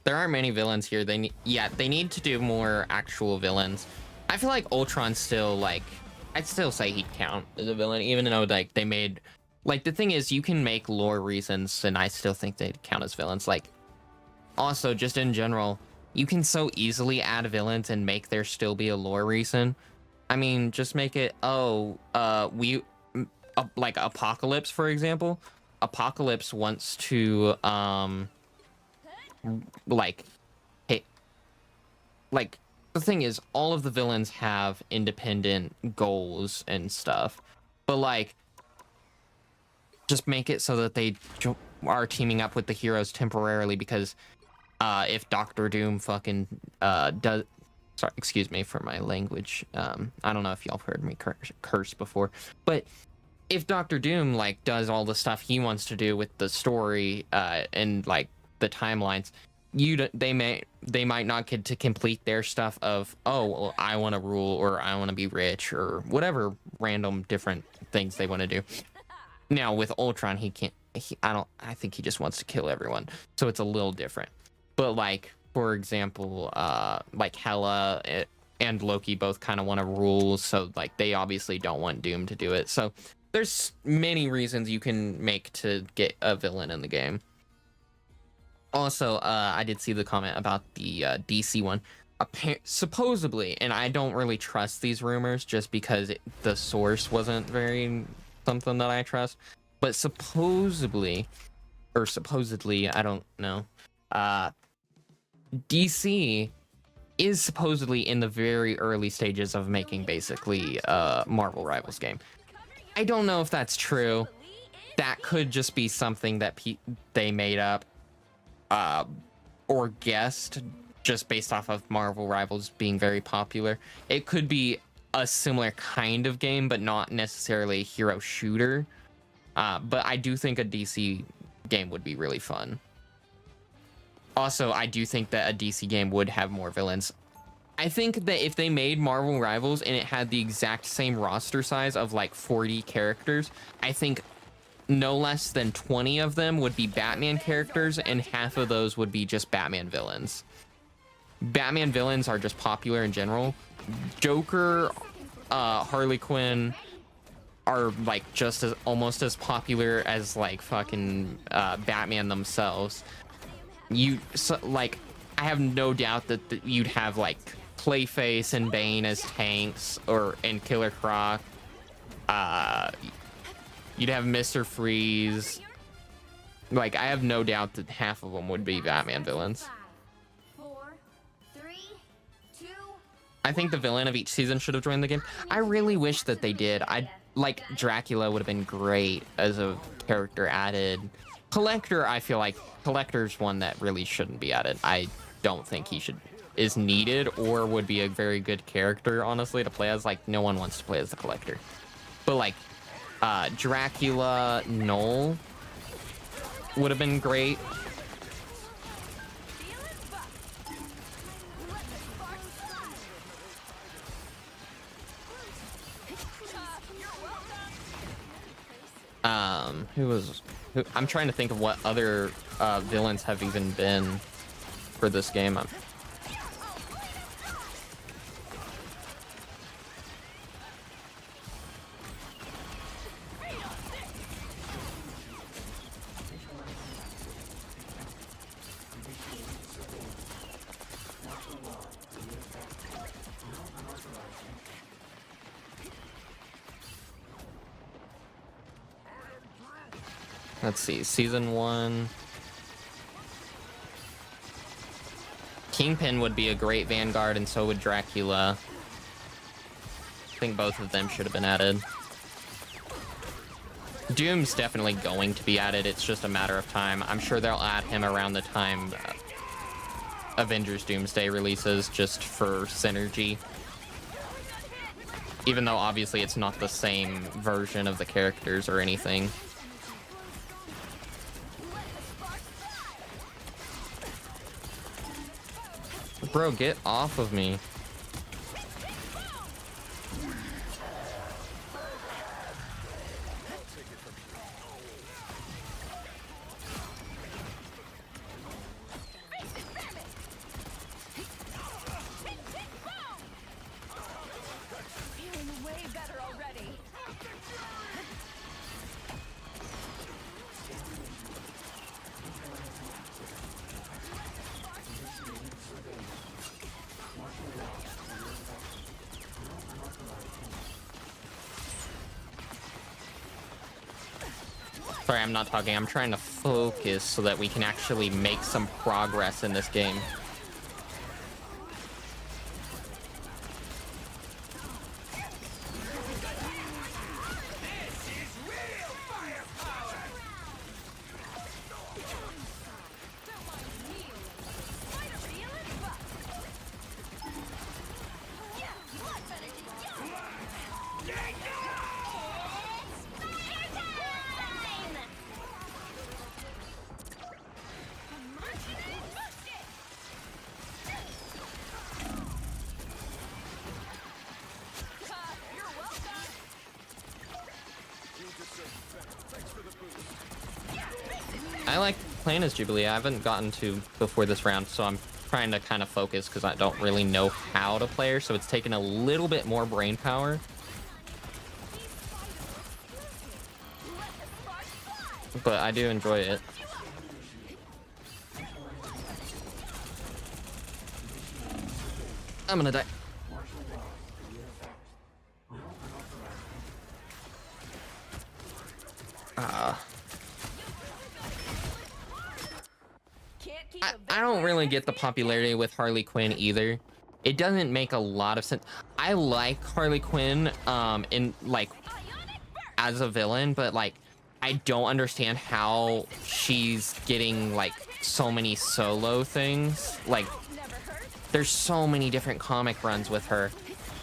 There aren't many villains here. They need to do more actual villains. I feel like Ultron's still like, I'd still say he'd count as a villain, even though like they made, like the thing is you can make lore reasons and I still think they'd count as villains. Like also just in general, you can so easily add villains and make there still be a lore reason. I mean, just make it, like Apocalypse, for example. Apocalypse wants to, like, hey, like, the thing is, all of the villains have independent goals and stuff. But, like, just make it so that they are teaming up with the heroes temporarily because if Doctor Doom fucking does, sorry, excuse me for my language. I don't know if y'all heard me curse before, but if Doctor Doom like does all the stuff he wants to do with the story and like the timelines, they might not get to complete their stuff of, oh, well, I want to rule, or I want to be rich, or whatever random different things they want to do. Now with Ultron, he can't. I think he just wants to kill everyone, so it's a little different. But like, for example, like Hela and Loki both kind of want to rule, so like they obviously don't want Doom to do it. So there's many reasons you can make to get a villain in the game. Also, I did see the comment about the DC one. Supposedly, and I don't really trust these rumors just because the source wasn't very something that I trust. But supposedly, I don't know. DC is supposedly in the very early stages of making basically a Marvel Rivals game. I don't know if that's true. That could just be something that they made up or guessed just based off of Marvel Rivals being very popular. It could be a similar kind of game, but not necessarily a hero shooter. But I do think a DC game would be really fun. Also, I do think that a DC game would have more villains. I think that if they made Marvel Rivals and it had the exact same roster size of like 40 characters, I think no less than 20 of them would be Batman characters, and half of those would be just Batman villains. Batman villains are just popular in general. Joker, Harley Quinn are like just as almost as popular as like fucking Batman themselves. Like, I have no doubt that you'd have like Clayface and Bane as tanks, and Killer Croc. You'd have Mr. Freeze. Like, I have no doubt that half of them would be Batman villains. 4, 3, 2. I think the villain of each season should have joined the game. I really wish that they did. Like, Dracula would have been great as a character added. Collector, I feel like Collector's one that really shouldn't be added. I don't think he is needed or would be a very good character, honestly, to play as. Like, no one wants to play as the Collector. But like, Dracula Null would have been great. I'm trying to think of what other villains have even been for this game. Let's see, season 1. Kingpin would be a great Vanguard, and so would Dracula. I think both of them should have been added. Doom's definitely going to be added. It's just a matter of time. I'm sure they'll add him around the time Avengers Doomsday releases, just for synergy. Even though obviously it's not the same version of the characters or anything. Bro, get off of me. Feeling way better already. Sorry, I'm not talking. I'm trying to focus so that we can actually make some progress in this game. playing as Jubilee. I haven't gotten to before this round, so I'm trying to kind of focus because I don't really know how to play her, so it's taken a little bit more brain power. But I do enjoy it. I'm gonna die. I don't really get the popularity with Harley Quinn either. It doesn't make a lot of sense. I like Harley Quinn in like as a villain, but like I don't understand how she's getting like so many solo things. Like there's so many different comic runs with her,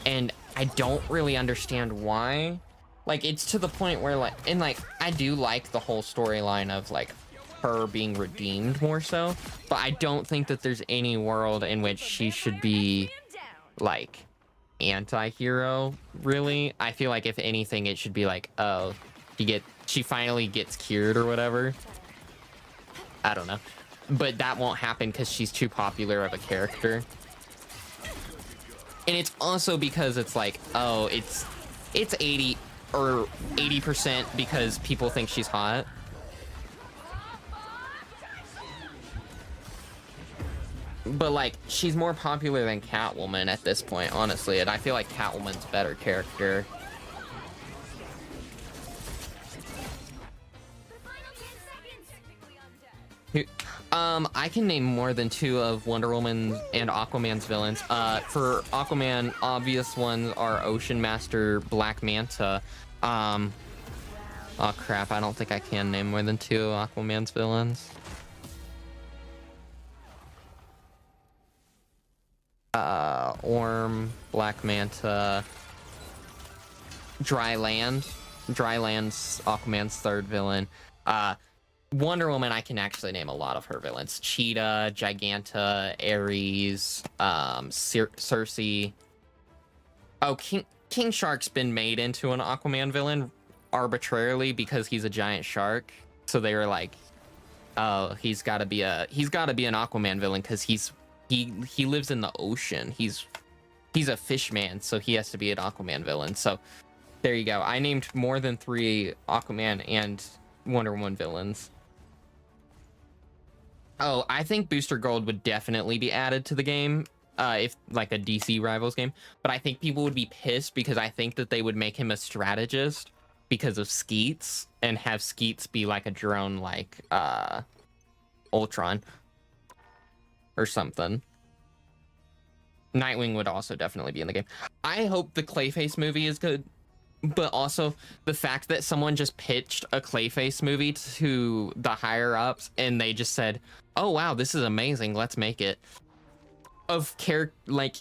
and I don't really understand why. Like it's to the point where like, and like I do like the whole storyline of like her being redeemed more so, but I don't think that there's any world in which she should be like anti-hero, really. I feel like if anything it should be like, oh, she finally gets cured or whatever. I don't know, but that won't happen because she's too popular of a character. And it's also because it's like, oh, it's 80 or 80% because people think she's hot. But like she's more popular than Catwoman at this point, honestly, and I feel like Catwoman's a better character. I can name more than 2 of Wonder Woman and Aquaman's villains. For Aquaman, obvious ones are Ocean Master, Black Manta. Oh crap, I don't think I can name more than 2 of Aquaman's villains. Orm, Black Manta, Dry Land. Dry Land's Aquaman's 3rd villain. Wonder Woman, I can actually name a lot of her villains. Cheetah, Giganta, Ares, Cersei. Oh, King Shark's been made into an Aquaman villain arbitrarily because he's a giant shark. So they were like, oh, he's got to be an Aquaman villain because he lives in the ocean. He's a fish man, so he has to be an Aquaman villain. So there you go. I named more than 3 Aquaman and Wonder Woman villains. Oh, I think Booster Gold would definitely be added to the game, if like a DC Rivals game. But I think people would be pissed because I think that they would make him a strategist because of Skeets and have Skeets be like a drone like Ultron or something. Nightwing would also definitely be in the game. I hope the Clayface movie is good, but also the fact that someone just pitched a Clayface movie to the higher ups and they just said, oh wow, this is amazing, let's make it. Like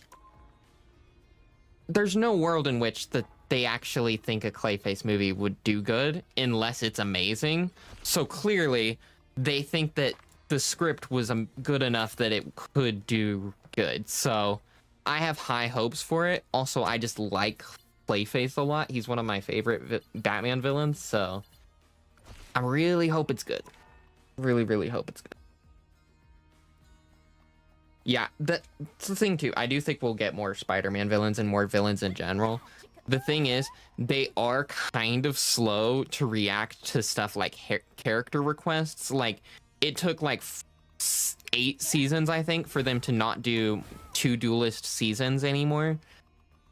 there's no world in which they actually think a Clayface movie would do good unless it's amazing. So clearly they think that the script was good enough that it could do good. So I have high hopes for it. Also, I just like Clayface a lot. He's one of my favorite Batman villains, so I really hope it's good. Really, really hope it's good. Yeah, that's the thing too. I do think we'll get more Spider-Man villains and more villains in general. The thing is, they are kind of slow to react to stuff like character requests. Like, it took like 8 seasons, I think, for them to not do 2 duelist seasons anymore.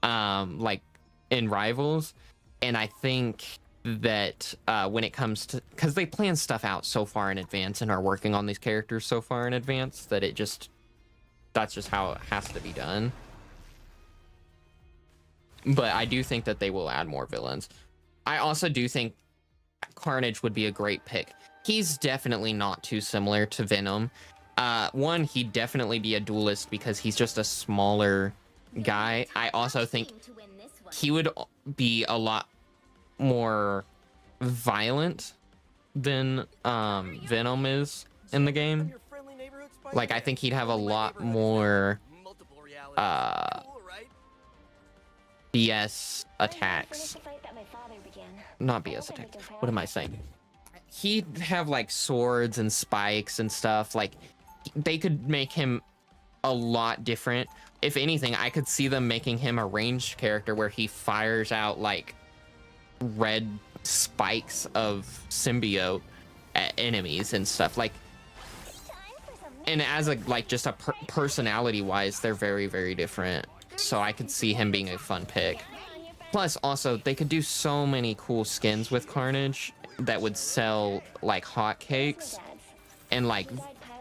Like in Rivals. And I think that when it comes to, because they plan stuff out so far in advance and are working on these characters so far in advance that that's just how it has to be done. But I do think that they will add more villains. I also do think Carnage would be a great pick. He's definitely not too similar to Venom. One, he'd definitely be a duelist because he's just a smaller guy. I also think he would be a lot more violent than Venom is in the game. Like, I think he'd have a lot more BS attacks. Not BS attacks. What am I saying? he'd have like swords and spikes and stuff. Like they could make him a lot different. If anything, I could see them making him a ranged character where he fires out like red spikes of symbiote at enemies and stuff. Like, and as a like just a personality wise, they're very, very different. So I could see him being a fun pick. Plus, also, they could do so many cool skins with Carnage that would sell like hotcakes. And like,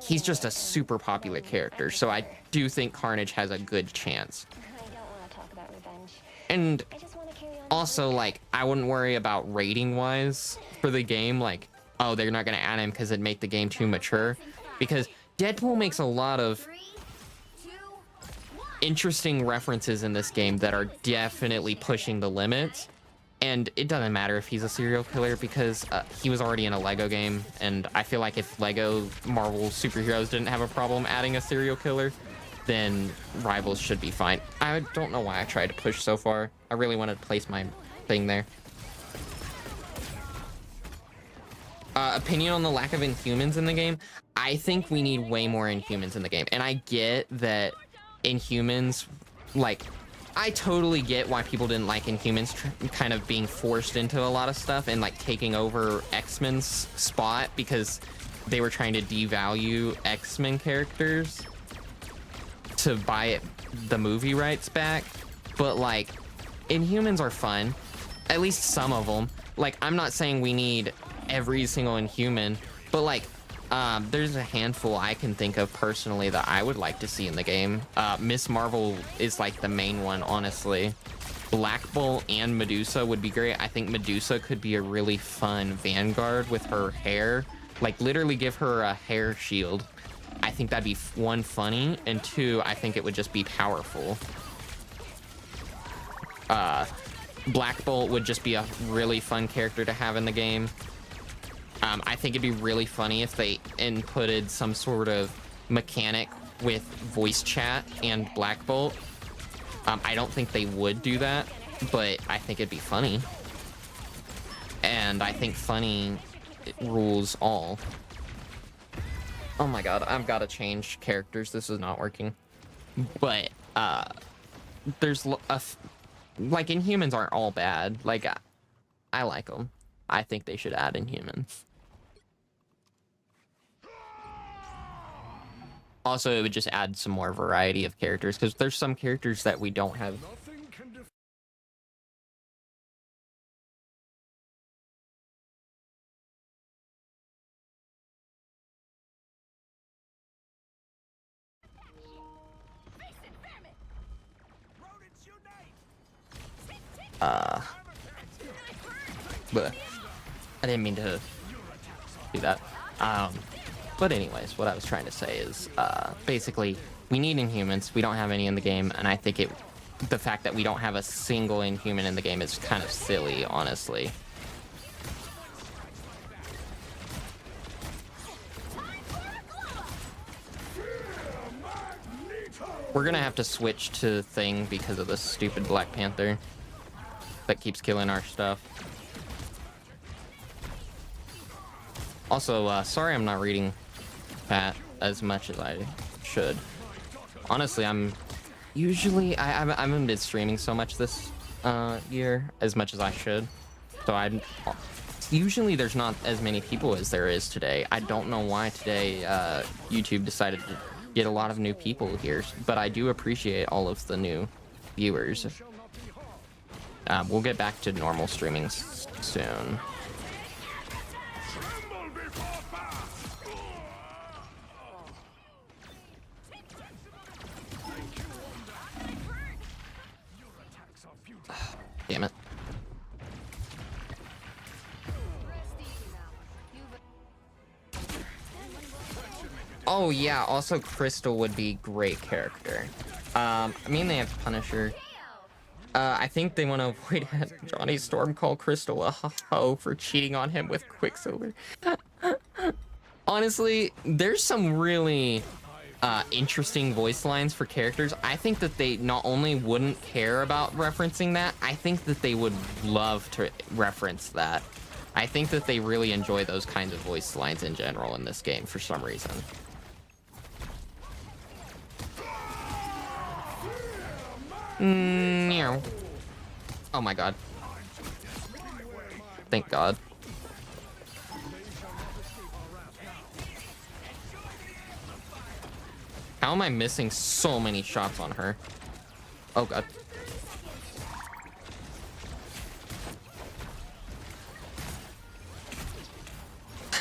he's just a super popular character. So I do think Carnage has a good chance. And also, like, I wouldn't worry about rating wise for the game. Like, oh, they're not going to add him because it'd make the game too mature. Because Deadpool makes a lot of interesting references in this game that are definitely pushing the limits, and it doesn't matter if he's a serial killer because he was already in a Lego game, and I feel like if Lego Marvel superheroes didn't have a problem adding a serial killer, then Rivals should be fine. I don't know why I tried to push so far. I really wanted to place my thing there. Opinion on the lack of Inhumans in the game? I think we need way more Inhumans in the game, and I get that Inhumans, like, I totally get why people didn't like Inhumans kind of being forced into a lot of stuff and like taking over X-Men's spot because they were trying to devalue X-Men characters to buy the movie rights back. But like, Inhumans are fun, at least some of them. Like, I'm not saying we need every single Inhuman, but like, there's a handful I can think of personally that I would like to see in the game. Miss Marvel is like the main one, honestly. Black Bolt and Medusa would be great. I think Medusa could be a really fun Vanguard with her hair. Like, literally give her a hair shield. I think that'd be one, funny, and two, I think it would just be powerful. Black Bolt would just be a really fun character to have in the game. I think it'd be really funny if they inputted some sort of mechanic with voice chat and Black Bolt. I don't think they would do that, but I think it'd be funny. And I think funny rules all. Oh my god, I've got to change characters. This is not working. But, there's like, Inhumans aren't all bad. Like, I like them. I think they should add Inhumans. Also, it would just add some more variety of characters, because there's some characters that we don't have. But I didn't mean to do that. But anyways, what I was trying to say is, basically, we need Inhumans. We don't have any in the game, and I think the fact that we don't have a single Inhuman in the game is kind of silly, honestly. We're gonna have to switch to Thing because of the stupid Black Panther that keeps killing our stuff. Also, sorry I'm not reading Pat as much as I should. Honestly, I haven't been streaming so much this year as much as I should. So usually there's not as many people as there is today. I don't know why today YouTube decided to get a lot of new people here, but I do appreciate all of the new viewers. We'll get back to normal streaming soon. Damn it. Oh yeah, also Crystal would be great character. I mean, they have Punisher. I think they want to avoid Johnny Storm call Crystal a ho-ho for cheating on him with Quicksilver. Honestly, there's some really interesting voice lines for characters. I think that they not only wouldn't care about referencing that, I think that they would love to reference that. I think that they really enjoy those kinds of voice lines in general in this game for some reason. Meow. Oh my god. Thank god. How am I missing so many shots on her? Oh god.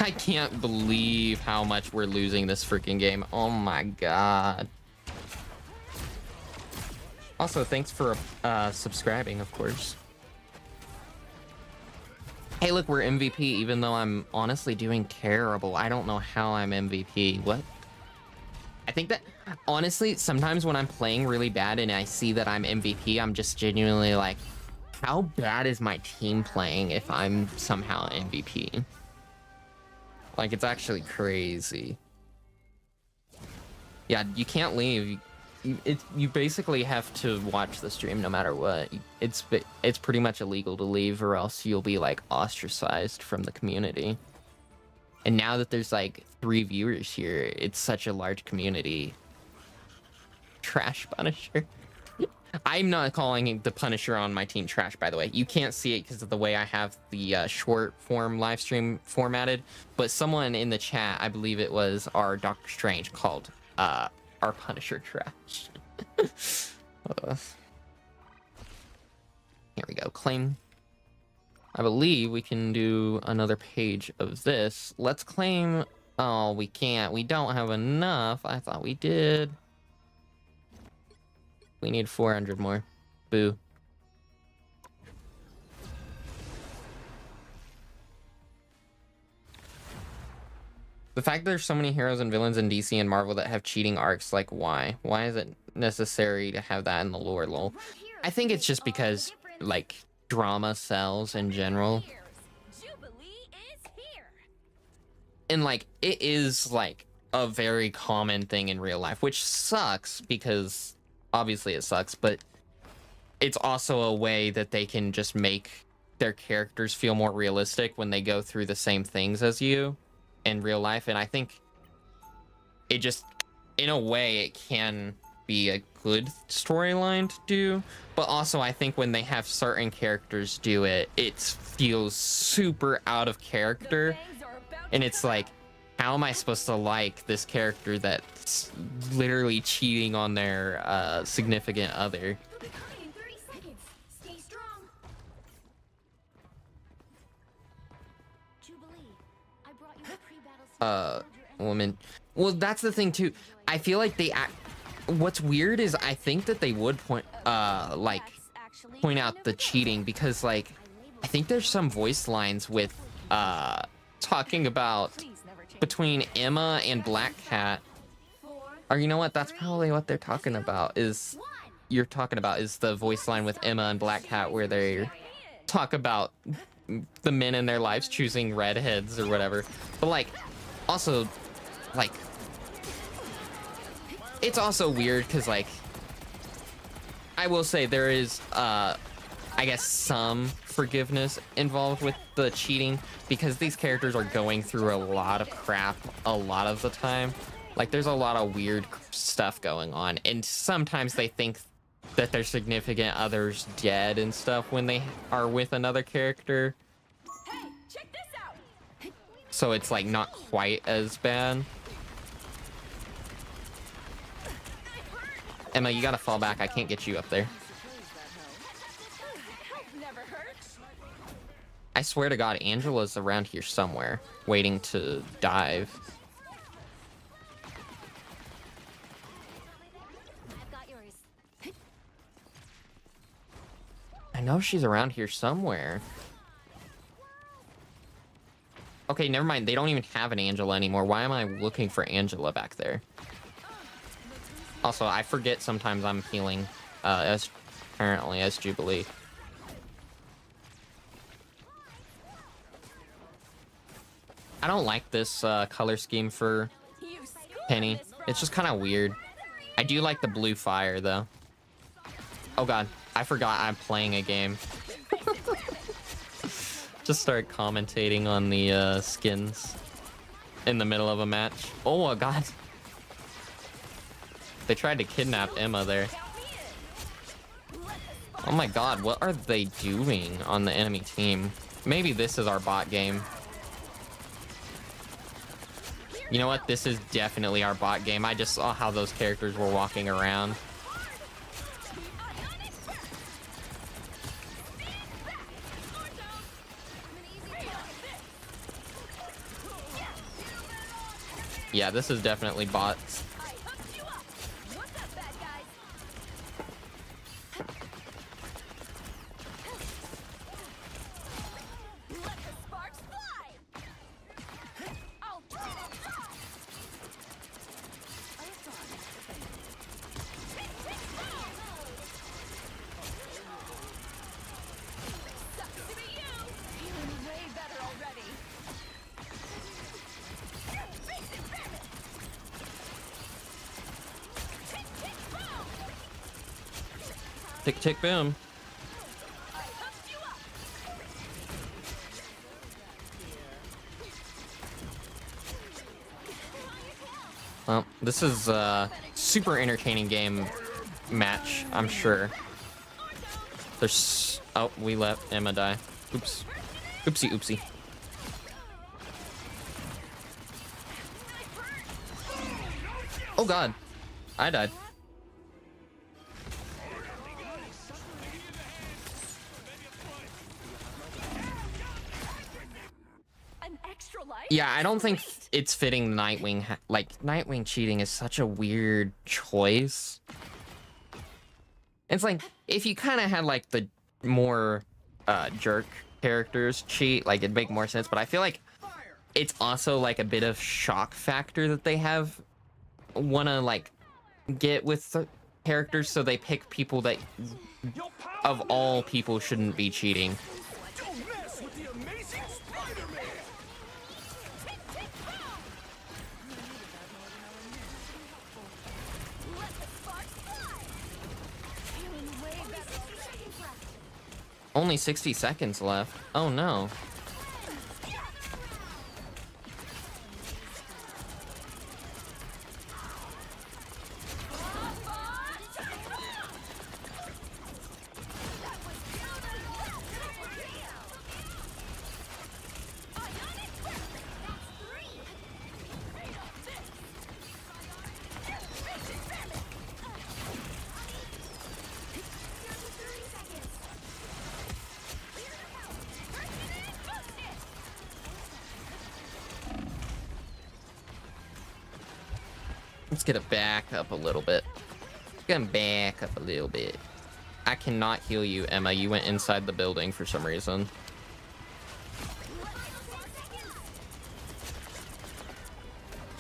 I can't believe how much we're losing this freaking game. Oh my god. Also, thanks for subscribing, of course. Hey, look, we're MVP, even though I'm honestly doing terrible. I don't know how I'm MVP. What? I think that, honestly, sometimes when I'm playing really bad and I see that I'm MVP, I'm just genuinely like, how bad is my team playing if I'm somehow MVP? Like, it's actually crazy. Yeah, you can't leave. You basically have to watch the stream no matter what. It's pretty much illegal to leave, or else you'll be like ostracized from the community. And now that there's like 3 viewers here, it's such a large community. Trash Punisher. I'm not calling the Punisher on my team trash, by the way. You can't see it because of the way I have the short form live stream formatted. But someone in the chat, I believe it was our Doctor Strange, called our Punisher trash. Here we go. Claim. I believe we can do another page of this. Let's claim. Oh, we can't. We don't have enough. I thought we did. We need 400 more. Boo. The fact there's so many heroes and villains in DC and Marvel that have cheating arcs, like why? Why is it necessary to have that in the lore, lol? I think it's just because, like, drama sells in general. Jubilee is here. And, like, it is, like, a very common thing in real life, which sucks because, obviously it sucks, but it's also a way that they can just make their characters feel more realistic when they go through the same things as you in real life. And I think it just, in a way, it can be a good storyline to do, but also I think when they have certain characters do it, it feels super out of character, and it's like, how am I supposed to like this character that's literally cheating on their significant other? You'll be coming in 30 seconds. Stay strong. Jubilee, I brought you a pre-battle Woman. Well, that's the thing too. I feel like they what's weird is I think that they would point out the cheating, because like I think there's some voice lines with talking about between Emma and Black Cat, or you know what, that's probably what they're talking about, is you're talking about is the voice line with Emma and Black Cat where they talk about the men in their lives choosing redheads or whatever. But like, also, like, it's also weird because, like, I will say there is I guess some forgiveness involved with the cheating, because these characters are going through a lot of crap a lot of the time. Like, there's a lot of weird stuff going on, and sometimes they think that their significant other's dead and stuff when they are with another character. Hey, check this out. So it's like not quite as bad. Emma, you gotta fall back. I can't get you up there. Never hurts. I swear to God, Angela's around here somewhere, waiting to dive. I've got yours. I know she's around here somewhere. Okay, never mind. They don't even have an Angela anymore. Why am I looking for Angela back there? Also, I forget sometimes I'm healing as Jubilee. I don't like this color scheme for Penny. It's just kind of weird. I do like the blue fire, though. Oh god, I forgot I'm playing a game. Just start commentating on the skins in the middle of a match. Oh my god. They tried to kidnap Emma there. Oh my god, what are they doing on the enemy team? Maybe this is our bot game. You know what? This is definitely our bot game. I just saw how those characters were walking around. Yeah, this is definitely bots. Tick, tick, boom. Well, this is a super entertaining game match, I'm sure. There's... Oh, we let Emma die. Oops. Oopsie, oopsie. Oh god. I died. Yeah, I don't think it's fitting Nightwing. Like, Nightwing cheating is such a weird choice. It's like, if you kind of had, like, the more jerk characters cheat, like, it'd make more sense. But I feel like it's also, like, a bit of shock factor that they have want to, like, get with the characters. So they pick people that, of all people, shouldn't be cheating. Only 60 seconds left. Oh no. Let's get it back up a little bit. Get him back up a little bit. I cannot heal you, Emma. You went inside the building for some reason.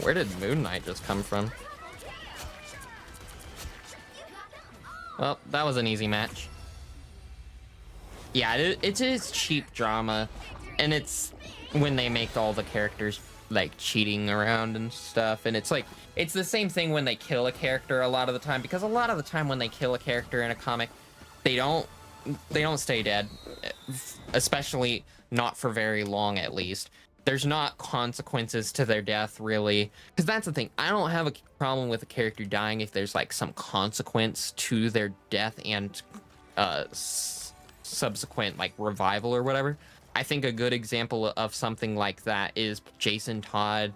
Where did Moon Knight just come from? Well, that was an easy match. Yeah, it is cheap drama. And it's when they make all the characters like cheating around and stuff, and it's like it's the same thing when they kill a character a lot of the time, because a lot of the time when they kill a character in a comic, they don't stay dead, especially not for very long. At least there's not consequences to their death, really, because that's the thing. I don't have a problem with a character dying if there's like some consequence to their death and subsequent like revival or whatever. I think a good example of something like that is Jason Todd.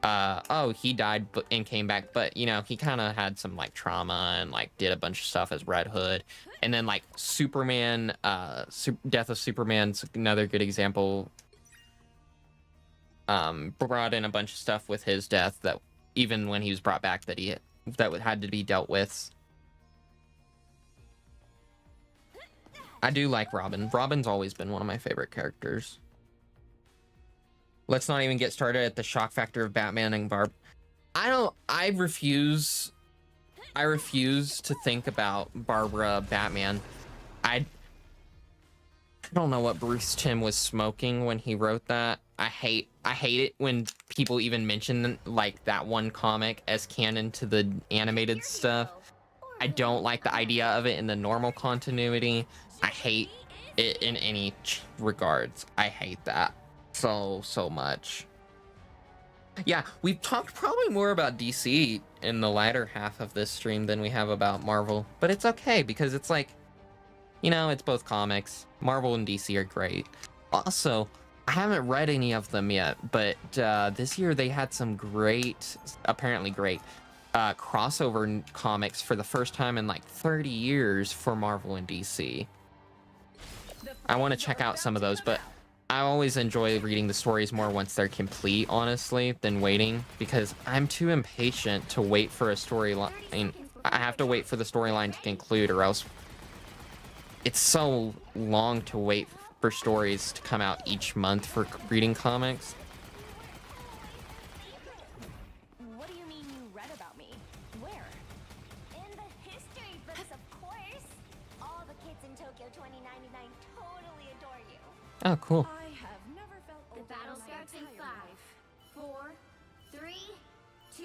Oh, he died and came back, but you know, he kind of had some like trauma and like did a bunch of stuff as Red Hood. And then like Superman, Death of Superman's another good example. Brought in a bunch of stuff with his death that even when he was brought back that had to be dealt with. I do like Robin. Robin's always been one of my favorite characters. Let's not even get started at the shock factor of Batman and Barb. I refuse to think about Barbara Batman. I don't know what Bruce Timm was smoking when he wrote that. I hate it when people even mention like that one comic as canon to the animated stuff. I don't like the idea of it in the normal continuity. I hate in any regards. I hate that so much. Yeah, we've talked probably more about DC in the latter half of this stream than we have about Marvel, but it's okay because it's like, you know, it's both comics. Marvel and DC are great. Also, I haven't read any of them yet, but this year they had some great, apparently great, crossover comics for the first time in like 30 years for Marvel and DC. I want to check out some of those, but I always enjoy reading the stories more once they're complete, honestly, than waiting, because I'm too impatient to wait for a storyline. I have to wait for the storyline to conclude, or else it's so long to wait for stories to come out each month for reading comics. What do you mean you read about me? Where? In the history books, of course. All the kids in Tokyo 2099 totally adore you. Oh, cool. I have never felt The battle starts in 5, 4, 3,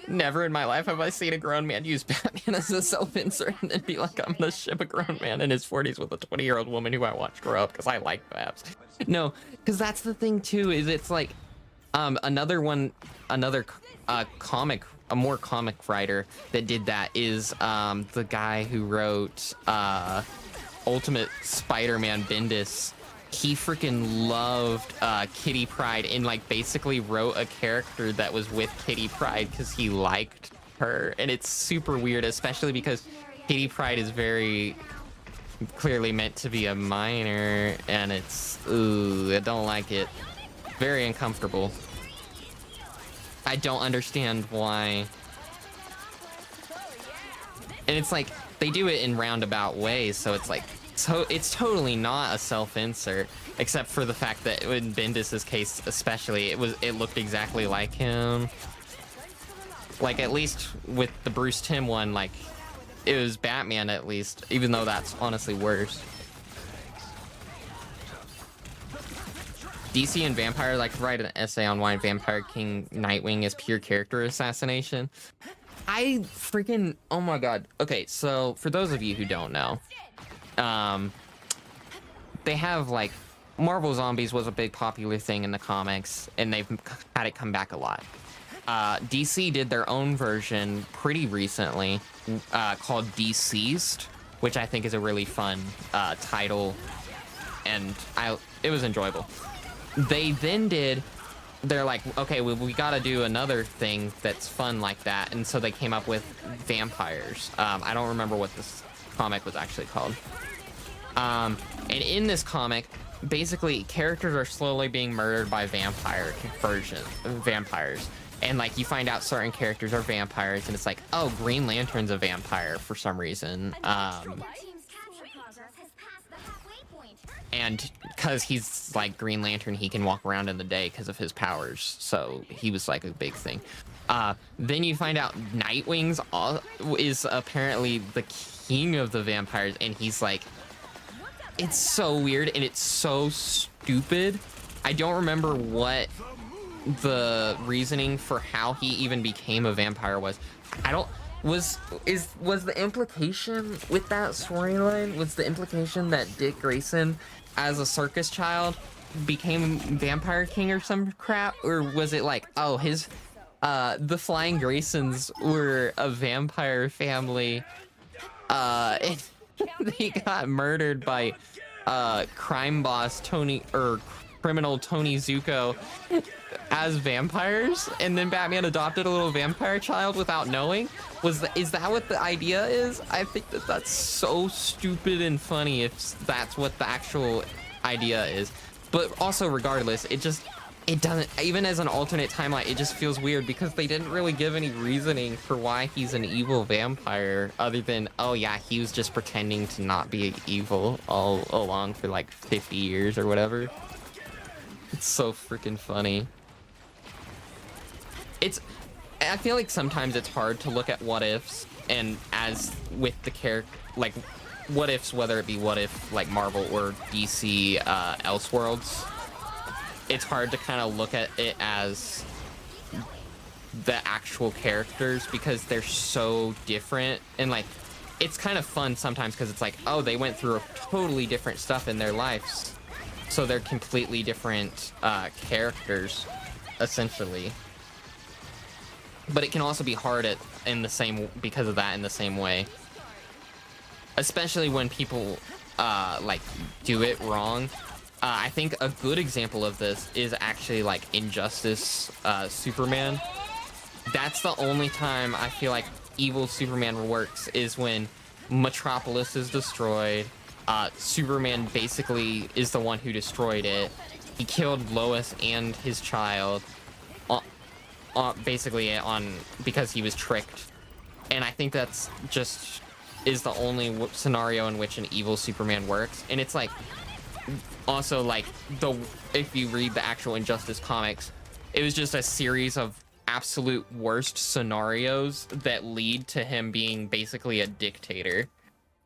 2. Never in my life have I seen a grown man use Batman as a self-insert and then be like, I'm gonna ship a grown man in his 40s with a 20-year-old woman who I watched grow up because I like Babs. No, because that's the thing too, is it's like another comic, a more comic writer that did that is the guy who wrote Ultimate Spider-Man, Bendis. He freaking loved Kitty Pryde and like basically wrote a character that was with Kitty Pryde because he liked her, and it's super weird, especially because Kitty Pryde is very clearly meant to be a minor, and it's, ooh, I don't like it. Very uncomfortable. I don't understand why. And it's like they do it in roundabout ways, so it's like, so it's totally not a self-insert, except for the fact that in Bendis's case especially, it looked exactly like him. Like, at least with the Bruce Timm one, like, it was Batman at least, even though that's honestly worse. DC and Vampire, like, write an essay on why Vampire King Nightwing is pure character assassination. I freaking, oh my god. Okay, so for those of you who don't know, they have, like, Marvel Zombies was a big popular thing in the comics, and they've had it come back a lot. DC did their own version pretty recently, called Deceased, which I think is a really fun title, and it was enjoyable. They then they're like, okay, we gotta do another thing that's fun like that, and so they came up with vampires. I don't remember what this comic was actually called. And in this comic, basically characters are slowly being murdered by vampires, and like you find out certain characters are vampires, and it's like, oh, Green Lantern's a vampire for some reason. Team's capture progress has passed the halfway point. And because he's like Green Lantern, he can walk around in the day because of his powers, so he was like a big thing. Then you find out Nightwing's is apparently the king of the vampires, and he's like, it's so weird and it's so stupid. I don't remember what the reasoning for how he even became a vampire was. Was the implication with that storyline, was the implication that Dick Grayson as a circus child became Vampire King or some crap? Or was it like, oh, his the Flying Graysons were a vampire family, and they got murdered by crime boss criminal Tony Zuko as vampires, and then Batman adopted a little vampire child without knowing? Is that what the idea is? I think that's so stupid and funny if that's what the actual idea is. But also, regardless, it doesn't, even as an alternate timeline, it just feels weird because they didn't really give any reasoning for why he's an evil vampire other than, oh yeah, he was just pretending to not be evil all along for like 50 years or whatever. It's so freaking funny. I feel like sometimes it's hard to look at what ifs, and as with the character, like what ifs, whether it be what if like Marvel or DC Elseworlds, it's hard to kind of look at it as the actual characters because they're so different. And like it's kind of fun sometimes because it's like, oh, they went through totally different stuff in their lives, so they're completely different characters, essentially. But it can also be hard because of that in the same way, especially when people like do it wrong. I think a good example of this is actually like Injustice Superman. That's the only time I feel like evil Superman works, is when Metropolis is destroyed. Superman basically is the one who destroyed it. He killed Lois and his child, basically because he was tricked. And I think that's just is the only scenario in which an evil Superman works. And it's like, also like if you read the actual Injustice comics, it was just a series of absolute worst scenarios that lead to him being basically a dictator,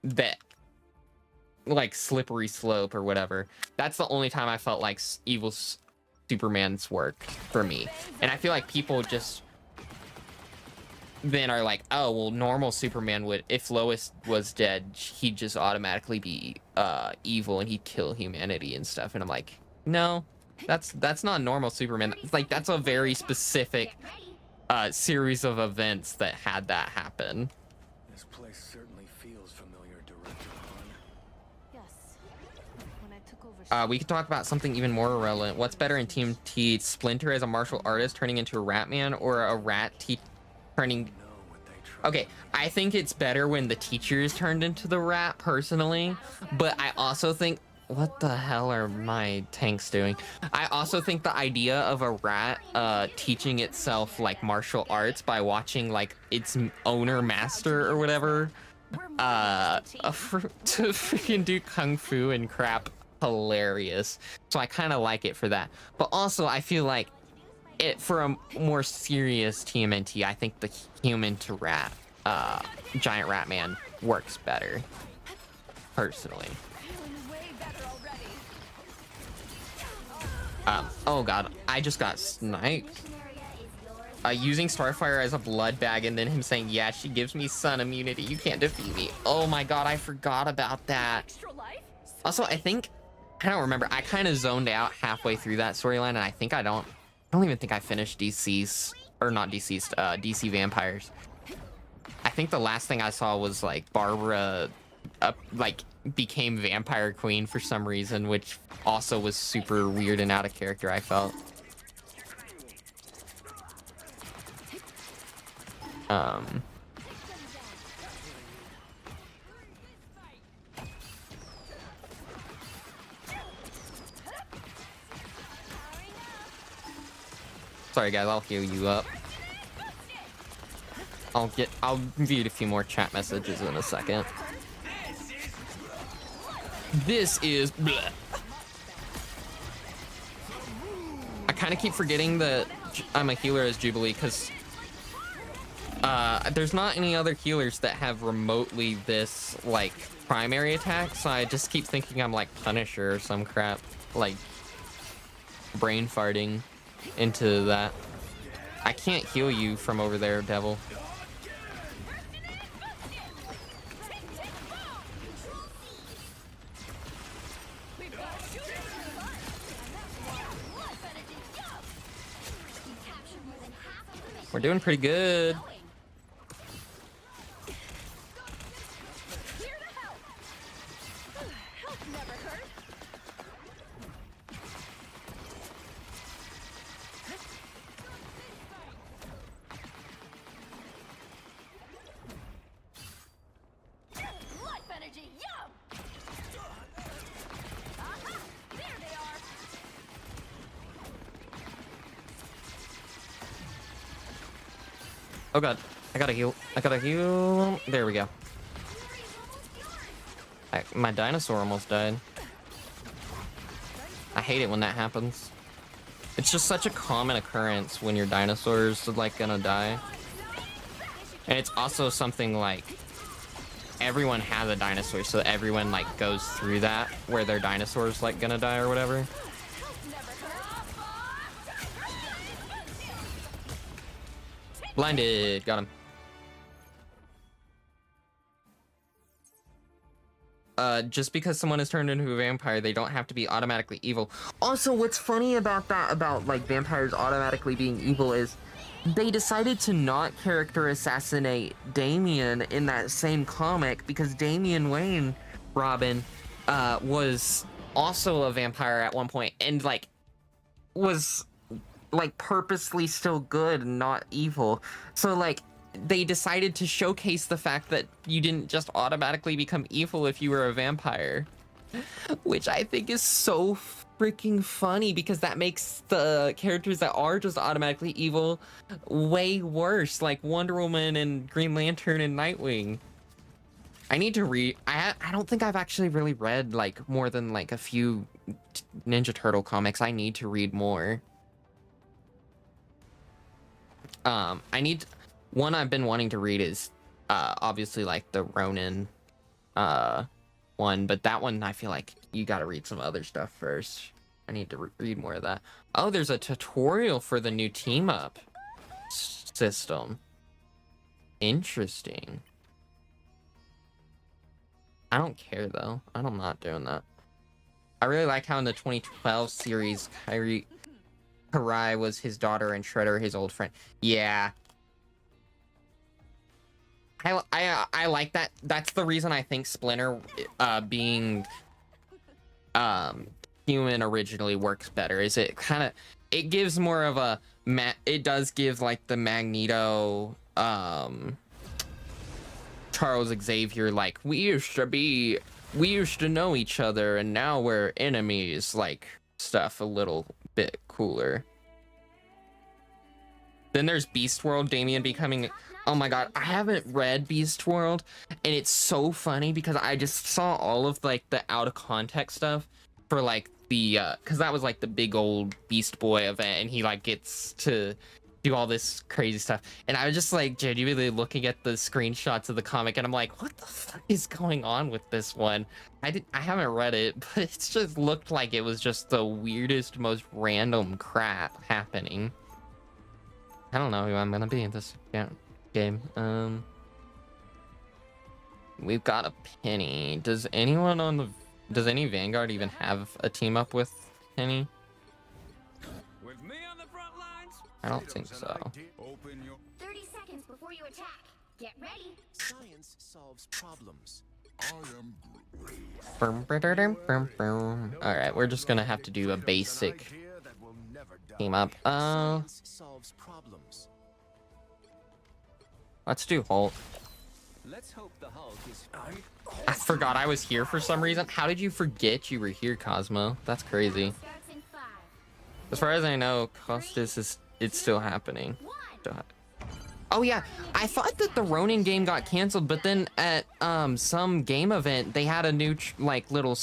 that like slippery slope or whatever. That's the only time I felt like evil Superman's work for me. And I feel like people just then are like, oh well, normal Superman would, if Lois was dead, he'd just automatically be evil and he'd kill humanity and stuff. And I'm like, no, that's not normal Superman. Like, that's a very specific series of events that had that happen. This place certainly feels familiar, Director Han. Yes. When I took over. We could talk about something even more relevant. What's better in Team T, Splinter as a martial artist turning into a rat man, or a rat turning... Okay, I think it's better when the teacher is turned into the rat, personally, but I also think... What the hell are my tanks doing? I also think the idea of a rat teaching itself like martial arts by watching like its owner master or whatever to freaking do kung fu and crap, hilarious. So I kind of like it for that. But also I feel like it, for a more serious TMNT, I think the human to rat giant rat man works better, personally. Oh god, I just got sniped. Using Starfire as a blood bag and then him saying, yeah, she gives me sun immunity, you can't defeat me. Oh my god, I forgot about that. Also, I don't remember, I kind of zoned out halfway through that storyline, and I don't even think I finished DC Vampires. I think the last thing I saw was like Barbara like became Vampire Queen for some reason, which also was super weird and out of character, I felt. Sorry guys, I'll heal you up. I'll read a few more chat messages in a second. This is bleh. I kind of keep forgetting that I'm a healer as Jubilee, because there's not any other healers that have remotely this like primary attack, so I just keep thinking I'm like Punisher or some crap, like brain farting into that. I can't heal you from over there, Devil. We're doing pretty good. Oh god, I gotta heal. There we go. My dinosaur almost died. I hate it when that happens. It's just such a common occurrence when your dinosaur's like gonna die. And it's also something like everyone has a dinosaur, so everyone like goes through that where their dinosaur's like gonna die or whatever. Blinded, got him. just because someone is turned into a vampire, they don't have to be automatically evil. Also, what's funny about that, about like vampires automatically being evil, is they decided to not character assassinate Damian in that same comic because Damian Wayne, Robin, was also a vampire at one point and like was like purposely still good and not evil. So like they decided to showcase the fact that you didn't just automatically become evil if you were a vampire, which I think is so freaking funny because that makes the characters that are just automatically evil way worse, like Wonder Woman and Green Lantern and Nightwing. I need to read. I don't think I've actually really read like more than like a few Ninja Turtle comics. I need to read more. One I've been wanting to read is obviously like the Ronin one, but that one I feel like you got to read some other stuff first. I need to read more of that. Oh, there's a tutorial for the new team up system. Interesting. I don't care though. I'm not doing that. I really like how in the 2012 series, Karai was his daughter and Shredder his old friend. Yeah. I like that. That's the reason I think Splinter being human originally works better. Is it kind of, it gives more of a it does give like the Magneto Charles Xavier, like we used to know each other and now we're enemies, like stuff a little bit cooler. Then there's Beast World, Damian becoming, oh my god, I haven't read Beast World, and it's so funny because I just saw all of like the out of context stuff for like the because that was like the big old Beast Boy event, and he like gets to do all this crazy stuff, and I was just like genuinely looking at the screenshots of the comic, and I'm like, what the fuck is going on with this one? I haven't read it, but it just looked like it was just the weirdest, most random crap happening. I don't know who I'm gonna be in this game. We've got a Penny. Does anyone does any Vanguard even have a team up with Penny? With me on the front lines, I don't think so. 30 seconds before you attack. Get ready. Science solves problems. All right, we're just gonna have to do a basic team up. Science solves problems. Let's do Hulk. Let's hope the Hulk is. I forgot I was here for some reason. How did you forget you were here, Cosmo? That's crazy. Starts in 5. As far as I know, Costas it's still happening. Oh yeah, I thought that the Ronin game got canceled, but then at some game event they had a new like little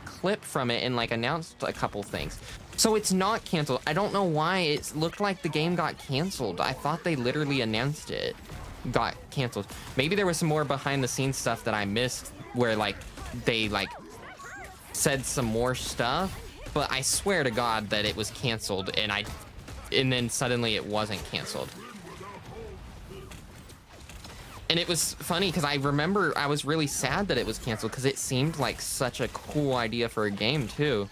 clip from it and like announced a couple things. So it's not canceled. I don't know why it looked like the game got canceled. I thought they literally announced it got canceled. Maybe there was some more behind the scenes stuff that I missed where like they like said some more stuff, but I swear to God that it was canceled, and then suddenly it wasn't canceled. And it was funny because I remember I was really sad that it was canceled because it seemed like such a cool idea for a game too.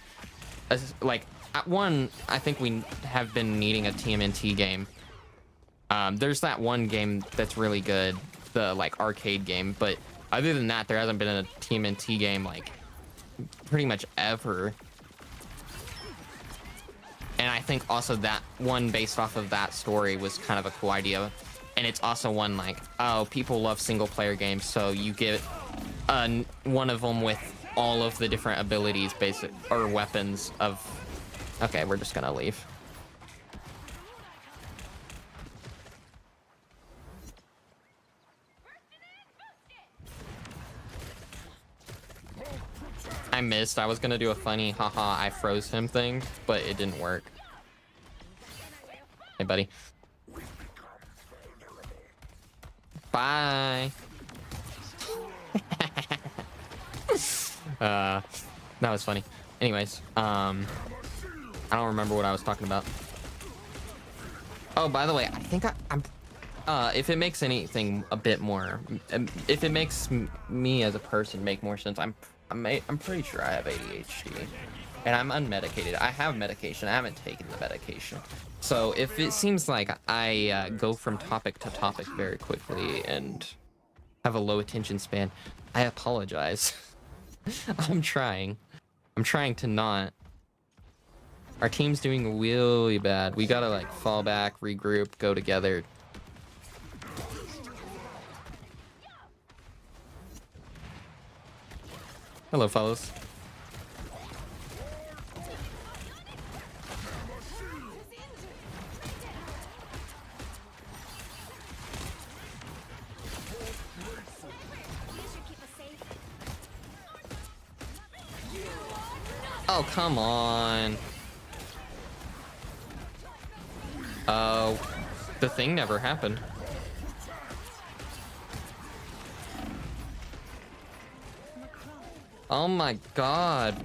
Like one, I think we have been needing a TMNT game. There's that one game that's really good, the like arcade game, but other than that, there hasn't been a TMNT game like pretty much ever. And I think also that one based off of that story was kind of a cool idea. And it's also one like, oh, people love single player games, so you get one of them with all of the different abilities, basic or weapons of. Okay, we're just gonna leave. I missed. I was gonna do a funny haha I froze him thing, but it didn't work. Hey buddy. Bye. That was funny. Anyways, I don't remember what I was talking about. Oh, by the way, I think If it makes anything a bit more, if it makes me as a person make more sense, I'm pretty sure I have ADHD, and I'm unmedicated. I have medication. I haven't taken the medication. So if it seems like I go from topic to topic very quickly and have a low attention span, I apologize. I'm trying to not. Our team's doing really bad. We gotta like fall back, regroup, go together. Hello, fellas. Oh, come on. Oh, the thing never happened. Oh my god.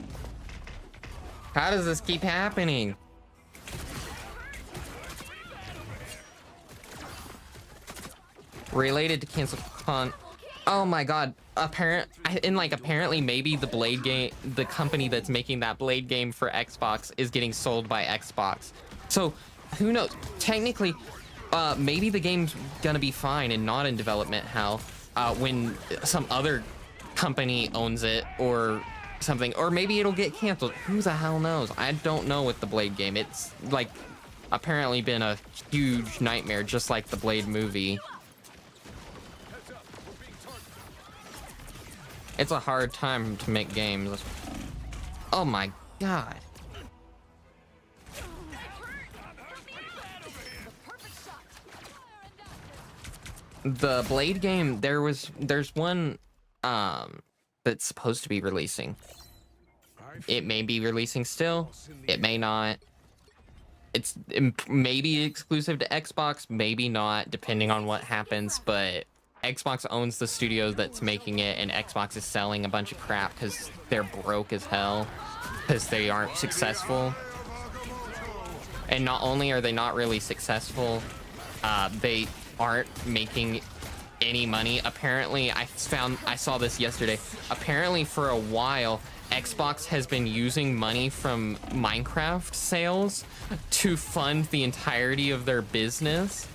How does this keep happening? Related to cancel con. Oh my god. Apparently maybe the Blade game, the company that's making that Blade game for Xbox is getting sold by Xbox. So who knows? Technically, maybe the game's gonna be fine and not in development hell when some other company owns it or something, or maybe it'll get canceled. Who the hell knows? I don't know with the Blade game. It's like apparently been a huge nightmare, just like the Blade movie. It's a hard time to make games. Oh my god. The Blade game, there's one that's supposed to be releasing. It may be releasing still, it may not. It's maybe exclusive to Xbox, maybe not, depending on what happens, but Xbox owns the studio that's making it, and Xbox is selling a bunch of crap because they're broke as hell because they aren't successful. And not only are they not really successful, they aren't making any money. Apparently, I saw this yesterday. Apparently, for a while, Xbox has been using money from Minecraft sales to fund the entirety of their business.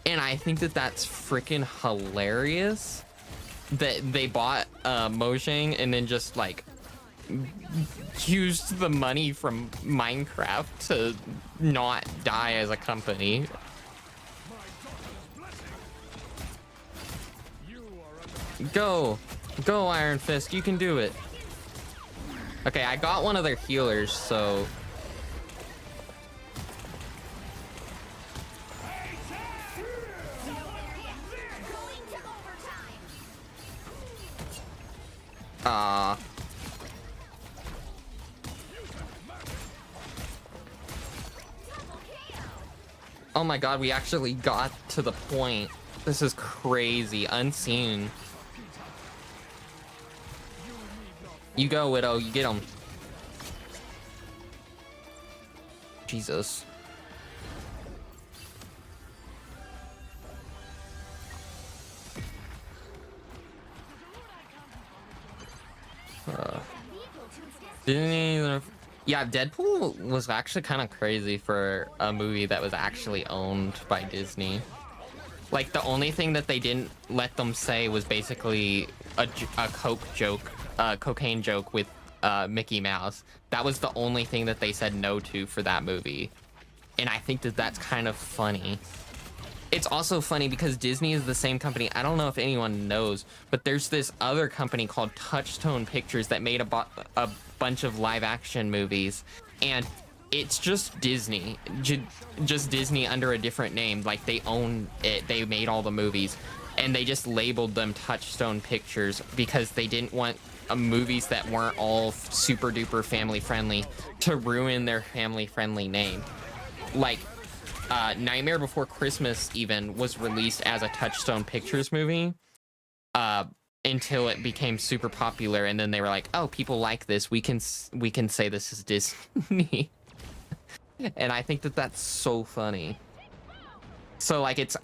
And I think that that's freaking hilarious that they bought Mojang and then just like used the money from Minecraft to not die as a company. Go Iron Fist, you can do it. Okay, I got one of their healers, so oh my god, we actually got to the point. This is crazy. Unseen. You go, Widow. You get him. Jesus. Yeah, Deadpool was actually kind of crazy for a movie that was actually owned by Disney. Like, the only thing that they didn't let them say was basically a cocaine joke with Mickey Mouse. That was the only thing that they said no to for that movie. And I think that that's kind of funny. It's also funny because Disney is the same company. I don't know if anyone knows, but there's this other company called Touchstone Pictures that made a bunch of live action movies. And it's just Disney, just Disney under a different name. Like, they own it. They made all the movies, and they just labeled them Touchstone Pictures because they didn't want movies that weren't all super duper family friendly to ruin their family friendly name. Like, Nightmare Before Christmas even was released as a Touchstone Pictures movie until it became super popular, and then they were like, oh, people like this, we can say this is Disney. And I think that that's so funny. So like it's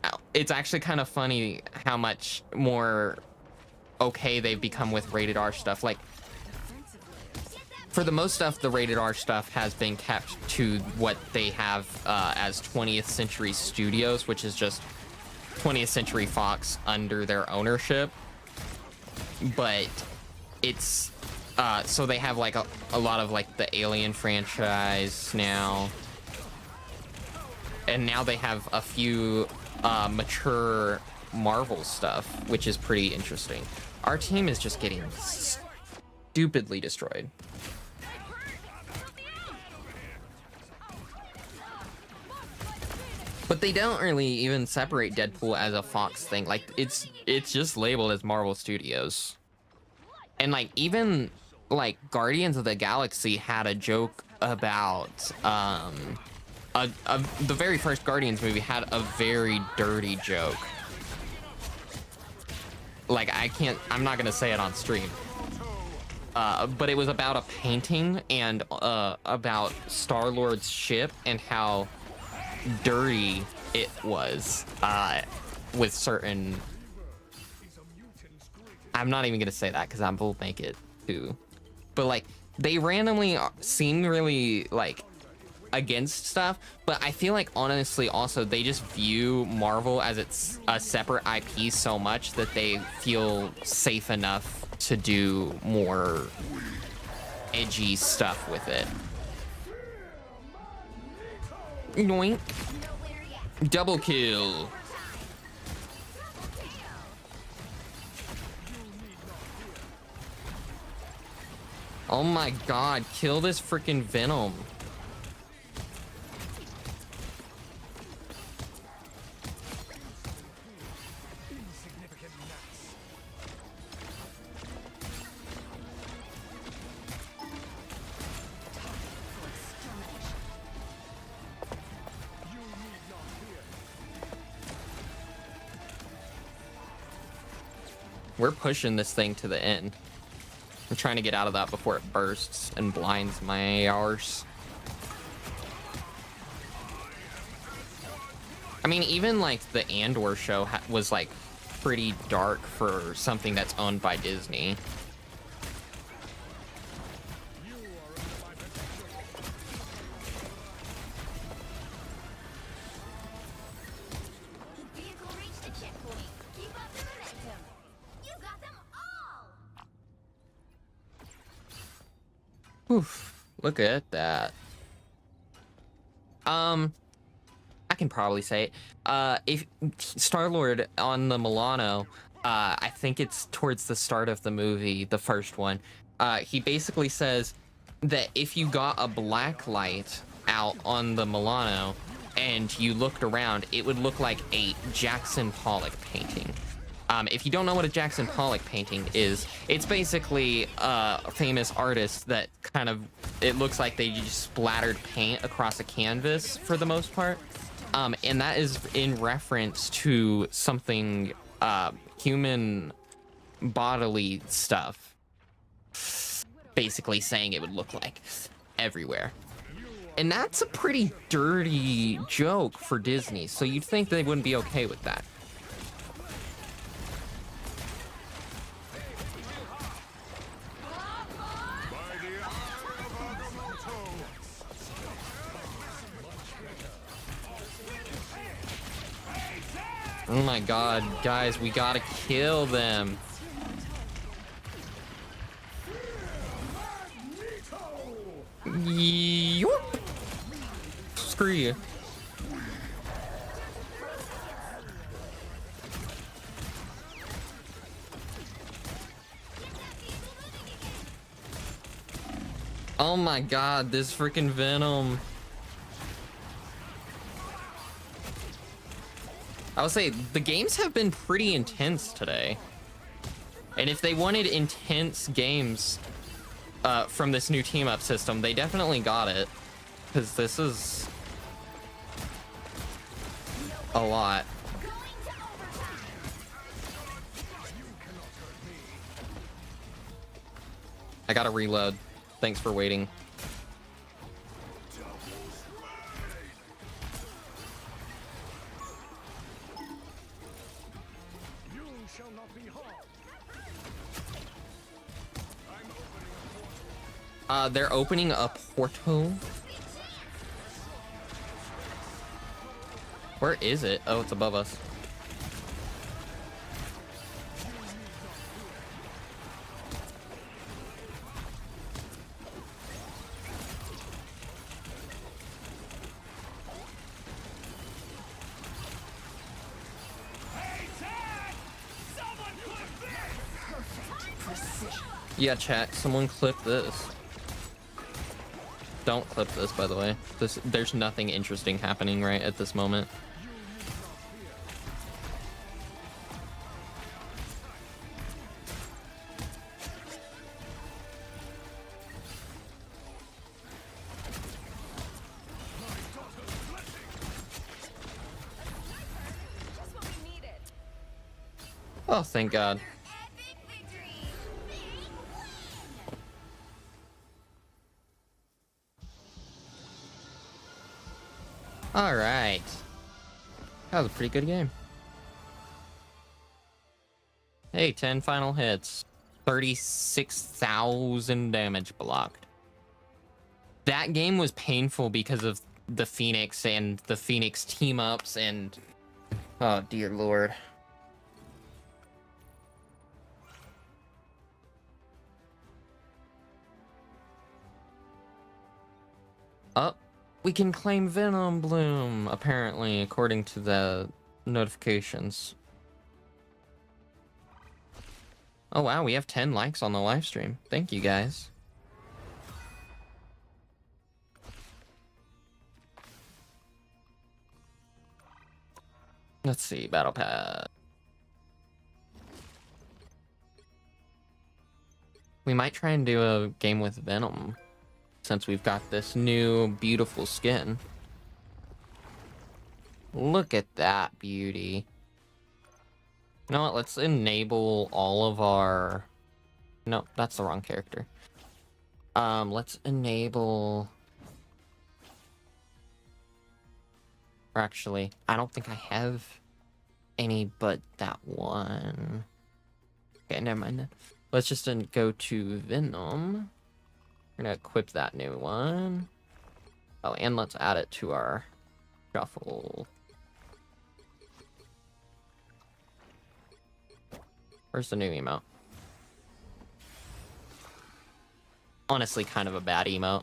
actually kind of funny how much more okay they've become with rated R stuff. Like for the most stuff, the rated R stuff has been kept to what they have as 20th Century Studios, which is just 20th Century Fox under their ownership. But it's so they have like a lot of like the Alien franchise now, and now they have a few mature Marvel stuff, which is pretty interesting. Our team is just getting stupidly destroyed. But they don't really even separate Deadpool as a Fox thing. Like it's just labeled as Marvel Studios. And like even like Guardians of the Galaxy had a joke about the very first Guardians movie had a very dirty joke. Like I'm not gonna say it on stream. But it was about a painting and about Star-Lord's ship and how dirty it was with certain. I'm not even gonna say that because I will make it too. But like they randomly seem really like against stuff, but I feel like honestly also they just view Marvel as it's a separate IP so much that they feel safe enough to do more edgy stuff with it. Yoink. Double kill. Oh my god, kill this freaking Venom. We're pushing this thing to the end. I'm trying to get out of that before it bursts and blinds my ARs. I mean, even like the Andor show was like pretty dark for something that's owned by Disney. Oof, look at that. I can probably say it. If Star-Lord on the Milano, I think it's towards the start of the movie, the first one, he basically says that if you got a black light out on the Milano and you looked around, it would look like a Jackson Pollock painting. If you don't know what a Jackson Pollock painting is, it's basically a famous artist that kind of, it looks like they just splattered paint across a canvas for the most part. And that is in reference to something human bodily stuff. Basically saying it would look like everywhere. And that's a pretty dirty joke for Disney, so you'd think they wouldn't be okay with that. Oh my god, guys, we gotta kill them. Yoop. Screw you. Oh my god, this freaking Venom. I would say the games have been pretty intense today. And if they wanted intense games from this new team up system, they definitely got it. Because this is a lot. I gotta reload. Thanks for waiting. They're opening a portal. Where is it? Oh, it's above us. Yeah, chat, someone clip this. Don't clip this, by the way. There's nothing interesting happening right at this moment. Just what we needed. Oh, thank God. Epic victory. Big win. All right. That was a pretty good game. Hey, 10 final hits. 36,000 damage blocked. That game was painful because of the Phoenix and the Phoenix team-ups and... Oh, dear Lord. Oh, we can claim Venom Bloom, apparently, according to the notifications. Oh wow, we have 10 likes on the live stream. Thank you, guys. Let's see, Battle Pass. We might try and do a game with Venom, since we've got this new beautiful skin. Look at that beauty. You know what, let's enable all of our... No, that's the wrong character. Let's enable... Or actually, I don't think I have any but that one. Okay, never mind then. Let's just go to Venom. We're gonna equip that new one. Oh, and let's add it to our shuffle. Where's the new emote? Honestly, kind of a bad emote.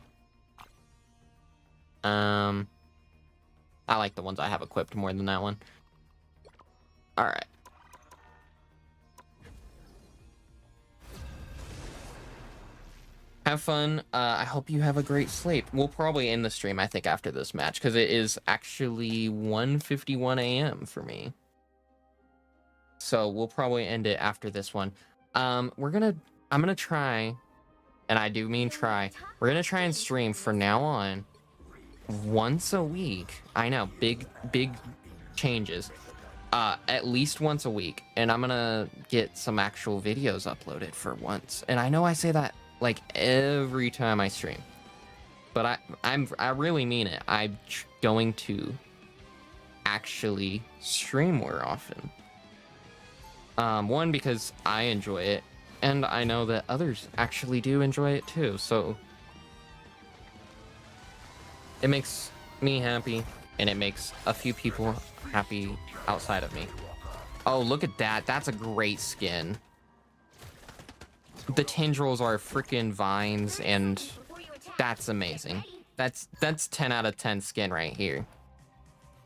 I like the ones I have equipped more than that one. Alright. Have fun. I hope you have a great sleep. We'll probably end the stream, I think, after this match, because it is actually 1:51 a.m. for me. So we'll probably end it after this one. I'm gonna try, and I do mean try, we're gonna try and stream from now on once a week. I know, big changes. At least once a week, and I'm gonna get some actual videos uploaded for once. And I know I say that like every time I stream, but I really mean it. I'm going to actually stream more often. One, because I enjoy it, and I know that others actually do enjoy it too, so it makes me happy, and it makes a few people happy outside of me. Oh, look at that. That's a great skin. The tendrils are freaking vines, and that's amazing. That's 10 out of 10 skin right here.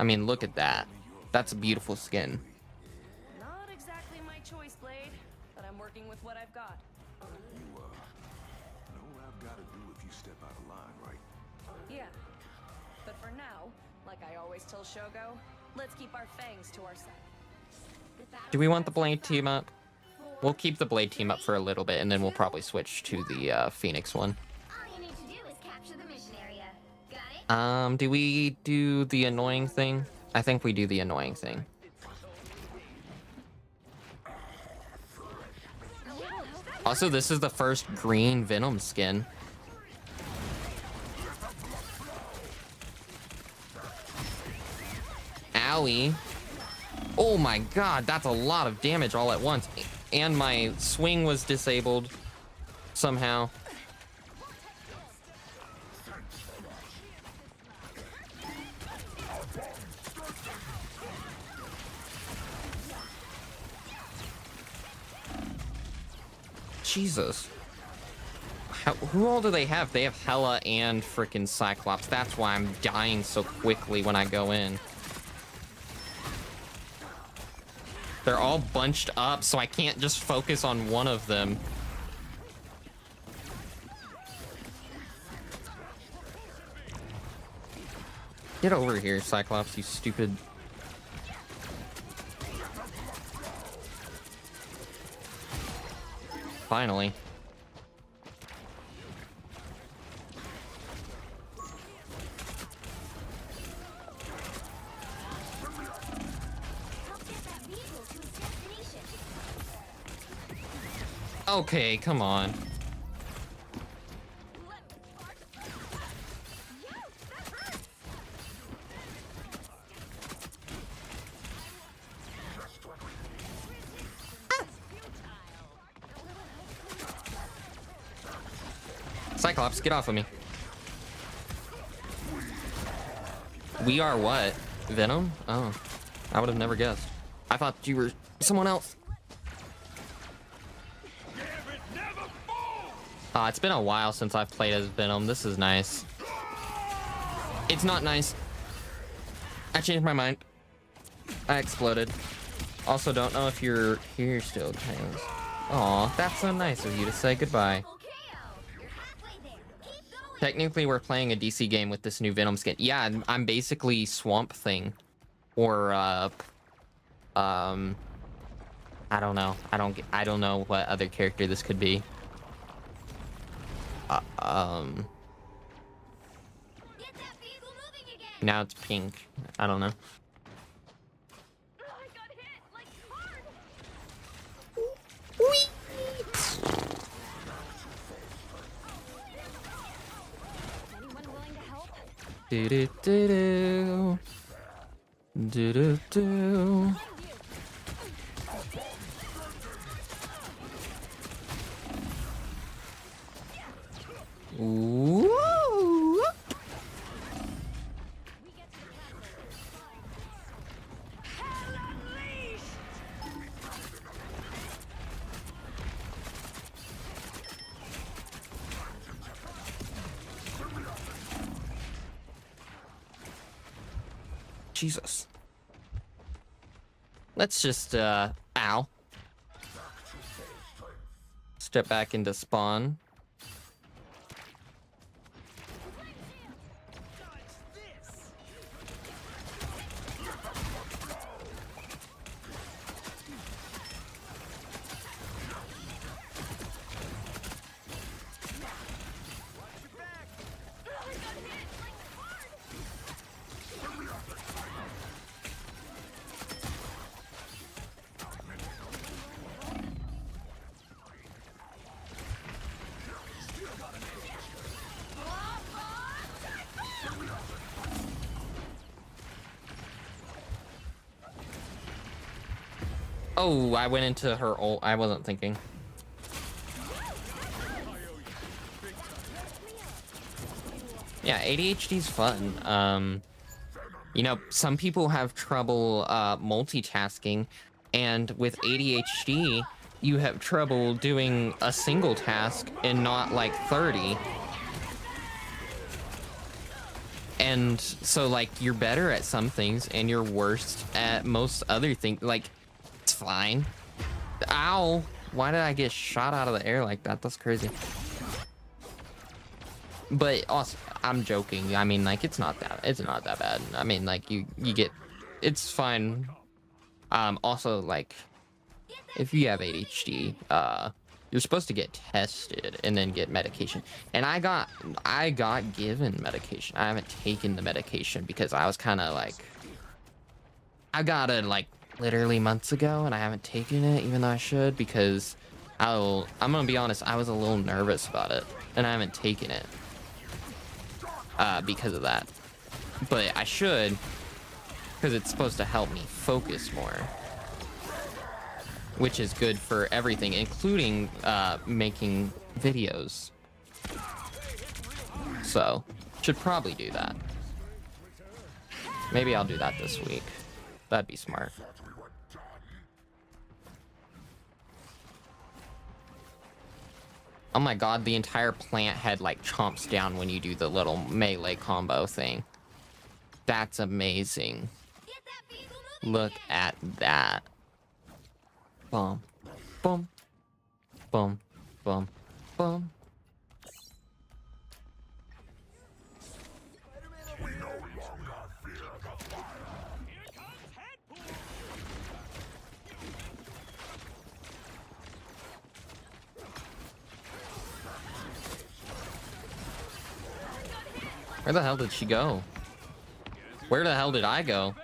I mean, look at that. That's a beautiful skin. Not exactly my choice, Blade, but I'm working with what I've got. You, know what I've got to do if you step out of line, right? Yeah. But for now, like I always tell Shogo, let's keep our fangs to ourselves. Do we want the Blade team up? We'll keep the Blade team up for a little bit, and then we'll probably switch to the Phoenix one. All you need to do is capture the mission area. Got it? Do we do the annoying thing? I think we do the annoying thing. Also, this is the first green Venom skin. Owie. Oh my god, that's a lot of damage all at once. and my swing was disabled somehow. Jesus. Who all do they have? They have Hela and frickin' Cyclops. That's why I'm dying so quickly when I go in. They're all bunched up, so I can't just focus on one of them. Get over here, Cyclops, you stupid... Finally. Okay, come on. Cyclops, get off of me. We are what? Venom? Oh, I would have never guessed. I thought you were someone else. It's been a while since I've played as Venom. This is nice. It's not nice. I changed my mind. I exploded. Also, don't know if you're here still, Tails. Aw, that's so nice of you to say goodbye. Technically, we're playing a DC game with this new Venom skin. Yeah, I'm basically Swamp Thing. Or, I don't know. I don't know what other character this could be. Now it's pink. I don't know. Do do do do do do do. Ooh. Jesus. Let's just, ow. Step back into spawn. Oh, I went into her ult. I wasn't thinking. Yeah, ADHD's fun. You know, some people have trouble multitasking, and with ADHD, you have trouble doing a single task and not like 30. And so, like, you're better at some things and you're worse at most other things. Like, it's fine. Ow! Why did I get shot out of the air like that? That's crazy. But also, I'm joking. I mean, like, it's not that bad. I mean, like, you get, it's fine. Also, like, if you have ADHD, you're supposed to get tested and then get medication. And I got given medication. I haven't taken the medication because I was kind of like, I got it like literally months ago and I haven't taken it even though I should, because I'm gonna be honest, I was a little nervous about it and I haven't taken it because of that. But I should, because it's supposed to help me focus more. which is good for everything, including making videos. So, should probably do that. Maybe I'll do that this week. That'd be smart. Oh my god, the entire plant head like chomps down when you do the little melee combo thing. That's amazing. Look at that. Boom. Boom. Boom. Boom. Boom. Where the hell did she go? Where the hell did I go?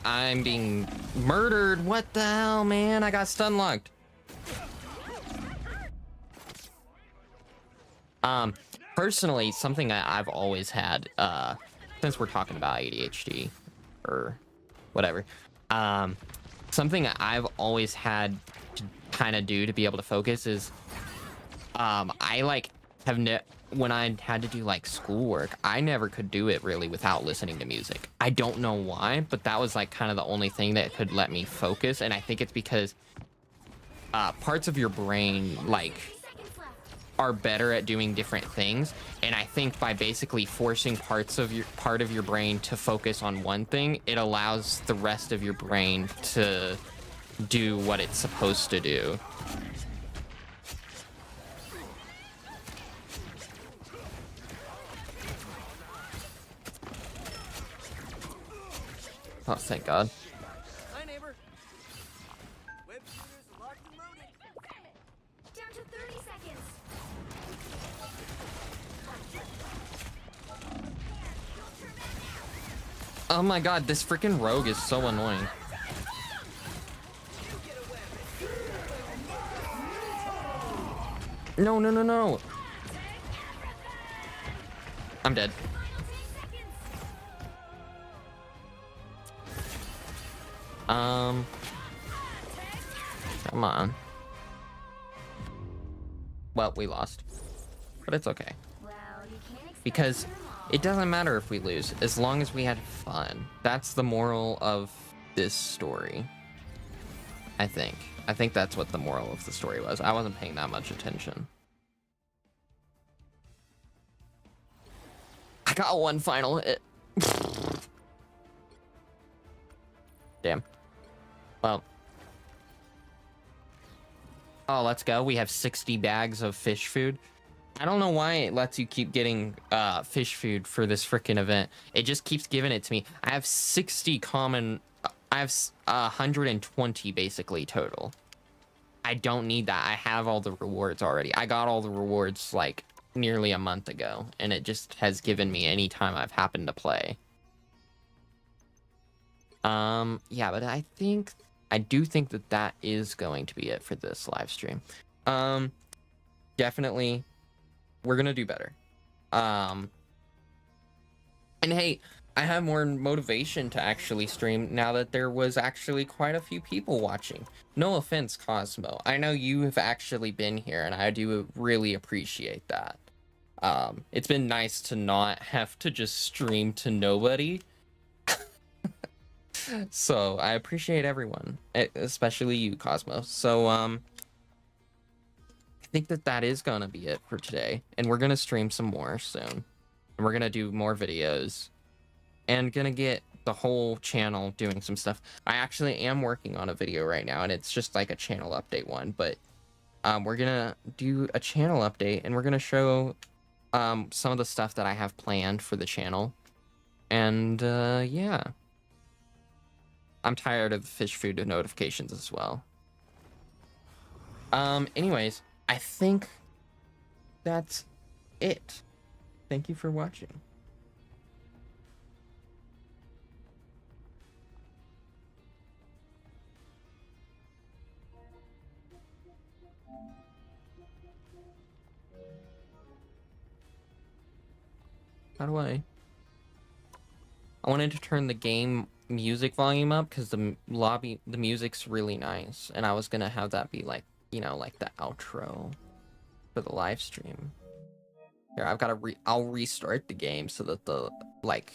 I'm being murdered. What the hell, man? I got stun locked. Personally, something that I've always had, since we're talking about ADHD or whatever, something that I've always had to kind of do to be able to focus is, I like when I had to do like schoolwork, I never could do it really without listening to music. I don't know why, but that was like kind of the only thing that could let me focus. And I think it's because parts of your brain like are better at doing different things. And I think by basically forcing part of your brain to focus on one thing, it allows the rest of your brain to do what it's supposed to do. Oh, thank God. Hi, neighbor. Web shooters locked and loaded. Down to 30 seconds. Oh my God, this freaking rogue is so annoying. No, no, no, no. I'm dead. Come on. Well, we lost. But it's okay. Because it doesn't matter if we lose, as long as we had fun. That's the moral of this story. I think. I think that's what the moral of the story was. I wasn't paying that much attention. I got one final hit. Damn. Well. Oh, let's go. We have 60 bags of fish food. I don't know why it lets you keep getting fish food for this freaking event. It just keeps giving it to me. I have 60 common... I have 120 basically total. I don't need that. I have all the rewards already. I got all the rewards like nearly a month ago, and it just has given me any time I've happened to play. Yeah, but I do think that is going to be it for this live stream. Definitely, we're gonna do better. And hey, I have more motivation to actually stream now that there was actually quite a few people watching. No offense, Cosmo. I know you have actually been here, and I do really appreciate that. It's been nice to not have to just stream to nobody. So I appreciate everyone, especially you, Cosmo. So I think that is gonna be it for today, and we're gonna stream some more soon, and we're gonna do more videos, and gonna get the whole channel doing some stuff. I actually am working on a video right now, and it's just like a channel update one, but we're gonna do a channel update, and we're gonna show some of the stuff that I have planned for the channel, and yeah. I'm tired of the fish food notifications as well. Anyways, I think that's it. Thank you for watching. How do I wanted to turn the game music volume up because the music's really nice, and I was gonna have that be like, you know, like the outro for the live stream. Here, I'll restart the game so that the like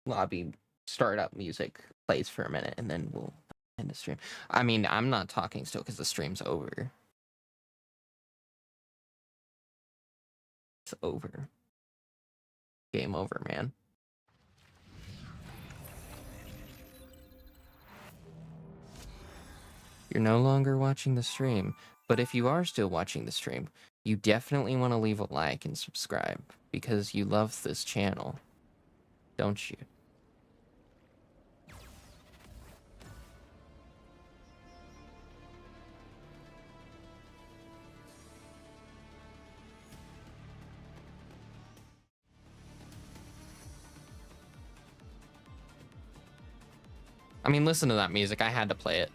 lobby startup music plays for a minute, and then we'll end the stream. I mean, I'm not talking still because the stream's over. It's over. Game over, man. You're no longer watching the stream, but if you are still watching the stream, you definitely want to leave a like and subscribe because you love this channel, don't you? I mean, listen to that music. I had to play it.